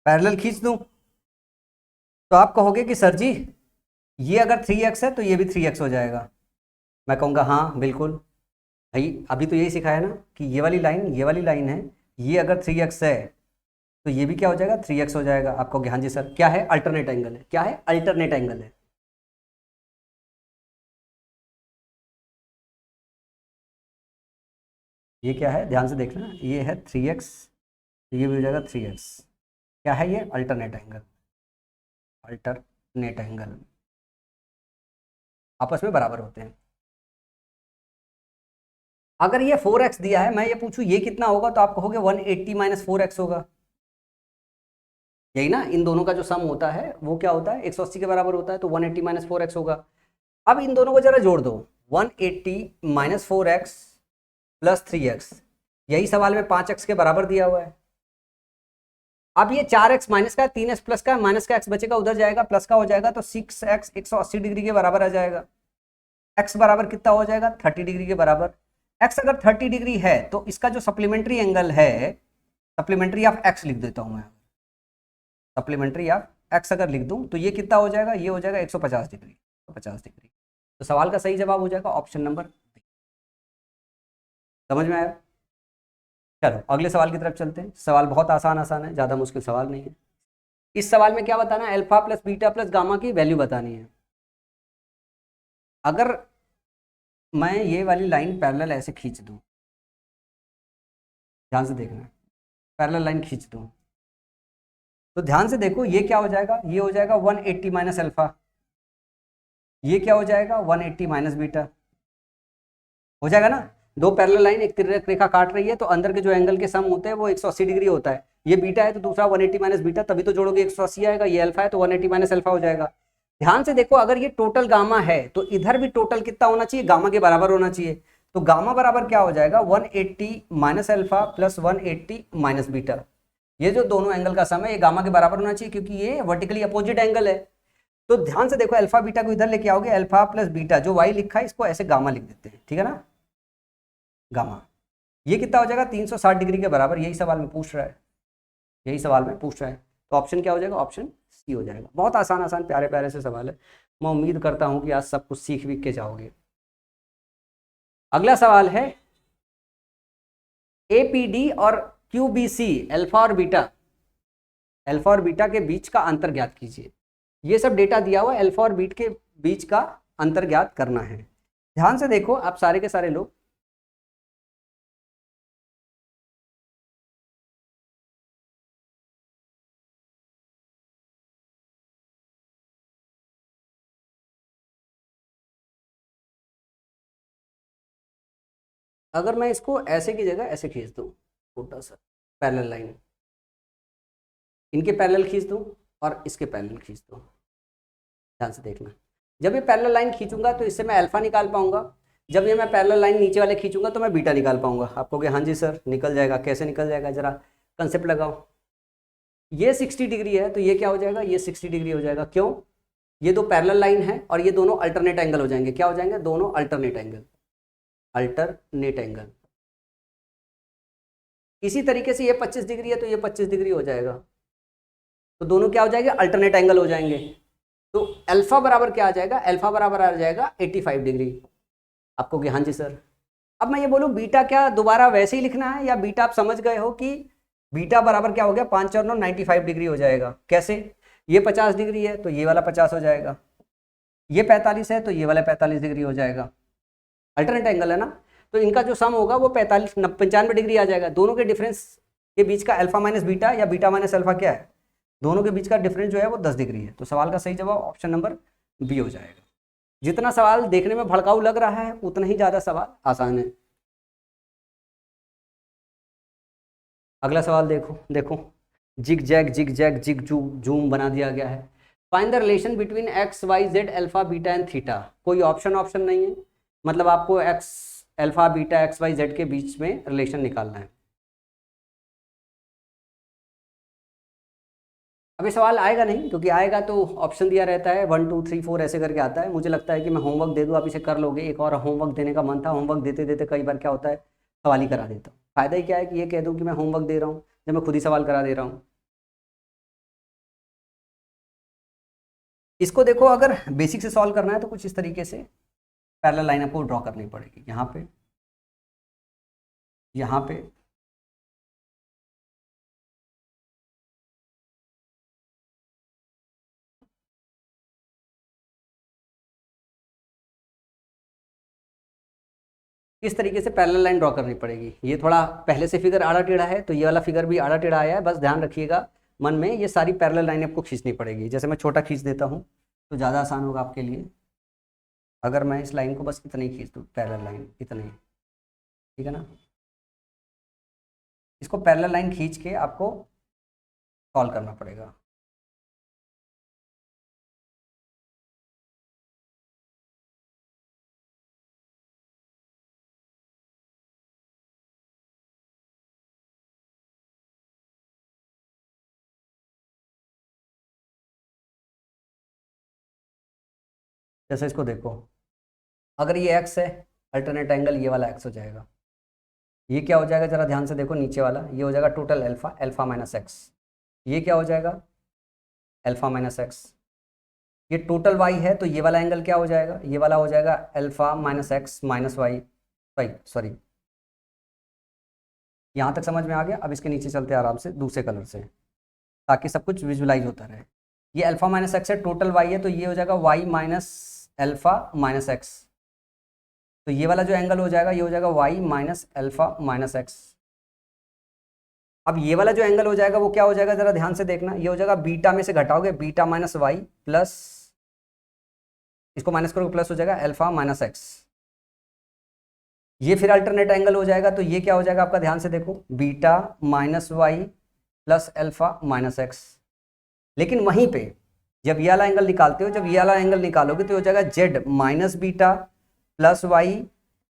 पैरेलल खींच दूं तो आप कहोगे कि सर जी ये अगर 3x है तो ये भी 3x हो जाएगा। मैं कहूँगा हाँ बिल्कुल भाई, अभी तो यही सिखाया ना कि ये वाली लाइन है, ये अगर 3x है तो ये भी क्या हो जाएगा, 3x हो जाएगा। आपको हाँ जी सर, क्या है, अल्टरनेट एंगल है। क्या है, अल्टरनेट एंगल है। ये क्या है, ध्यान से देखना, ये है 3x, ये भी हो जाएगा 3x। क्या है ये, अल्टरनेट एंगल, अल्टरनेट एंगल आपस में बराबर होते हैं। अगर ये 4x दिया है, मैं ये पूछूं ये कितना होगा, तो आप कहोगे 180 - 4x होगा। यही ना, इन दोनों का जो सम होता है वो क्या होता है, 180 के बराबर होता है, तो 180 - 4x होगा। अब इन दोनों को जरा जोड़ दो, 180 माइनस 4x प्लस 3x, यही सवाल में 5x के बराबर दिया हुआ है। अब ये 4x माइनस का, 3x प्लस का, माइनस का x बचेगा, उधर जाएगा, प्लस का हो जाएगा, तो 6x 180 डिग्री के बराबर आ जाएगा। x बराबर कितना हो जाएगा? 30 डिग्री के बराबर। x अगर 30 डिग्री है तो इसका जो सप्लीमेंट्री एंगल है, सप्लीमेंट्री ऑफ x लिख देता हूं मैं, सप्लीमेंट्री ऑफ x अगर लिख दूं तो ये कितना हो जाएगा? ये हो जाएगा 150 डिग्री, 150 डिग्री। तो सवाल का सही जवाब हो जाएगा ऑप्शन नंबर बी। समझ में आया? चलो अगले सवाल की तरफ चलते हैं। सवाल बहुत आसान आसान है, ज़्यादा मुश्किल सवाल नहीं है। इस सवाल में क्या बताना है? Alpha plus beta plus gamma की वैल्यू बतानी है। अगर मैं ये वाली लाइन पैरेलल ऐसे खींच दूं, ध्यान से देखना, पैरेलल लाइन खींच दूं तो ध्यान से देखो ये क्या हो जाएगा? ये हो जाएगा 180 माइनस अल्फा, ये क्या हो जाएगा? 180 माइनस बीटा हो जाएगा ना। दो पैरेलल लाइन एक तिर्यक रेखा काट रही है तो अंदर के जो एंगल के सम होते हैं वो 180 डिग्री होता है। ये बीटा है तो दूसरा 180 माइनस बीटा, तभी तो जोड़ोगे 180 आएगा। ये अल्फा है तो 180 माइनस अल्फा हो जाएगा। ध्यान से देखो, अगर ये टोटल गामा है तो इधर भी टोटल कितना होना चाहिए? गामा के बराबर होना चाहिए। तो गामा बराबर क्या हो जाएगा? 180 minus alpha plus 180 minus beta. ये जो दोनों एंगल का सम है ये गामा के बराबर होना चाहिए क्योंकि ये वर्टिकली अपोजिट एंगल है। तो ध्यान से देखो, अल्फा बीटा को इधर लेके आओगे, अल्फा प्लस बीटा जो वाई लिखा है इसको ऐसे गामा लिख देते हैं, ठीक है ना, गामा। ये कितना हो जाएगा? 360 डिग्री के बराबर। यही सवाल में पूछ रहा है, यही सवाल में पूछ रहा है। तो ऑप्शन क्या हो जाएगा? ऑप्शन सी हो जाएगा। बहुत आसान आसान प्यारे प्यारे से सवाल है। मैं उम्मीद करता हूं कि आज सब कुछ सीख भी के जाओगे। अगला सवाल है एपीडी और क्यूबीसी, अल्फा और बीटा, अल्फा और बीटा के बीच का अंतर ज्ञात कीजिए। ये सब डेटा दिया हुआ है, अल्फा और बीट के बीच का अंतर ज्ञात करना है। ध्यान से देखो आप सारे के सारे लोग, अगर मैं इसको ऐसे की जगह ऐसे खींच दूं, छोटा सा पैरेलल लाइन, इनके पैरेलल खींच दूं और इसके पैरेलल खींच दूं, ध्यान से देखना। जब ये पैरेलल लाइन खींचूंगा तो इससे मैं अल्फा निकाल पाऊंगा। जब ये मैं पैरेलल लाइन नीचे वाले खींचूंगा तो मैं बीटा निकाल पाऊंगा। आप कहोगे हाँ जी सर निकल जाएगा, कैसे निकल जाएगा? जरा कंसेप्ट लगाओ। ये 60 डिग्री है तो ये क्या हो जाएगा? ये 60 डिग्री हो जाएगा। क्यों? ये दो पैरेलल लाइन है और ये दोनों अल्टरनेट एंगल हो जाएंगे। क्या हो जाएंगे? दोनों अल्टरनेट एंगल, अल्टरनेट एंगल। इसी तरीके से ये 25 डिग्री है तो ये 25 डिग्री हो जाएगा। तो दोनों क्या हो जाएंगे? अल्टरनेट एंगल हो जाएंगे। तो अल्फा बराबर क्या आ जाएगा? अल्फा बराबर आ जाएगा 85 डिग्री। आपको कि हाँ जी सर। अब मैं ये बोलूँ बीटा क्या दोबारा वैसे ही लिखना है, या बीटा आप समझ गए हो कि बीटा बराबर क्या हो गया? 5 और 9 95 डिग्री हो जाएगा। कैसे? ये 50 डिग्री है तो ये वाला 50 हो जाएगा, ये 45 है तो ये वाला 45 डिग्री हो जाएगा। अल्टरनेट एंगल है ना, तो इनका जो सम होगा वो 95 डिग्री आ जाएगा। दोनों के डिफरेंस के बीच का अल्फा माइनस बीटा या बीटा माइनस अल्फा क्या है? दोनों के बीच का डिफरेंस जो है वो 10 डिग्री है। तो सवाल का सही जवाब ऑप्शन नंबर बी हो जाएगा। जितना सवाल देखने में भड़काऊ लग रहा है उतना ही ज्यादा सवाल आसान है। अगला सवाल देखो, देखो जिग जैग जिग जूम बना दिया गया है। Find the relation between x y z alpha beta and theta. कोई ऑप्शन नहीं है, मतलब आपको x alpha beta x y z के बीच में रिलेशन निकालना है। अभी सवाल आएगा नहीं, क्योंकि आएगा तो ऑप्शन दिया रहता है 1 2 3 4 ऐसे करके आता है। मुझे लगता है कि मैं होमवर्क दे दूँ, आप इसे कर लोगे। एक और होमवर्क देने का मन था, होमवर्क देते देते कई बार क्या होता है सवाल ही करा देता हूँ। फायदा ही क्या है कि ये कह दूँ कि मैं होमवर्क दे रहा हूँ जब मैं खुद ही सवाल करा दे रहा हूँ। इसको देखो, अगर बेसिक से सॉल्व करना है तो कुछ इस तरीके से पैरेलल लाइन आपको ड्रॉ करनी पड़ेगी। यहाँ पे, यहाँ पे, इस तरीके से पैरेलल लाइन ड्रॉ करनी पड़ेगी। ये थोड़ा पहले से फिगर आड़ा टेढ़ा है तो ये वाला फिगर भी आड़ा टेढ़ा आया है। बस ध्यान रखिएगा मन में, ये सारी पैरेलल लाइन आपको खींचनी पड़ेगी। जैसे मैं छोटा खींच देता हूँ तो ज़्यादा आसान होगा आपके लिए। अगर मैं इस लाइन को बस इतना ही खींच दूँ, पैरेलल लाइन इतना ही, ठीक है ना। इसको पैरेलल लाइन खींच के आपको सॉल्व करना पड़ेगा। जैसे इसको देखो, अगर ये एक्स है, अल्टरनेट एंगल ये वाला एक्स हो जाएगा। ये क्या हो जाएगा जरा ध्यान से देखो, नीचे वाला ये हो जाएगा total alpha, alpha minus x. ये क्या हो जाएगा, अल्फा माइनस एक्स। ये टोटल वाई है तो ये वाला एंगल क्या हो जाएगा, ये वाला हो जाएगा alpha minus x minus y, sorry यहाँ तक समझ में आ गया। अब इसके नीचे चलते हैं आराम से दूसरे कलर से, ताकि सब कुछ विजुलाइज होता रहे। ये अल्फा माइनस एक्स है, टोटल वाई है, तो ये हो जाएगा y minus alpha minus x. तो ये वाला जो एंगल हो जाएगा ये हो जाएगा y minus alpha minus x. अब ये वाला जो एंगल हो जाएगा वो क्या हो जाएगा जरा ध्यान से देखना, ये हो जाएगा बीटा में से घटाओगे बीटा माइनस वाई प्लस, इसको माइनस करोगे प्लस हो जाएगा अल्फा माइनस एक्स। ये फिर अल्टरनेट एंगल हो जाएगा, तो ये क्या हो जाएगा आपका ध्यान से देखो, beta minus y plus alpha minus x. लेकिन वहीं पे जब ये वाला एंगल निकालते हो, जब ये वाला एंगल निकालोगे तो हो जाएगा z minus beta plus y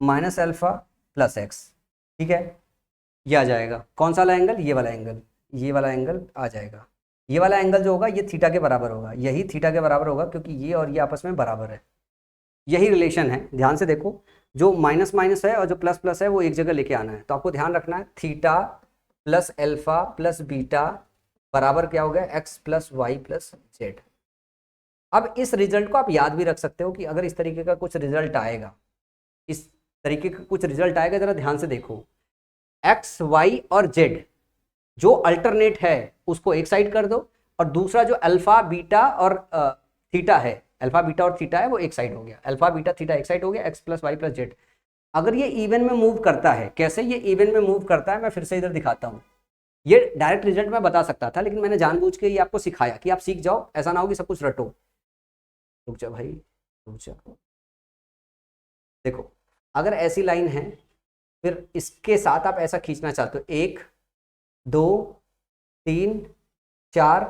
minus alpha plus x. ठीक है, ये आ जाएगा कौन सा वाला एंगल, ये वाला एंगल, ये वाला एंगल आ जाएगा। ये वाला एंगल जो होगा ये थीटा के बराबर होगा, यही थीटा के बराबर होगा, क्योंकि ये और ये आपस में बराबर है। यही रिलेशन है, ध्यान से देखो, जो माइनस माइनस है और जो प्लस प्लस है वो एक जगह लेके आना है। तो आपको ध्यान रखना है theta plus alpha plus beta बराबर क्या हो गया, x plus Y plus z. अब इस रिजल्ट को आप याद भी रख सकते हो कि अगर इस तरीके का कुछ रिजल्ट आएगा, इस तरीके का कुछ रिजल्ट आएगा, जरा ध्यान से देखो, एक्स वाई और जेड जो अल्टरनेट है उसको एक साइड कर दो, और दूसरा जो अल्फा बीटा और थीटा है, अल्फा बीटा और थीटा है वो एक साइड हो गया, अल्फा बीटा थीटा एक साइड हो गया, x plus Y plus Z. अगर ये इवन में मूव करता है, कैसे ये इवन में मूव करता है मैं फिर से इधर दिखाता हूँ। ये डायरेक्ट रिजल्ट मैं बता सकता था, लेकिन मैंने जानबूझ के ये आपको सिखाया कि आप सीख जाओ, ऐसा ना हो कि सब कुछ रटो। रुक जा भाई, रुक जा। देखो, अगर ऐसी लाइन है, फिर इसके साथ आप ऐसा खींचना चाहते हो, 1 2 3 4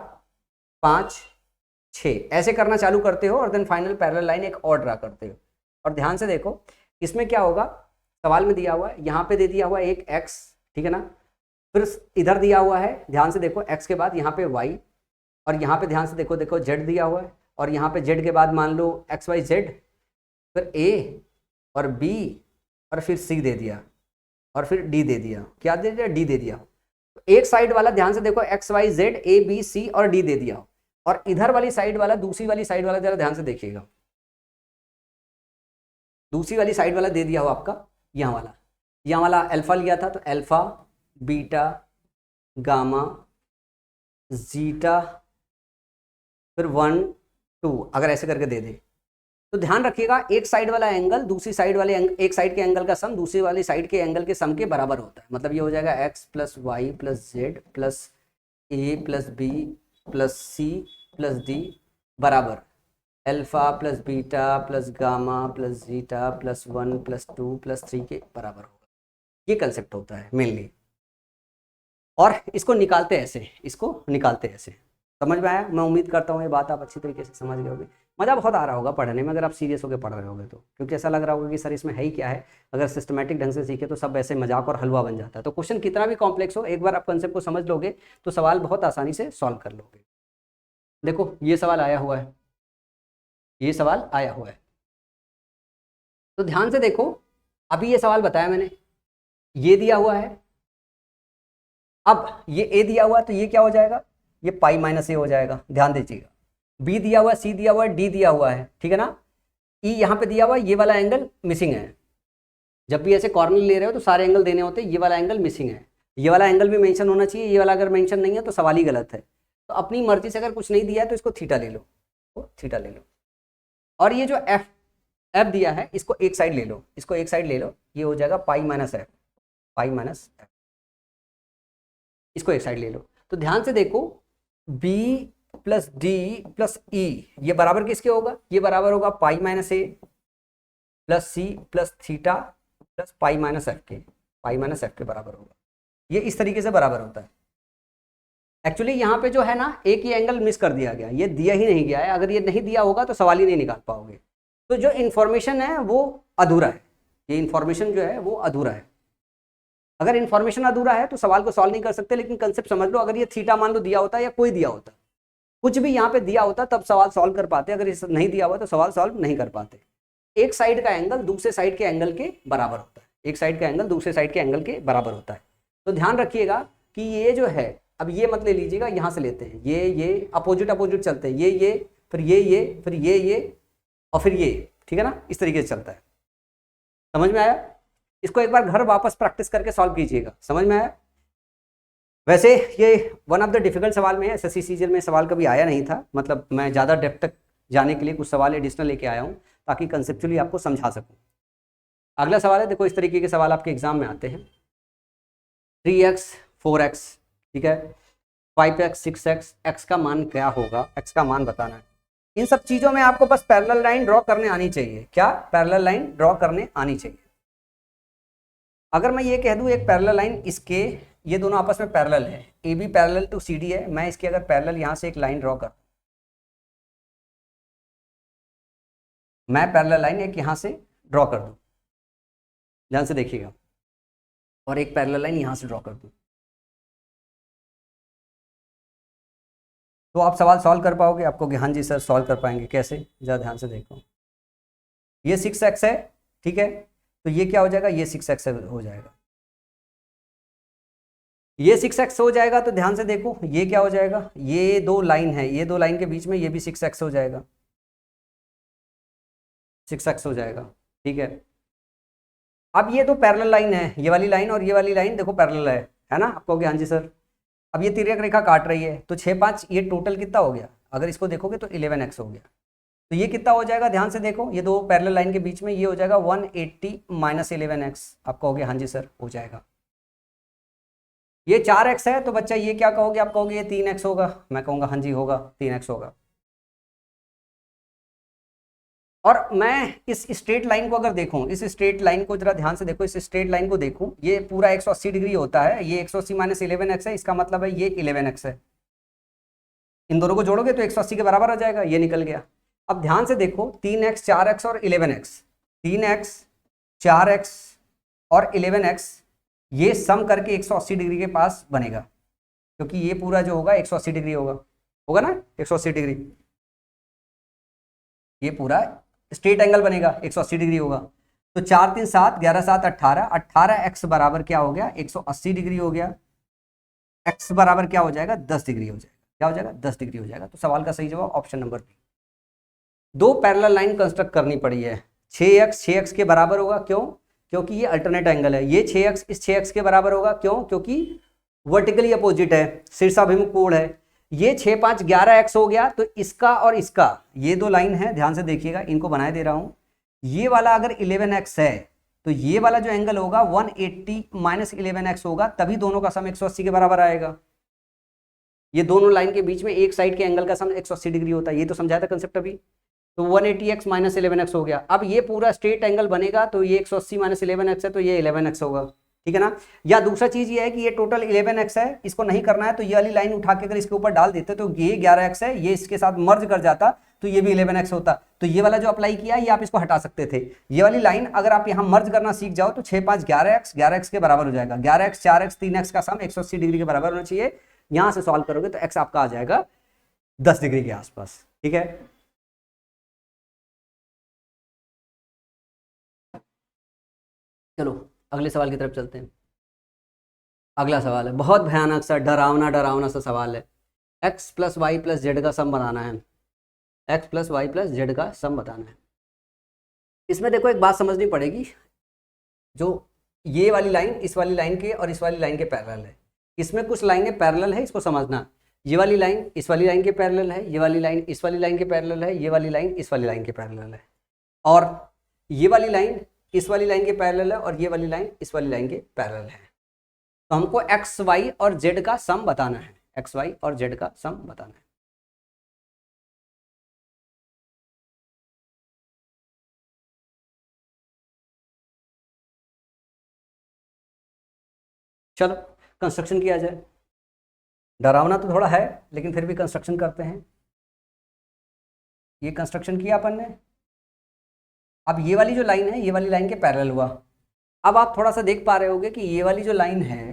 5 6 ऐसे करना चालू करते हो, और देन फाइनल पैरेलल लाइन एक और ड्रा करते हो। और ध्यान से देखो इसमें क्या होगा, सवाल में दिया हुआ है, यहाँ पे दे दिया हुआ है एक x, ठीक है ना, फिर इधर दिया हुआ है, ध्यान से देखो x के बाद यहाँ पे y, और यहाँ पे ध्यान से देखो, देखो z दिया हुआ है, और यहाँ पे z के बाद मान लो x y z, फिर a और b और फिर c दे दिया, और फिर d दे दिया। क्या दे दिया, d दे दिया। एक साइड वाला ध्यान से देखो x y z a b c और d दे दिया, और इधर वाली साइड वाला, दूसरी वाली साइड वाला जरा ध्यान से देखिएगा, दूसरी वाली साइड वाला दे दिया हो आपका यहाँ वाला अल्फा लिया था, तो अल्फा बीटा गामा जीटा फिर 1 2 अगर ऐसे करके दे दे, तो ध्यान रखिएगा एक साइड वाला एंगल दूसरी साइड वाले एक साइड के एंगल का सम दूसरी वाली साइड के एंगल के सम के बराबर होता है। मतलब ये हो जाएगा x plus Y plus Z plus A plus B plus C plus D बराबर alpha plus beta plus gamma plus zeta plus 1 plus 2 plus 3 के बराबर होगा। ये कंसेप्ट होता है मेनली, और इसको निकालते ऐसे, इसको निकालते ऐसे। समझ में आया? मैं उम्मीद करता हूँ ये बात आप अच्छी तरीके से समझ गए होंगे। मज़ा बहुत आ रहा होगा पढ़ने में अगर आप सीरियस होकर पढ़ रहे होगे तो, क्योंकि ऐसा लग रहा होगा कि सर इसमें है ही क्या है। अगर सिस्टमेटिक ढंग से सीखे तो सब ऐसे मजाक और हलवा बन जाता है। तो क्वेश्चन कितना भी कॉम्प्लेक्स हो, एक बार आप कंसेप्ट को समझ लोगे तो सवाल बहुत आसानी से सॉल्व कर लोगे। देखो ये सवाल आया हुआ है, ये सवाल आया हुआ है, तो ध्यान से देखो। अभी ये सवाल बताया मैंने, ये दिया हुआ है, अब ये ए दिया हुआ है, तो ये क्या हो जाएगा, ये पाई माइनस ए हो जाएगा। ध्यान दीजिएगा, बी दिया हुआ है, सी दिया हुआ है, डी दिया हुआ है, ठीक है ना। ई यहाँ पे दिया हुआ है, ये वाला एंगल मिसिंग है। जब भी ऐसे कॉर्नर ले रहे हो तो सारे एंगल देने होते हैं, ये वाला एंगल मिसिंग है। ये वाला एंगल भी मेंशन होना चाहिए, ये वाला अगर मेंशन नहीं है तो सवाल ही गलत है। तो अपनी मर्जी से अगर कुछ नहीं दिया है तो इसको थीटा ले लो, तो थीटा ले लो। और ये जो एफ दिया है इसको एक साइड ले लो, इसको एक साइड ले लो, ये हो जाएगा पाई माइनस एफ, पाई माइनस एफ, इसको एक साइड ले लो। तो ध्यान से देखो, b plus D plus E ये बराबर किसके होगा, ये बराबर होगा pi minus A plus C plus theta plus pi minus F के, पाई माइनस एफ के बराबर होगा। ये इस तरीके से बराबर होता है। एक्चुअली यहाँ पे जो है ना, एक ही एंगल मिस कर दिया गया, ये दिया ही नहीं गया है। अगर ये नहीं दिया होगा तो सवाल ही नहीं निकाल पाओगे। तो जो इन्फॉर्मेशन है वो अधूरा है, ये इन्फॉर्मेशन जो है वो अधूरा है। अगर इन्फॉर्मेशन अधूरा है तो सवाल को सॉल्व नहीं कर सकते। लेकिन कंसेप्ट समझ लो, अगर ये थीटा मान लो दिया होता है या कोई दिया होता, कुछ भी यहाँ पे दिया होता तब सवाल सॉल्व कर पाते, अगर इस नहीं दिया हुआ तो सवाल सॉल्व नहीं कर पाते। एक साइड का एंगल दूसरे साइड के एंगल के बराबर होता है, एक साइड का एंगल दूसरे साइड के एंगल के बराबर होता है। तो ध्यान रखिएगा कि ये जो है, अब ये मत ले लीजिएगा, यहाँ से लेते हैं, ये अपोजिट अपोजिट चलते हैं, ये फिर ये फिर ये और फिर ये, ठीक है ना, इस तरीके से चलता है। समझ में आया? इसको एक बार घर वापस प्रैक्टिस करके सॉल्व कीजिएगा। समझ में आया? वैसे ये वन ऑफ द डिफिकल्ट सवाल में है, एसएससी सीजीएल में सवाल कभी आया नहीं था, मतलब मैं ज़्यादा डेप्थ तक जाने के लिए कुछ सवाल एडिशनल लेके आया हूँ ताकि कंसेप्चुअली आपको समझा सकूँ। अगला सवाल है, देखो इस तरीके के सवाल आपके एग्जाम में आते हैं। 3x 4x, ठीक है, 5x 6x, x का मान क्या होगा, x का मान बताना है। इन सब चीज़ों में आपको बस पैरेलल लाइन ड्रॉ करने आनी चाहिए। क्या? पैरेलल लाइन ड्रॉ करने आनी चाहिए। अगर मैं ये कह दूं एक पैरेलल लाइन, इसके ये दोनों आपस में पैरेलल है, A B parallel to C D है, मैं इसके अगर पैरेलल यहाँ से एक लाइन ड्रॉ कर, मैं पैरेलल लाइन एक यहाँ से ड्रॉ कर दूं, ध्यान से देखिएगा, और एक पैरेलल लाइन यहाँ से ड्रॉ कर दूं, तो आप सवाल सॉल्व कर पाओगे? आपको हाँ जी सर सॉल्व कर पाएंगे, कैसे? जरा ध्यान से देखो, ये 6x है, ठीक है, तो ये क्या हो जाएगा, ये 6x हो जाएगा, ये 6x हो जाएगा। तो ध्यान से देखो ये क्या हो जाएगा, ये दो लाइन है, ये दो लाइन के बीच में ये भी 6x हो जाएगा, 6x हो जाएगा, ठीक है। अब ये तो पैरेलल लाइन है, ये वाली लाइन और ये वाली लाइन देखो पैरेलल है ना? आप कहोगे हाँ जी सर। अब ये तिर्यक रेखा काट रही है, तो 6 5 ये टोटल कितना हो गया, अगर इसको देखोगे तो 11x हो गया। तो ये कितना हो जाएगा, ध्यान से देखो, ये दो पैरेलल लाइन के बीच में ये हो जाएगा 180 माइनस 11x। आप कहोगे हाँ जी सर हो जाएगा। ये 4x है, तो बच्चा ये क्या कहोगे, आप कहोगे ये 3x होगा, मैं कहूँगा हाँ जी होगा, 3x होगा। और मैं इस स्ट्रेट लाइन को अगर देखूं, इस स्ट्रेट लाइन को जरा ध्यान से देखो, इस स्ट्रेट लाइन को देखूं, ये पूरा 180 डिग्री होता है, ये 180 माइनस 11x है, इसका मतलब है ये 11x है। इन दोनों को जोड़ोगे तो 180 के बराबर आ जाएगा, ये निकल गया। अब ध्यान से देखो 3x 4x और 11x, 3x 4x और 11x ये सम करके 180 डिग्री के पास बनेगा, क्योंकि ये पूरा जो होगा 180 डिग्री होगा ना, 180 डिग्री, ये पूरा स्ट्रेट एंगल बनेगा, 180 डिग्री होगा। तो 4 3 7 11 7 18, 18x बराबर क्या हो गया, 180 डिग्री हो गया। x बराबर क्या हो जाएगा, 10 डिग्री हो जाएगा। क्या हो जाएगा, 10 डिग्री हो जाएगा। तो सवाल का सही जवाब ऑप्शन नंबर बी। दो पैरेलल लाइन कंस्ट्रक्ट करनी पड़ी है, 6x के बराबर होगा, क्यों? क्योंकि ये अल्टरनेट एंगल है। ये 6x इस 6x के बराबर होगा, क्यों? क्योंकि वर्टिकली अपोजिट है, शीर्षाभिमुख कोण है। ये 6 5 11x हो गया, तो इसका और इसका, ये दो लाइन है, ध्यान से देखिएगा, इनको बनाए दे रहा हूं। ये वाला अगर 11x है तो ये वाला जो एंगल होगा 180 माइनस 11x होगा, तभी दोनों का सम 180 के बराबर आएगा। ये दोनों लाइन के बीच में एक साइड के एंगल का सम 180 डिग्री होता है, ये तो समझाया था कंसेप्ट अभी। तो 180x माइनस 11x हो गया। अब ये पूरा स्ट्रेट एंगल बनेगा, तो ये 180 माइनस 11x है, तो ये 11x होगा, ठीक है ना। या दूसरा चीज ये है कि ये टोटल 11x है, इसको नहीं करना है तो ये वाली लाइन उठा के अगर इसके ऊपर डाल देते तो ये 11x है, ये इसके साथ मर्ज कर जाता तो ये भी 11x होता। तो ये वाला जो अप्लाई किया ये आप इसको हटा सकते थे। ये वाली लाइन अगर आप यहाँ मर्ज करना सीख जाओ तो 6 5 11x 11x के बराबर हो जाएगा। 11x 4x 3x का सम 180 डिग्री के बराबर होना चाहिए। यहां से सॉल्व करोगे तो x आपका आ जाएगा 10 डिग्री के आसपास, ठीक है। चलो अगले सवाल की तरफ चलते हैं। अगला सवाल है बहुत भयानक सा, डरावना सा सवाल है। x plus Y plus z का सम बनाना है। x plus Y plus z का सम बताना है। इसमें देखो एक बात समझनी पड़ेगी, जो ये वाली लाइन इस वाली लाइन के और इस वाली लाइन के पैरेलल है। इसमें कुछ लाइनें पैरेलल है, इसको समझना। ये वाली लाइन इस वाली लाइन के पैरेलल है, ये वाली लाइन इस वाली लाइन के पैरेलल है, ये वाली लाइन इस वाली लाइन के पैरेलल है, और ये वाली लाइन इस वाली लाइन के पैरेलल है, और ये वाली लाइन इस वाली लाइन के पैरेलल है। तो हमको एक्स वाई और जेड का सम बताना है। एक्स वाई और जेड का सम बताना है। चलो कंस्ट्रक्शन किया जाए। डरावना तो थोड़ा है लेकिन फिर भी कंस्ट्रक्शन करते हैं। ये कंस्ट्रक्शन किया अपन ने। अब ये वाली जो लाइन है ये वाली लाइन के पैरेलल हुआ। अब आप थोड़ा सा देख पा रहे होगे कि ये वाली जो लाइन है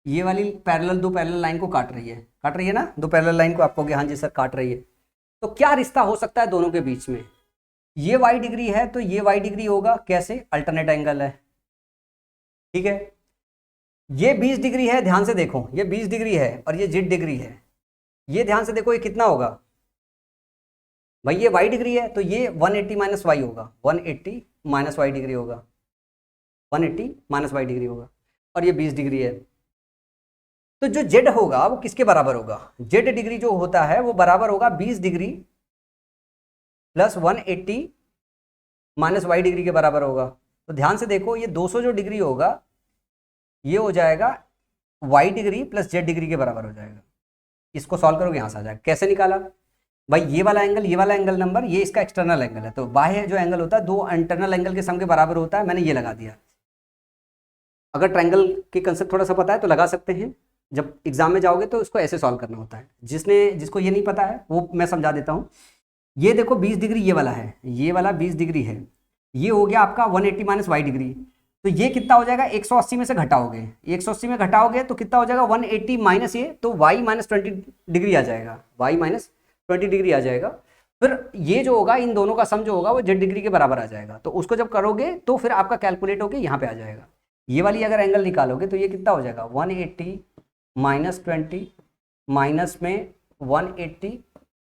ये वाली पैरेलल, दो पैरेलल लाइन को काट रही है ना, दो पैरेलल लाइन को आप कहोगे हाँ जी सर काट रही है। तो क्या रिश्ता हो सकता है दोनों के बीच में? ये y डिग्री है तो ये y डिग्री होगा, कैसे? अल्टरनेट एंगल है, ठीक है। ये 20 डिग्री है, ध्यान से देखो, ये 20 डिग्री है और ये z डिग्री है। ये ध्यान से देखो ये कितना होगा भाई, ये y डिग्री है तो ये 180 माइनस वाई होगा, 180 माइनस वाई डिग्री होगा, 180 माइनस वाई डिग्री होगा। और ये 20 डिग्री है, तो जो z होगा वो किसके बराबर होगा? z डिग्री जो होता है वो बराबर होगा 20 degree plus 180 minus y degree के बराबर होगा। तो ध्यान से देखो ये 200 जो डिग्री होगा ये हो जाएगा y degree plus z degree के बराबर हो जाएगा। इसको सॉल्व करोगे यहाँ से आ जाएगा। कैसे निकाला भाई? ये वाला एंगल नंबर, ये इसका एक्सटर्नल एंगल है, तो बाह्य जो एंगल होता है दो इंटरनल एंगल के सम के बराबर होता है, मैंने ये लगा दिया। अगर ट्रायंगल के कंसेप्ट थोड़ा सा पता है तो लगा सकते हैं, जब एग्जाम में जाओगे तो इसको ऐसे सॉल्व करना होता है। जिसको ये नहीं पता है वो मैं समझा देता हूँ। ये देखो 20 डिग्री ये वाला है, ये वाला 20 डिग्री है, ये हो गया आपका 180 माइनस वाई डिग्री। तो ये कितना हो जाएगा? 180 में से घटाओगे, 180 में घटाओगे तो कितना हो जाएगा? 180 माइनस ये, तो y माइनस 20 डिग्री आ जाएगा, y माइनस 20 डिग्री आ जाएगा। फिर ये जो होगा इन दोनों का सम जो होगा वो z डिग्री के बराबर आ जाएगा। तो उसको जब करोगे तो फिर आपका कैलकुलेट होके यहाँ पे आ जाएगा। ये वाली अगर एंगल निकालोगे तो ये कितना हो जाएगा? 180 माइनस 20 माइनस में 180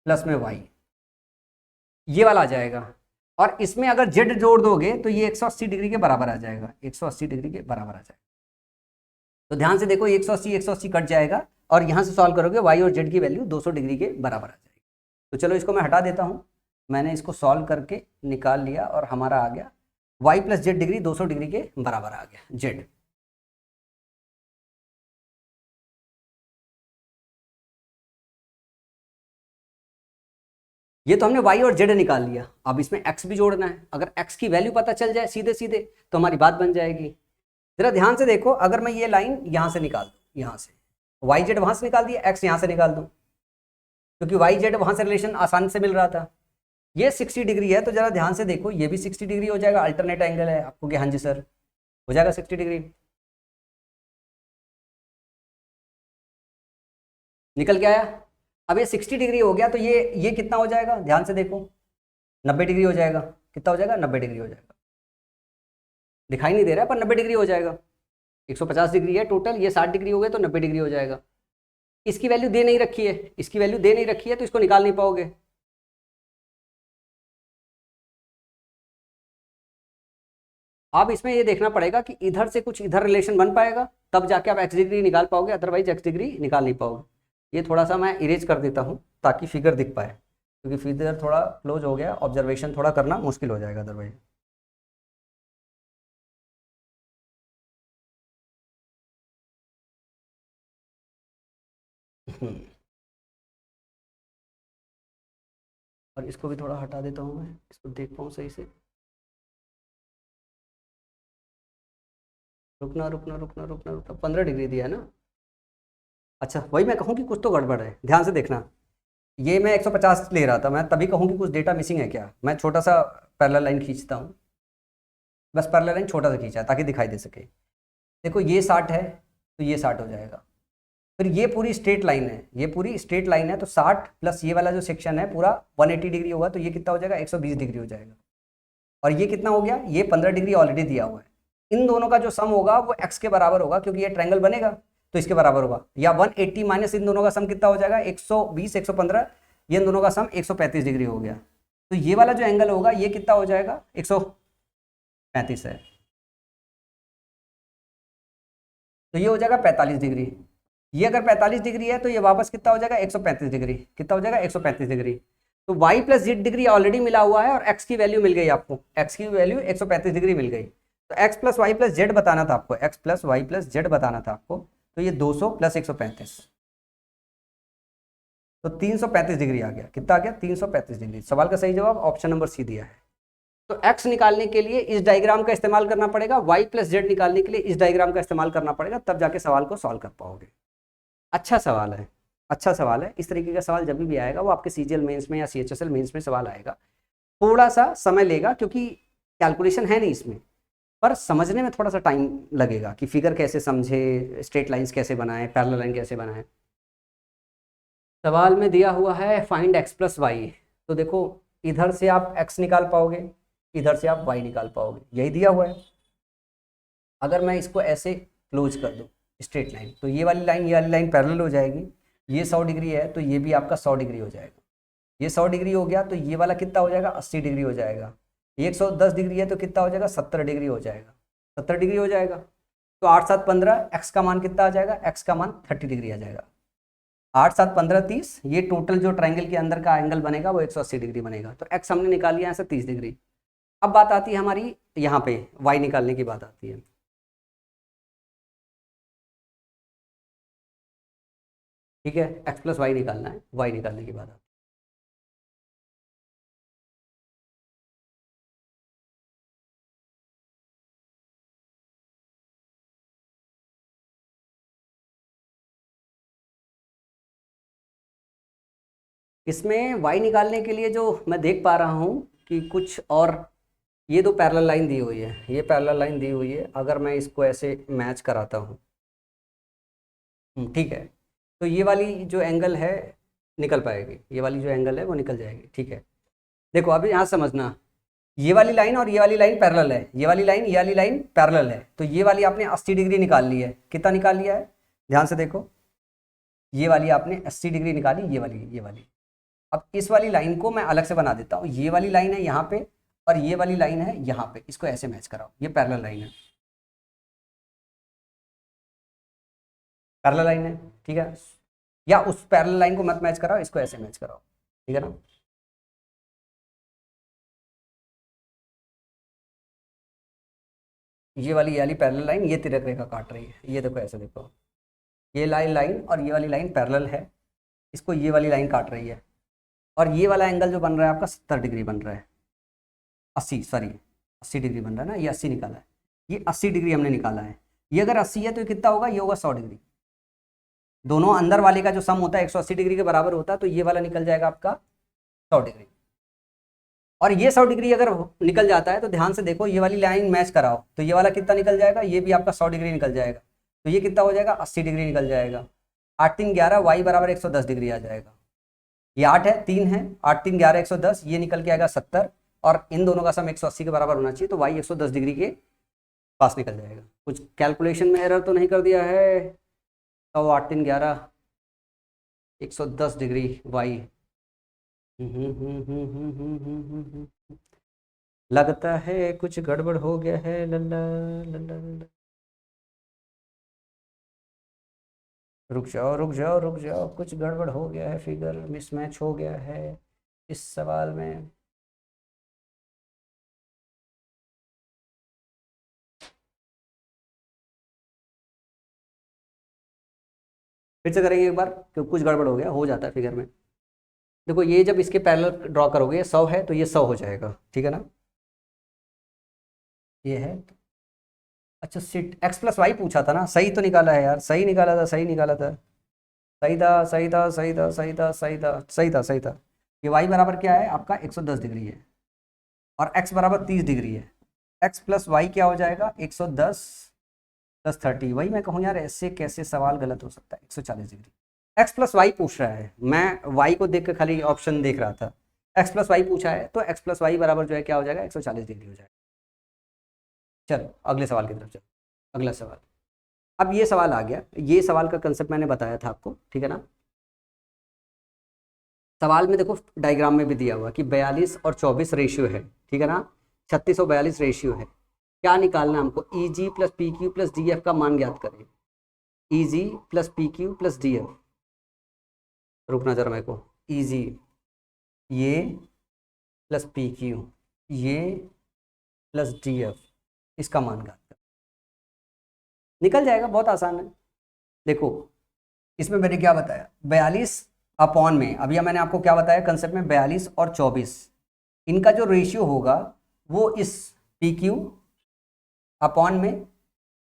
प्लस में y, ये वाला आ जाएगा। और इसमें अगर z जोड़ दोगे तो ये 180 डिग्री के बराबर आ जाएगा, 180 डिग्री के बराबर आ जाएगा। तो ध्यान से देखो 180 कट जाएगा और यहाँ से सॉल्व करोगे y और z की वैल्यू 200 डिग्री के बराबर आ जाएगी। तो चलो इसको मैं हटा देता हूँ, मैंने इसको सॉल्व करके निकाल लिया और हमारा आ गया y plus Z degree 200 degree के बराबर आ गया z। ये तो हमने y और z निकाल लिया, अब इसमें x भी जोड़ना है। अगर x की वैल्यू पता चल जाए सीधे सीधे तो हमारी बात बन जाएगी। जरा ध्यान से देखो, अगर मैं ये लाइन यहाँ से निकाल दूँ, यहाँ से y z वहाँ से निकाल दिया, x यहाँ से निकाल दूँ, क्योंकि y z वहाँ से रिलेशन आसानी से मिल रहा था। ये 60 डिग्री है तो जरा ध्यान से देखो ये भी 60 डिग्री हो जाएगा, अल्टरनेट एंगल है। आपको क्या? हाँ जी सर हो जाएगा 60 डिग्री, निकल के आया। अब ये 60 डिग्री हो गया तो ये कितना हो जाएगा? ध्यान से देखो 90 डिग्री हो जाएगा। कितना हो जाएगा? 90 डिग्री हो जाएगा। दिखाई नहीं दे रहा है पर 90 डिग्री हो जाएगा। 150 डिग्री है टोटल, ये 60 डिग्री हो गए तो 90 डिग्री हो जाएगा। इसकी वैल्यू दे नहीं रखी है, इसकी वैल्यू दे नहीं रखी है तो इसको निकाल नहीं पाओगे। अब इसमें ये देखना पड़ेगा कि इधर से कुछ इधर रिलेशन बन पाएगा तब जाके आप x डिग्री निकाल पाओगे, अदरवाइज x डिग्री निकाल नहीं पाओगे। ये थोड़ा सा मैं इरेज कर देता हूँ ताकि फिगर दिख पाए, क्योंकि फिगर थोड़ा क्लोज हो गया, ऑब्जर्वेशन थोड़ा करना मुश्किल हो जाएगा अदरवाइज। और इसको भी थोड़ा हटा देता हूँ, मैं इसको देख पाऊँ सही से। रुकना रुकना रुकना रुकना रुकना, 15 डिग्री दिया है ना। अच्छा वही मैं कहूँ कि कुछ तो गड़बड़ है, ध्यान से देखना। ये मैं 150 ले रहा था, मैं तभी कहूँ कि कुछ डेटा मिसिंग है क्या। मैं छोटा सा पैरेलल लाइन खींचता हूँ, बस पैरेलल लाइन छोटा सा खींचा है ताकि दिखाई दे सके। देखो ये 60 है तो ये 60 हो जाएगा। फिर ये पूरी स्ट्रेट लाइन है, ये पूरी स्ट्रेट लाइन है तो 60 प्लस ये वाला जो सेक्शन है पूरा 180 डिग्री होगा, तो ये कितना हो जाएगा? 120 डिग्री हो जाएगा। और ये कितना हो गया? ये 15 डिग्री ऑलरेडी दिया हुआ है। इन दोनों का जो सम होगा वो x के बराबर होगा, क्योंकि ये ट्रायंगल बनेगा तो इसके बराबर होगा। या 180 माइनस इन दोनों का सम कितना हो जाएगा? 120 115, ये इन दोनों का सम 135 डिग्री हो गया। तो ये वाला जो एंगल होगा ये कितना हो जाएगा? 135 है, तो ये हो जाएगा 45 डिग्री। ये अगर 45 डिग्री है तो ये वापस कितना हो जाएगा? 135 डिग्री। कितना हो जाएगा? 135 डिग्री। तो y plus Z degree already मिला हुआ है और x की वैल्यू मिल गई आपको, x की वैल्यू 135 डिग्री मिल गई। तो x plus Y plus z बताना था आपको, x plus Y plus z बताना था आपको। तो ये 200 प्लस 135, तो 335 डिग्री आ गया। कितना आ गया? 335 डिग्री। सवाल का सही जवाब ऑप्शन नंबर सी दिया है। तो x निकालने के लिए इस डायग्राम का इस्तेमाल करना पड़ेगा, y प्लस जेड निकालने के लिए इस डायग्राम का इस्तेमाल करना पड़ेगा, तब जाके सवाल को सॉल्व कर पाओगे। अच्छा सवाल है, अच्छा सवाल है। इस तरीके का सवाल जब भी आएगा वो आपके सीजीएल मेंस में या सीएचएसएल मेंस में सवाल आएगा। थोड़ा सा समय लेगा क्योंकि कैलकुलेशन है नहीं इसमें, पर समझने में थोड़ा सा टाइम लगेगा कि फिगर कैसे समझे, स्ट्रेट लाइंस कैसे बनाएं, पैरेलल लाइन कैसे बनाएं। सवाल में दिया हुआ है फाइंड x प्लस वाई। तो देखो इधर से आप x निकाल पाओगे, इधर से आप y निकाल पाओगे, यही दिया हुआ है। अगर मैं इसको ऐसे क्लोज कर दूं स्ट्रेट लाइन, तो ये वाली लाइन पैरेलल हो जाएगी। ये 100 डिग्री है तो ये भी आपका 100 डिग्री हो जाएगा। ये 100 डिग्री हो गया तो ये वाला कितना हो जाएगा, 80 डिग्री हो जाएगा। ये 110 डिग्री है तो कितना हो जाएगा, 70 डिग्री हो जाएगा। 70 डिग्री हो जाएगा तो 8 7 15, एक्स का मान कितना आ जाएगा, एक्स का मान 30 डिग्री आ जाएगा। 8 7 15 30, ये टोटल जो ट्राइंगल के अंदर का एंगल बनेगा वो 180 डिग्री बनेगा। तो एक्स हमने निकाल लिया यहाँ से 30 डिग्री। अब बात आती है हमारी यहाँ पे वाई निकालने की बात आती है। ठीक है, एक्स प्लस वाई निकालना है, वाई निकालने की बात आती है। इसमें वाई निकालने के लिए जो मैं देख पा रहा हूँ कि कुछ और, ये दो पैरेलल लाइन दी हुई है, ये पैरेलल लाइन दी हुई है। अगर मैं इसको ऐसे मैच कराता हूँ, ठीक है, तो ये वाली जो एंगल है निकल पाएगी, ये वाली जो एंगल है वो निकल जाएगी। ठीक है, देखो अभी यहाँ समझना, ये वाली लाइन और ये वाली लाइन पैरेलल है, ये वाली लाइन ये वाली लाइन पैरेलल है। तो ये वाली आपने 80 डिग्री निकाल ली है। कितना निकाल लिया है, ध्यान से देखो, ये वाली आपने 80 डिग्री निकाली, ये वाली। अब इस वाली लाइन को मैं अलग से बना देता हूँ। ये वाली लाइन है यहाँ पे और ये वाली लाइन है यहाँ पे, इसको ऐसे मैच कराओ, ये पैरेलल लाइन है, पैरेलल लाइन है। ठीक है, या उस पैरेलल लाइन को मत मैच कराओ, इसको ऐसे मैच कराओ। ठीक है ना, ये वाली पैरेलल लाइन ये तिरक रेखा काट रही है। ये देखो ऐसे देखो, ये लाइन और ये वाली लाइन पैरेलल है, इसको ये वाली लाइन काट रही है। और ये वाला एंगल जो बन रहा है आपका 70 डिग्री बन रहा है, 80 डिग्री बन रहा है ना, ये 80 निकाला है, ये 80 डिग्री हमने निकाला है। ये अगर 80 है तो ये कितना होगा, ये होगा 100 डिग्री। दोनों अंदर वाले का जो सम होता है 180 डिग्री के बराबर होता है, तो ये वाला निकल जाएगा आपका 100 डिग्री। और ये 100 डिग्री अगर निकल जाता है तो ध्यान से देखो, ये वाली लाइन मैच कराओ तो ये वाला कितना निकल जाएगा, ये भी आपका 100 डिग्री निकल जाएगा। तो ये कितना हो जाएगा, 80 डिग्री निकल जाएगा। 8 3 11, वाई बराबर 110 डिग्री आ जाएगा। ये 8 है, 3 है, 8 3 11 110, ये निकल के आएगा 70। और इन दोनों का सम 180 के बराबर होना चाहिए, तो वाई 110 डिग्री के पास निकल जाएगा। कुछ कैलकुलेशन में एरर तो नहीं कर दिया है? तो 8 3 11 110 डिग्री वाई। लगता है कुछ गड़बड़ हो गया है, लल्ला लल्ला लल्ला। रुक जाओ रुक जाओ रुक जाओ, कुछ गड़बड़ हो गया है, फिगर मिसमैच हो गया है इस सवाल में। फिर से करेंगे एक बार, क्योंकि कुछ गड़बड़ हो गया, हो जाता है फिगर में। देखो ये जब इसके पैरेलल ड्रॉ करोगे, 100 है तो ये 100 हो जाएगा। ठीक है ना, ये है। अच्छा सिट, एक्स प्लस वाई पूछा था ना, सही तो निकाला है यार, सही निकाला था, सही निकाला था, सही था सही था सही था सही था सही था सही था सही था। ये वाई बराबर क्या है आपका, 110 डिग्री है, और एक्स बराबर 30 डिग्री है। एक्स प्लस वाई क्या हो जाएगा, 110 प्लस 30। वही मैं कहूँ यार, ऐसे कैसे सवाल गलत हो सकता है, 140 डिग्री। एक्स प्लस वाई पूछ रहा है, मैं वाई को देख कर खाली ऑप्शन देख रहा था। एक्स प्लस वाई पूछा है तो एक्स प्लस वाई बराबर जो है क्या हो जाएगा, 140 डिग्री हो जाएगा। चलो अगले सवाल की तरफ चलो। अगला सवाल, अब ये सवाल आ गया, ये सवाल का कंसेप्ट मैंने बताया था आपको। ठीक है ना, सवाल में देखो डायग्राम में भी दिया हुआ कि 42 और 24 रेशियो है। ठीक है ना, 36 और 42 रेशियो है। क्या निकालना है हमको, E G plus P Q plus D F का मान ज्ञात करें। E G plus P Q plus D F, रुकना जरा मेरे को, ई जी ये प्लस पी क्यू ये प्लस डी एफ, इसका मान ज्ञात करें। निकल जाएगा, बहुत आसान है। देखो इसमें मैंने क्या बताया, 42 अपॉन में, अभी मैंने आपको क्या बताया कंसेप्ट में, 42 और 24 इनका जो रेशियो होगा वो इस पी क्यू अपॉन में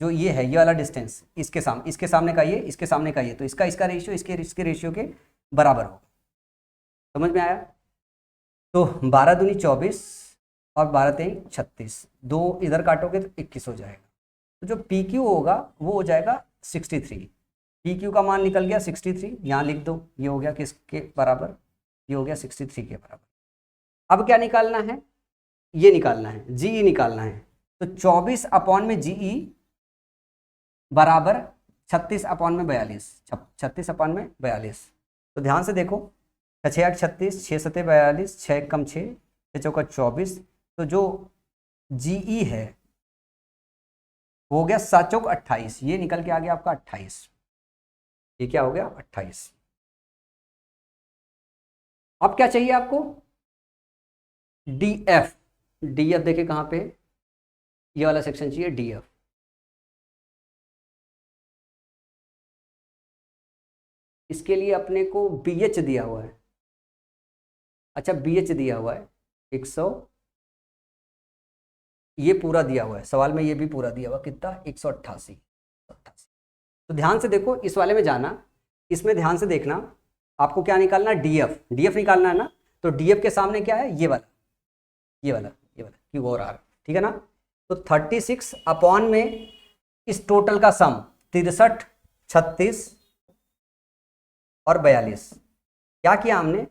जो ये है, ये वाला डिस्टेंस इसके सामने का ये, इसके सामने का ये, तो इसका रेशियो इसके रेशियो के बराबर होगा। समझ में आया? तो 12 दूनी 24 और 12 3 36, 2 इधर काटोगे तो 21 हो जाएगा। तो जो पी क्यू होगा वो हो जाएगा 63। पी क्यू का मान निकल गया 63, यहाँ लिख दो, ये हो गया किसके बराबर, ये हो गया 63 के बराबर। अब क्या निकालना है, ये निकालना है, जीई निकालना है। तो 24 अपॉन में जीई बराबर 36 अपॉन में 42, 36 अपॉन में 42। तो ध्यान से देखो, 6 8 36, 6 7 42, 6 कम 6, 6 चौका 24। तो जो जीई है वो हो गया 7 चौक 28, ये निकल के आ गया आपका 28। ये क्या हो गया 28। अब क्या चाहिए आपको, डीएफ। डीएफ देखिए कहां पे, ये वाला सेक्शन चाहिए डीएफ। इसके लिए अपने को बीएच दिया हुआ है, अच्छा बीएच दिया हुआ है 100, ये पूरा दिया हुआ है सवाल में, ये भी पूरा दिया हुआ कितना 188। तो ध्यान से देखो, इस वाले में जाना, इसमें ध्यान से देखना, आपको क्या निकालना, डीएफ। डीएफ निकालना है ना, तो डीएफ के सामने क्या है, ये वाला, ये वाला, ये वाला क्यू और आर, ठीक है ना। तो 36 अपॉन में इस टोटल का सम 63, 36 और 42। क्या किया हमने,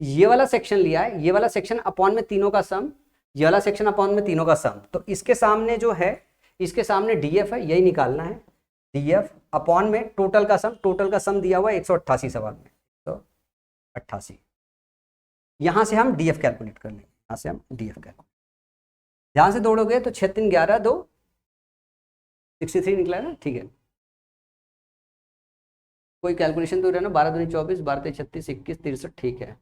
ये वाला सेक्शन लिया है, ये वाला सेक्शन अपॉन में तीनों का सम, ये वाला सेक्शन अपॉन में तीनों का सम। तो इसके सामने जो है, इसके सामने डीएफ है, यही निकालना है। डीएफ अपॉन में टोटल का सम, टोटल का सम दिया हुआ है 188 सवाल में, तो 88। यहां से हम डीएफ कैलकुलेट कर लेंगे, यहां से हम डीएफ कैलकुलेट, ध्यान से दौड़ोगे तो 6 3 11 2 63 निकला है ना, ठीक है। कोई कैलकुलेशन तो रहना, 12 दूनी 24, 12 3 36, 21 63, ठीक है।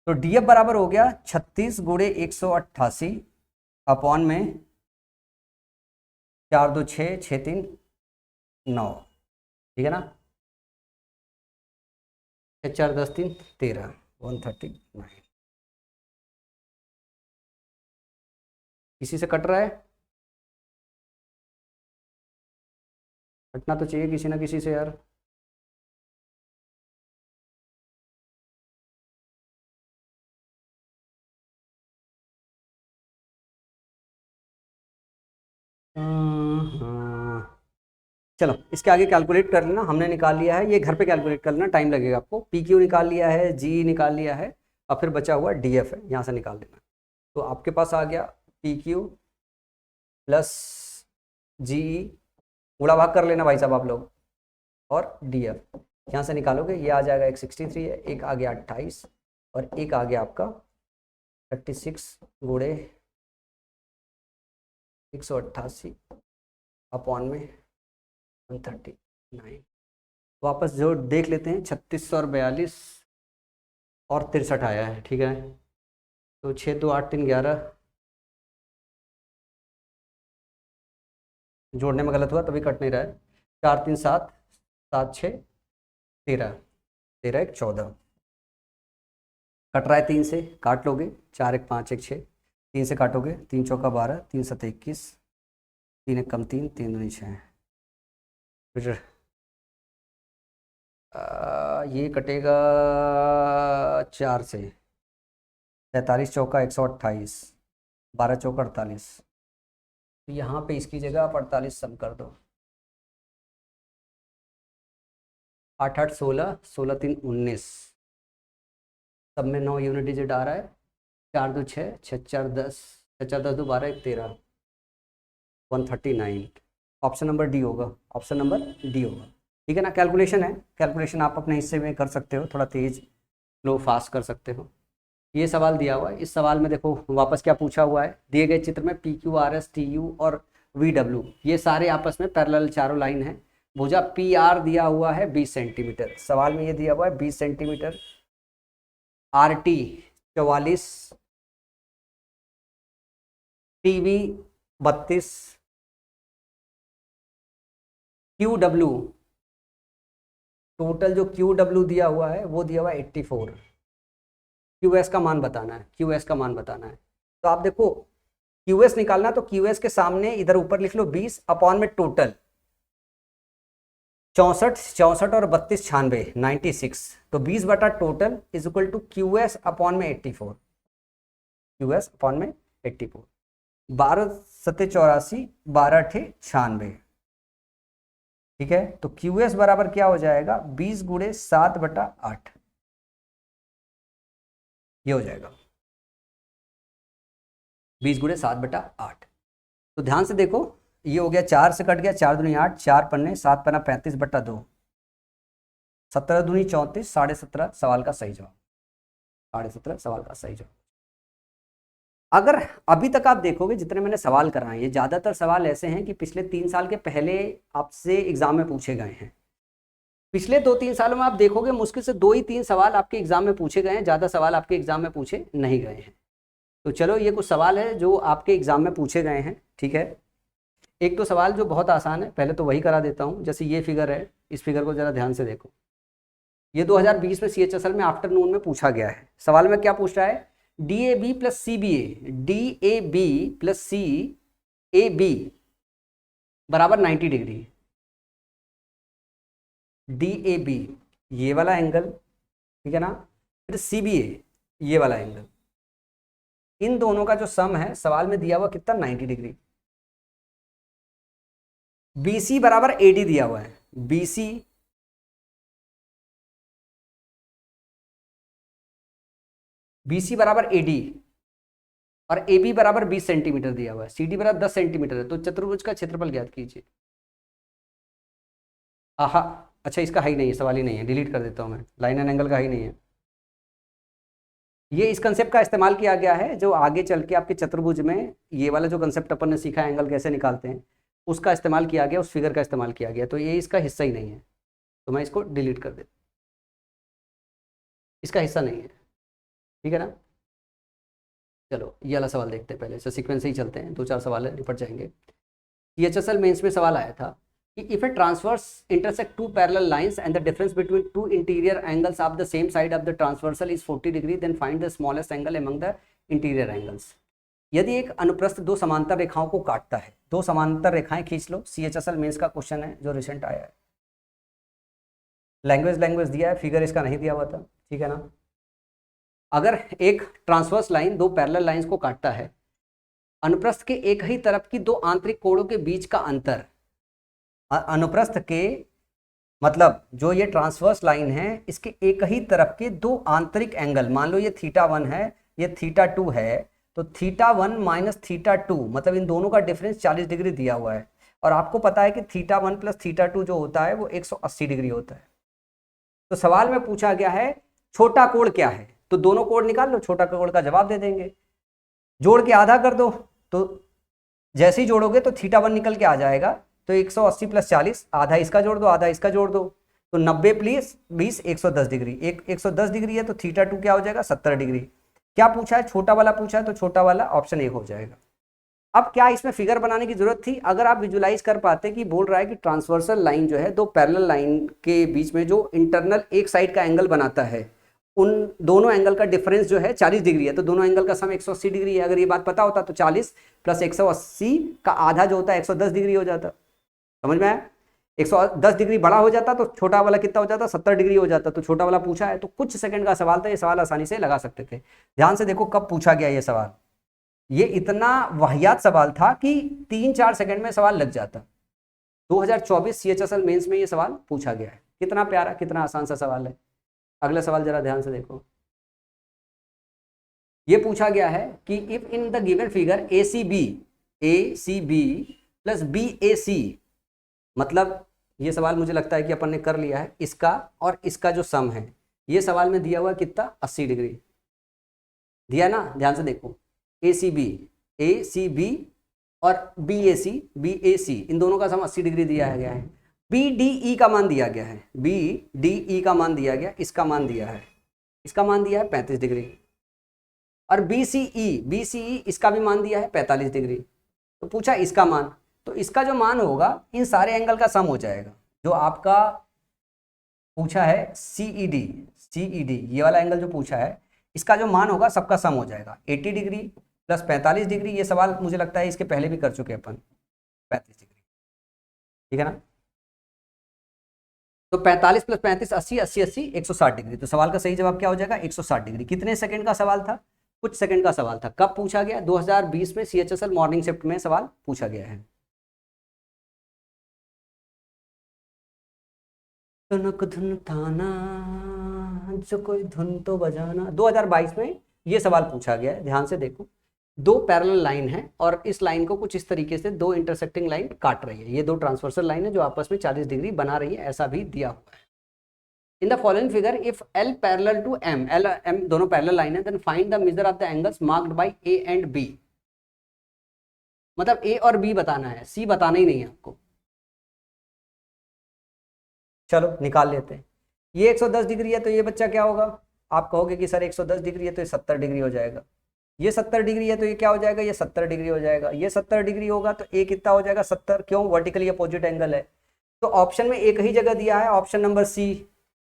तो डीएफ बराबर हो गया 36 गुणे 188 अपॉन में 4 2 6, 6 3 9, ठीक है ना, 4 10 3 13, 139। किसी से कट रहा है, कटना तो चाहिए किसी ना किसी से यार। हाँ। चलो इसके आगे कैलकुलेट कर लेना, हमने निकाल लिया है, ये घर पे कैलकुलेट कर लेना, टाइम लगेगा आपको। पी क्यू निकाल लिया है, जी निकाल लिया है, और फिर बचा हुआ डी एफ है, यहाँ से निकाल देना। तो आपके पास आ गया पी क्यू प्लस जी, गुणा भाग कर लेना भाई साहब आप लोग, और डी एफ यहाँ से निकालोगे, ये आ जाएगा एक 63 है, एक आ गया 28, और एक आ गया आपका 36 गुणे 188 अपॉन में 139। वापस जो देख लेते हैं, 36 और 42 और 63 आया है, ठीक है। तो 6 2 8 3 11, जोड़ने में गलत हुआ तभी कट नहीं रहा है, 4 3 7, 7 6 13, 13 1 14, कट रहा है 3 से, काट लोगे, 4 1 5 1 6, 3 से काटोगे, 3 चौका 12, 3 7 21, 3 1 कम 3, 3 दूनी 6, फिर ये कटेगा 4 से, 43 चौका 128, 12 चौका 48। तो यहाँ पे इसकी जगह आप 48 सम कर दो, 8 8 16, 16 3 19, सब में 9 यूनिट डिजिट आ रहा है, 4 2 6, 6 4 10, 6 4 10 2 12 1 13, 139। ऑप्शन नंबर डी होगा, ऑप्शन नंबर डी होगा, ठीक है ना। कैलकुलेशन है, कैलकुलेशन आप अपने हिस्से में कर सकते हो, थोड़ा तेज स्लो फास्ट कर सकते हो। ये सवाल दिया हुआ है, इस सवाल में देखो वापस क्या पूछा हुआ है, दिए गए चित्र में P Q R S T U और वी डब्ल्यू ये सारे आपस में पैरेलल चारों लाइन है। भुजा पी आर दिया हुआ है 20 सेंटीमीटर, सवाल में ये दिया हुआ है 20 centimetre, R T 44, T V 32, Q W total जो क्यू डब्ल्यू दिया हुआ है वो दिया हुआ है 84। क्यू एस का मान बताना है, क्यू एस का मान बताना है। तो आप देखो क्यू एस निकालना, तो क्यू एस के सामने इधर ऊपर लिख लो 20 अपॉन में टोटल 64, 64 और 32 96, 96। तो 20 बटा total is equal to Q S upon में 84। QS अपॉन में 84, 12 सत्ते 84, 12 अठे 96, ठीक है। तो QS बराबर क्या हो जाएगा, 20 गुणे 7/8, ये हो जाएगा 20 गुणे 7/8। तो ध्यान से देखो, ये हो गया 4 से कट गया, 4 दूनी 8, 4 पन्ने 7 पन्ना 35/2, 17 दूनी 34, 17.5 सवाल का सही जवाब, 17.5 सवाल का सही जवाब। अगर अभी तक आप देखोगे जितने मैंने सवाल कराए, ये ज़्यादातर सवाल ऐसे हैं कि पिछले 3 साल के पहले आपसे एग्जाम में पूछे गए हैं। पिछले 2-3 सालों में आप देखोगे मुश्किल से 2 ही 3 सवाल आपके एग्जाम में पूछे गए हैं, ज़्यादा सवाल आपके एग्जाम में पूछे नहीं गए हैं। तो चलो ये कुछ सवाल है जो आपके एग्जाम में पूछे गए हैं, ठीक है। एक दो सवाल जो बहुत आसान है, पहले तो वही करा देता हूँ। जैसे ये फिगर है, इस फिगर को ज़रा ध्यान से देखो। ये 2020 में CHSL में आफ्टरनून में पूछा गया है। सवाल में क्या पूछ रहा है, DAB plus CBA, DAB plus CAB बराबर 90 डिग्री। DAB ये वाला एंगल, ठीक है ना, फिर CBA ये वाला एंगल, इन दोनों का जो सम है सवाल में दिया हुआ कितना, 90 डिग्री। BC बराबर AD दिया हुआ है, BC बराबर AD और AB बराबर 20 सेंटीमीटर दिया हुआ है, CD बराबर 10 सेंटीमीटर है। तो चतुर्भुज का क्षेत्रफल ज्ञात कीजिए। आहा, अच्छा इसका हाई नहीं है, सवाल ही नहीं है, डिलीट कर देता हूं मैं, लाइन एंड एंगल का हाई नहीं है। ये इस कंसेप्ट का इस्तेमाल किया गया है जो आगे चल के आपके चतुर्भुज में, ये वाला जो कंसेप्ट अपन ने सीखा एंगल कैसे निकालते हैं, उसका इस्तेमाल किया गया, उस फिगर का इस्तेमाल किया गया। तो ये इसका हिस्सा ही नहीं है, तो मैं इसको डिलीट कर देता, इसका हिस्सा नहीं है, ठीक है ना। चलो ये वाला सवाल देखते हैं पहले, से सीक्वेंस से ही चलते हैं, 2-4 सवाल है, निपट जाएंगे। CHSL मेंस में सवाल आया था कि if a transverse intersect 2 parallel lines and the difference between 2 interior angles of the same side of the transversal is 40 degree, then find the smallest angle among the interior angles. यदि एक अनुप्रस्थ 2 समांतर रेखाओं को काटता है, 2 समांतर रेखाएं खींच लो। CHSL मेंस का क्वेश्चन है जो रिसेंट आया है। लैंग्वेज दिया है, फिगर इसका नहीं दिया हुआ था, ठीक है ना। अगर एक ट्रांसवर्स लाइन 2 पैरेलल लाइंस को काटता है, अनुप्रस्थ के एक ही तरफ की 2 आंतरिक कोणों के बीच का अंतर, अनुप्रस्थ के मतलब जो ये ट्रांसवर्स लाइन है, इसके एक ही तरफ के 2 आंतरिक एंगल, मान लो ये θ1 है, ये θ2 है, तो θ1 माइनस θ2 मतलब इन दोनों का डिफरेंस 40 डिग्री दिया हुआ है। और आपको पता है कि θ1 प्लस θ2 जो होता है वो 180 डिग्री होता है। तो सवाल में पूछा गया है छोटा कोण क्या है, तो दोनों कोण निकाल लो, छोटा कोण का जवाब दे देंगे। जोड़ के आधा कर दो, तो जैसे ही जोड़ोगे तो θ1 निकल के आ जाएगा, तो 180 प्लस 40, आधा इसका जोड़ दो आधा इसका जोड़ दो, तो 90 प्लस 20 110 डिग्री, 110 डिग्री है, तो θ2 क्या हो जाएगा, 70 डिग्री। क्या पूछा है, छोटा वाला पूछा है, तो छोटा वाला ऑप्शन 1 हो जाएगा। अब क्या इसमें फिगर बनाने की जरूरत थी, अगर आप विजुलाइज कर पाते कि बोल रहा है कि ट्रांसवर्सल लाइन जो है 2 पैरेलल लाइन के बीच में जो इंटरनल एक साइड का एंगल बनाता है, उन दोनों एंगल का डिफरेंस जो है 40 डिग्री है, तो दोनों एंगल का सम 180 डिग्री है। अगर ये बात पता होता तो 40 प्लस 180 का आधा जो होता है 110 डिग्री हो जाता। समझ में आया, 110 डिग्री बड़ा हो जाता तो छोटा वाला कितना हो जाता, 70 डिग्री हो जाता। तो छोटा वाला पूछा है, तो कुछ सेकंड का सवाल था, ये सवाल आसानी से लगा सकते थे। ध्यान से देखो कब पूछा गया ये सवाल, ये इतना वाहियात सवाल था कि 3-4 सेकंड में सवाल लग जाता। 2024 CHSL मेंस में ये सवाल पूछा गया है। कितना प्यारा, कितना आसान सा सवाल है। अगला सवाल जरा ध्यान से देखो, ये पूछा गया है कि if in the given figure ACB plus BAC, मतलब ये सवाल मुझे लगता है कि अपन ने कर लिया है, इसका और इसका जो सम है, ये सवाल में दिया हुआ कितना, 80 डिग्री दिया ना। ध्यान से देखो, ACB और BAC इन दोनों का सम 80 डिग्री दिया गया है। BDE का मान दिया गया है, BDE का मान दिया गया, इसका मान दिया है, इसका मान दिया है 35 डिग्री। और BCE इसका भी मान दिया है 45 डिग्री। तो पूछा इसका मान, तो इसका जो मान होगा इन सारे एंगल का सम हो जाएगा। जो आपका पूछा है CED ये वाला एंगल जो पूछा है, इसका जो मान होगा सबका सम हो जाएगा। 80 डिग्री प्लस 45 डिग्री, ये सवाल मुझे लगता है इसके पहले भी कर चुके अपन, 35 डिग्री, ठीक है ना। तो 45 प्लस 35 80 160 डिग्री। तो सवाल का सही जवाब क्या हो जाएगा, 160 डिग्री। कितने सेकंड का सवाल था, कुछ सेकंड का सवाल था। कब पूछा गया? 2020 में CHSL मॉर्निंग शिफ्ट में सवाल पूछा गया है। तनक धुन थाना जो कोई धुन तो बजाना, 2022 में ये सवाल पूछा गया है। ध्यान से देखो, दो पैरेलल लाइन है और इस लाइन को कुछ इस तरीके से दो इंटरसेक्टिंग लाइन काट रही है। ये दो ट्रांसवर्सल लाइन है जो आपस में 40 डिग्री बना रही है, ऐसा भी दिया हुआ है। In the following figure if L parallel to M, L M दोनों पैरेलल लाइन है, then find the measure of the angles marked by A and B। मतलब A और B बताना है, C बताना ही नहीं है आपको। चलो निकाल लेते हैं। ये 110 डिग्री है तो ये बच्चा क्या होगा? आप कहोगे कि सर 110 डिग्री है तो ये 70 डिग्री हो जाएगा। ये 70 डिग्री है तो ये क्या हो जाएगा? ये 70 डिग्री हो जाएगा। ये 70 डिग्री होगा तो ए कितना हो जाएगा? 70। क्यों? वर्टिकली अपोजिट एंगल है। तो ऑप्शन में एक ही जगह दिया है, ऑप्शन नंबर सी,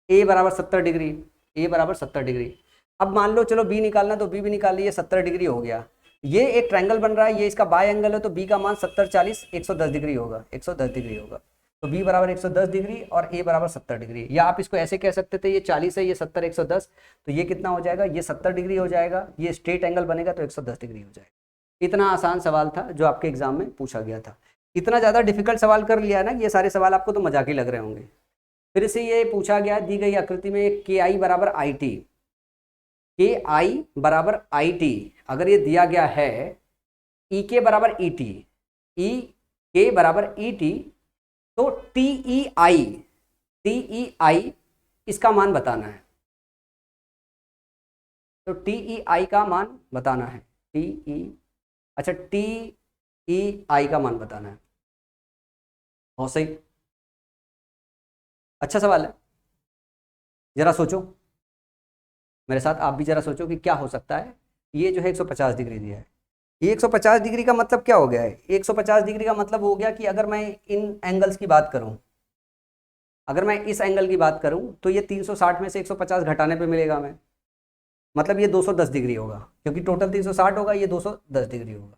ए बराबर 70 डिग्री। ए बराबर 70 डिग्री। अब मान लो चलो बी निकालना, तो बी भी निकाल लिया, 70 डिग्री हो गया। ये एक ट्रायंगल बन रहा है, ये इसका बाय एंगल है, तो बी का मान 70 40 110 डिग्री होगा, 110 डिग्री होगा। तो बी बराबर 110 डिग्री और ए बराबर 70 डिग्री। या आप इसको ऐसे कह सकते थे, ये 40 है, ये 70 110, तो ये कितना हो जाएगा? ये 70 डिग्री हो जाएगा। ये स्ट्रेट एंगल बनेगा तो 110 डिग्री हो जाएगा। इतना आसान सवाल था जो आपके एग्जाम में पूछा गया था। इतना ज़्यादा डिफिकल्ट सवाल कर लिया ना, ये सारे सवाल आपको तो मजाक ही लग रहे होंगे। फिर से ये पूछा गया, दी गई आकृति में के आई बराबर आई टी, के आई बराबर आई टी अगर ये दिया गया है, ई के बराबर ई टी, ई के बराबर ई टी, तो टी ई आई इसका मान बताना है। तो टी ई आई का मान बताना है। अच्छा टी ई आई का मान बताना है। बहुत सही, अच्छा सवाल है। जरा सोचो मेरे साथ, आप भी जरा सोचो कि क्या हो सकता है। ये जो है 150 डिग्री दिया है, ये 150 डिग्री का मतलब क्या हो गया है? 150 डिग्री का मतलब हो गया कि अगर मैं इन एंगल्स की बात करूं, अगर मैं इस एंगल की बात करूं, तो ये 360 में से 150 घटाने पे मिलेगा मैं, मतलब ये 210 डिग्री होगा, क्योंकि टोटल 360 होगा, ये 210 डिग्री होगा।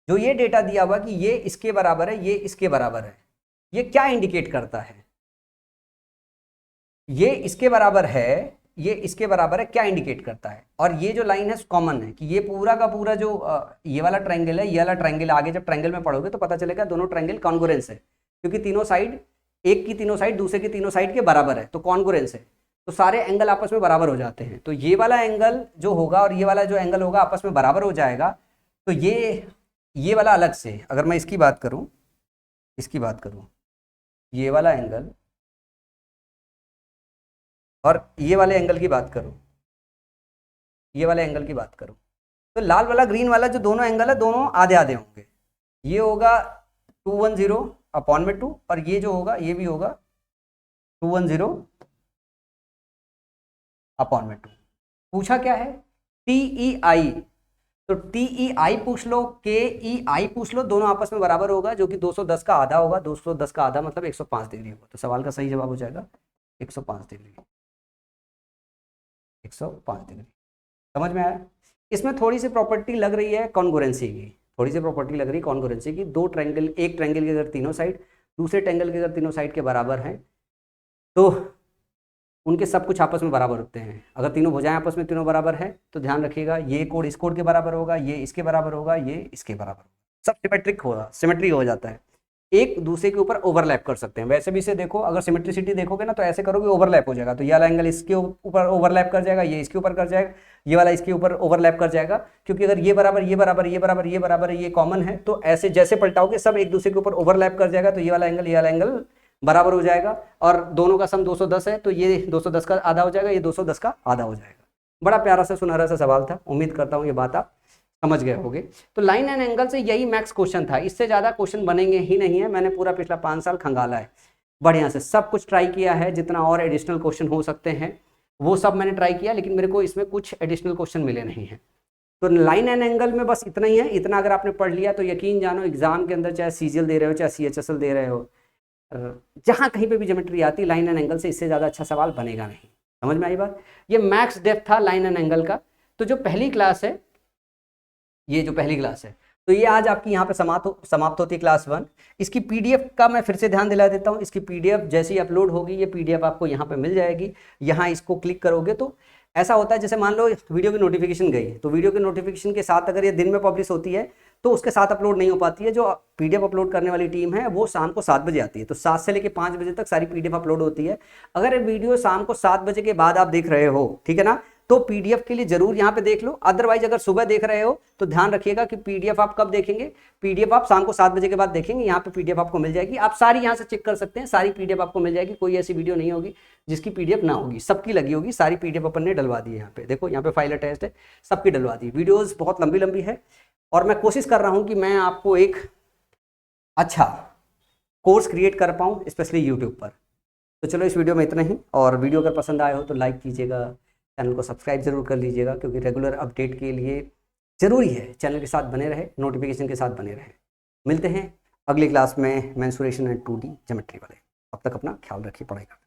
जो ये डेटा दिया हुआ कि ये इसके बराबर है, ये इसके बराबर है, ये क्या इंडिकेट करता है? ये इसके बराबर है, ये इसके बराबर है, क्या इंडिकेट करता है? और ये जो लाइन है कॉमन है कि ये पूरा का पूरा जो ये वाला ट्रायंगल है, ये वाला ट्रायंगल, आगे जब ट्रायंगल में पढ़ोगे तो पता चलेगा दोनों ट्रायंगल कॉन्ग्रुएंस है, क्योंकि तीनों साइड, एक की तीनों साइड दूसरे की तीनों साइड के बराबर है, तो कॉन्ग्रुएंस है, तो सारे एंगल आपस में बराबर हो जाते हैं। तो ये वाला एंगल जो होगा और ये वाला जो एंगल होगा आपस में बराबर हो जाएगा। तो ये वाला अलग से, अगर मैं इसकी बात करूं, ये वाला एंगल और ये वाले एंगल की बात करूं, तो लाल वाला ग्रीन वाला जो दोनों एंगल है, दोनों आधे आधे होंगे। ये होगा 210 अपॉन में 2, और ये जो होगा ये भी होगा 210 अपॉन में 2। पूछा क्या है? टी आई, तो टी आई पूछ लो, के ई आई पूछ लो, दोनों आपस में बराबर होगा, जो कि 210 का आधा होगा। 210 का आधा मतलब 105 डिग्री होगा। तो सवाल का सही जवाब हो जाएगा 105 डिग्री। 105 डिग्री। समझ में आया? इसमें थोड़ी सी प्रॉपर्टी लग रही है कॉन्ग्रुएंसी की, दो ट्रायंगल, एक ट्रायंगल के अगर तीनों साइड, दूसरे ट्रायंगल के अगर तीनों साइड के बराबर हैं, तो उनके सब कुछ आपस में बराबर होते हैं। अगर तीनों भुजाएं आपस में तीनों बराबर है, तो ध्यान रखिएगा ये कोड इस कोड के बराबर होगा, ये इसके बराबर होगा, ये इसके बराबर होगा, सब सिमेट्रिक होगा, सिमेट्री हो जाता है, एक दूसरे के ऊपर ओवरलैप कर सकते हैं। वैसे भी इसे देखो, अगर सिमेट्रिसिटी देखोगे ना, तो ऐसे करोगे ओवरलैप हो जाएगा, तो ये वाला एंगल इसके ऊपर ओवरलैप कर जाएगा, ये इसके ऊपर कर जाएगा, ये वाला इसके ऊपर ओवरलैप कर जाएगा, क्योंकि अगर ये बराबर ये बराबर ये बराबर ये बराबर ये कॉमन है, तो ऐसे जैसे पलटाओगे सब एक दूसरे के ऊपर ओवरलैप कर जाएगा, तो ये वाला एंगल बराबर हो जाएगा। और दोनों का सम 210 है, तो ये 210 का आधा हो जाएगा, ये 210 का आधा हो जाएगा। बड़ा प्यारा सा सुनहरा सा सवाल था, उम्मीद करता हूँ ये बात आप समझ गए होंगे। तो लाइन एंड एंगल से यही मैक्स क्वेश्चन था, इससे ज़्यादा क्वेश्चन बनेंगे ही नहीं है। मैंने पूरा पिछला 5 साल खंगाला है, बढ़िया से सब कुछ ट्राई किया है, जितना और एडिशनल क्वेश्चन हो सकते हैं वो सब मैंने ट्राई किया, लेकिन मेरे को इसमें कुछ एडिशनल क्वेश्चन मिले नहीं हैं। तो लाइन एंड एंगल में बस इतना ही है। इतना अगर आपने पढ़ लिया तो यकीन जानो एग्जाम के अंदर, चाहे सीजीएल दे रहे हो चाहे सीएचएसएल दे रहे हो, जहाँ कहीं पे भी ज्योमेट्री आती, लाइन एंड एंगल से इससे ज़्यादा अच्छा सवाल बनेगा नहीं। समझ में आई बात? ये मैक्स डेप्थ था लाइन एंड एंगल का। तो जो पहली क्लास है, ये जो पहली क्लास है, तो ये आज आपकी यहाँ पे समाप्त होती है क्लास 1। इसकी पीडीएफ का मैं फिर से ध्यान दिला देता हूँ। इसकी पीडीएफ जैसे ही अपलोड होगी, ये पीडीएफ आपको यहाँ पे मिल जाएगी। यहाँ इसको क्लिक करोगे तो ऐसा होता है जैसे मान लो वीडियो की नोटिफिकेशन गई, तो वीडियो की नोटिफिकेशन के साथ अगर ये दिन में पब्लिश होती है तो उसके साथ अपलोड नहीं हो पाती है। जो पीडीएफ अपलोड करने वाली टीम है वो शाम को 7 बजे आती है, तो 7 से लेकर 5 बजे तक सारी पीडीएफ अपलोड होती है। अगर वीडियो शाम को 7 बजे के बाद आप देख रहे हो, ठीक है ना, तो पीडीएफ के लिए जरूर यहाँ पे देख लो। अदरवाइज अगर सुबह देख रहे हो तो ध्यान रखिएगा कि पीडीएफ आप कब देखेंगे, पीडीएफ आप शाम को 7 बजे के बाद देखेंगे। यहाँ पे पीडीएफ आपको मिल जाएगी, आप सारी यहाँ से चेक कर सकते हैं, सारी पीडीएफ आपको मिल जाएगी। कोई ऐसी वीडियो नहीं होगी जिसकी पीडीएफ ना होगी, सबकी लगी होगी। सारी पीडीएफ अपन ने डलवा दी है। यहाँ पे देखो, यहाँ पे फाइल अटैच्ड है, सबकी डलवा दी। वीडियोज बहुत लंबी लंबी है और मैं कोशिश कर रहा हूँ कि मैं आपको एक अच्छा कोर्स क्रिएट कर पाऊँ, स्पेशली यूट्यूब पर। तो चलो इस वीडियो में इतना ही, और वीडियो अगर पसंद आया हो तो लाइक कीजिएगा, चैनल को सब्सक्राइब जरूर कर लीजिएगा, क्योंकि रेगुलर अपडेट के लिए ज़रूरी है चैनल के साथ बने रहे, नोटिफिकेशन के साथ बने रहे। मिलते हैं अगली क्लास में मेंसुरेशन एंड 2D ज्योमेट्री वाले। अब तक अपना ख्याल रखिए, पढ़ाई करते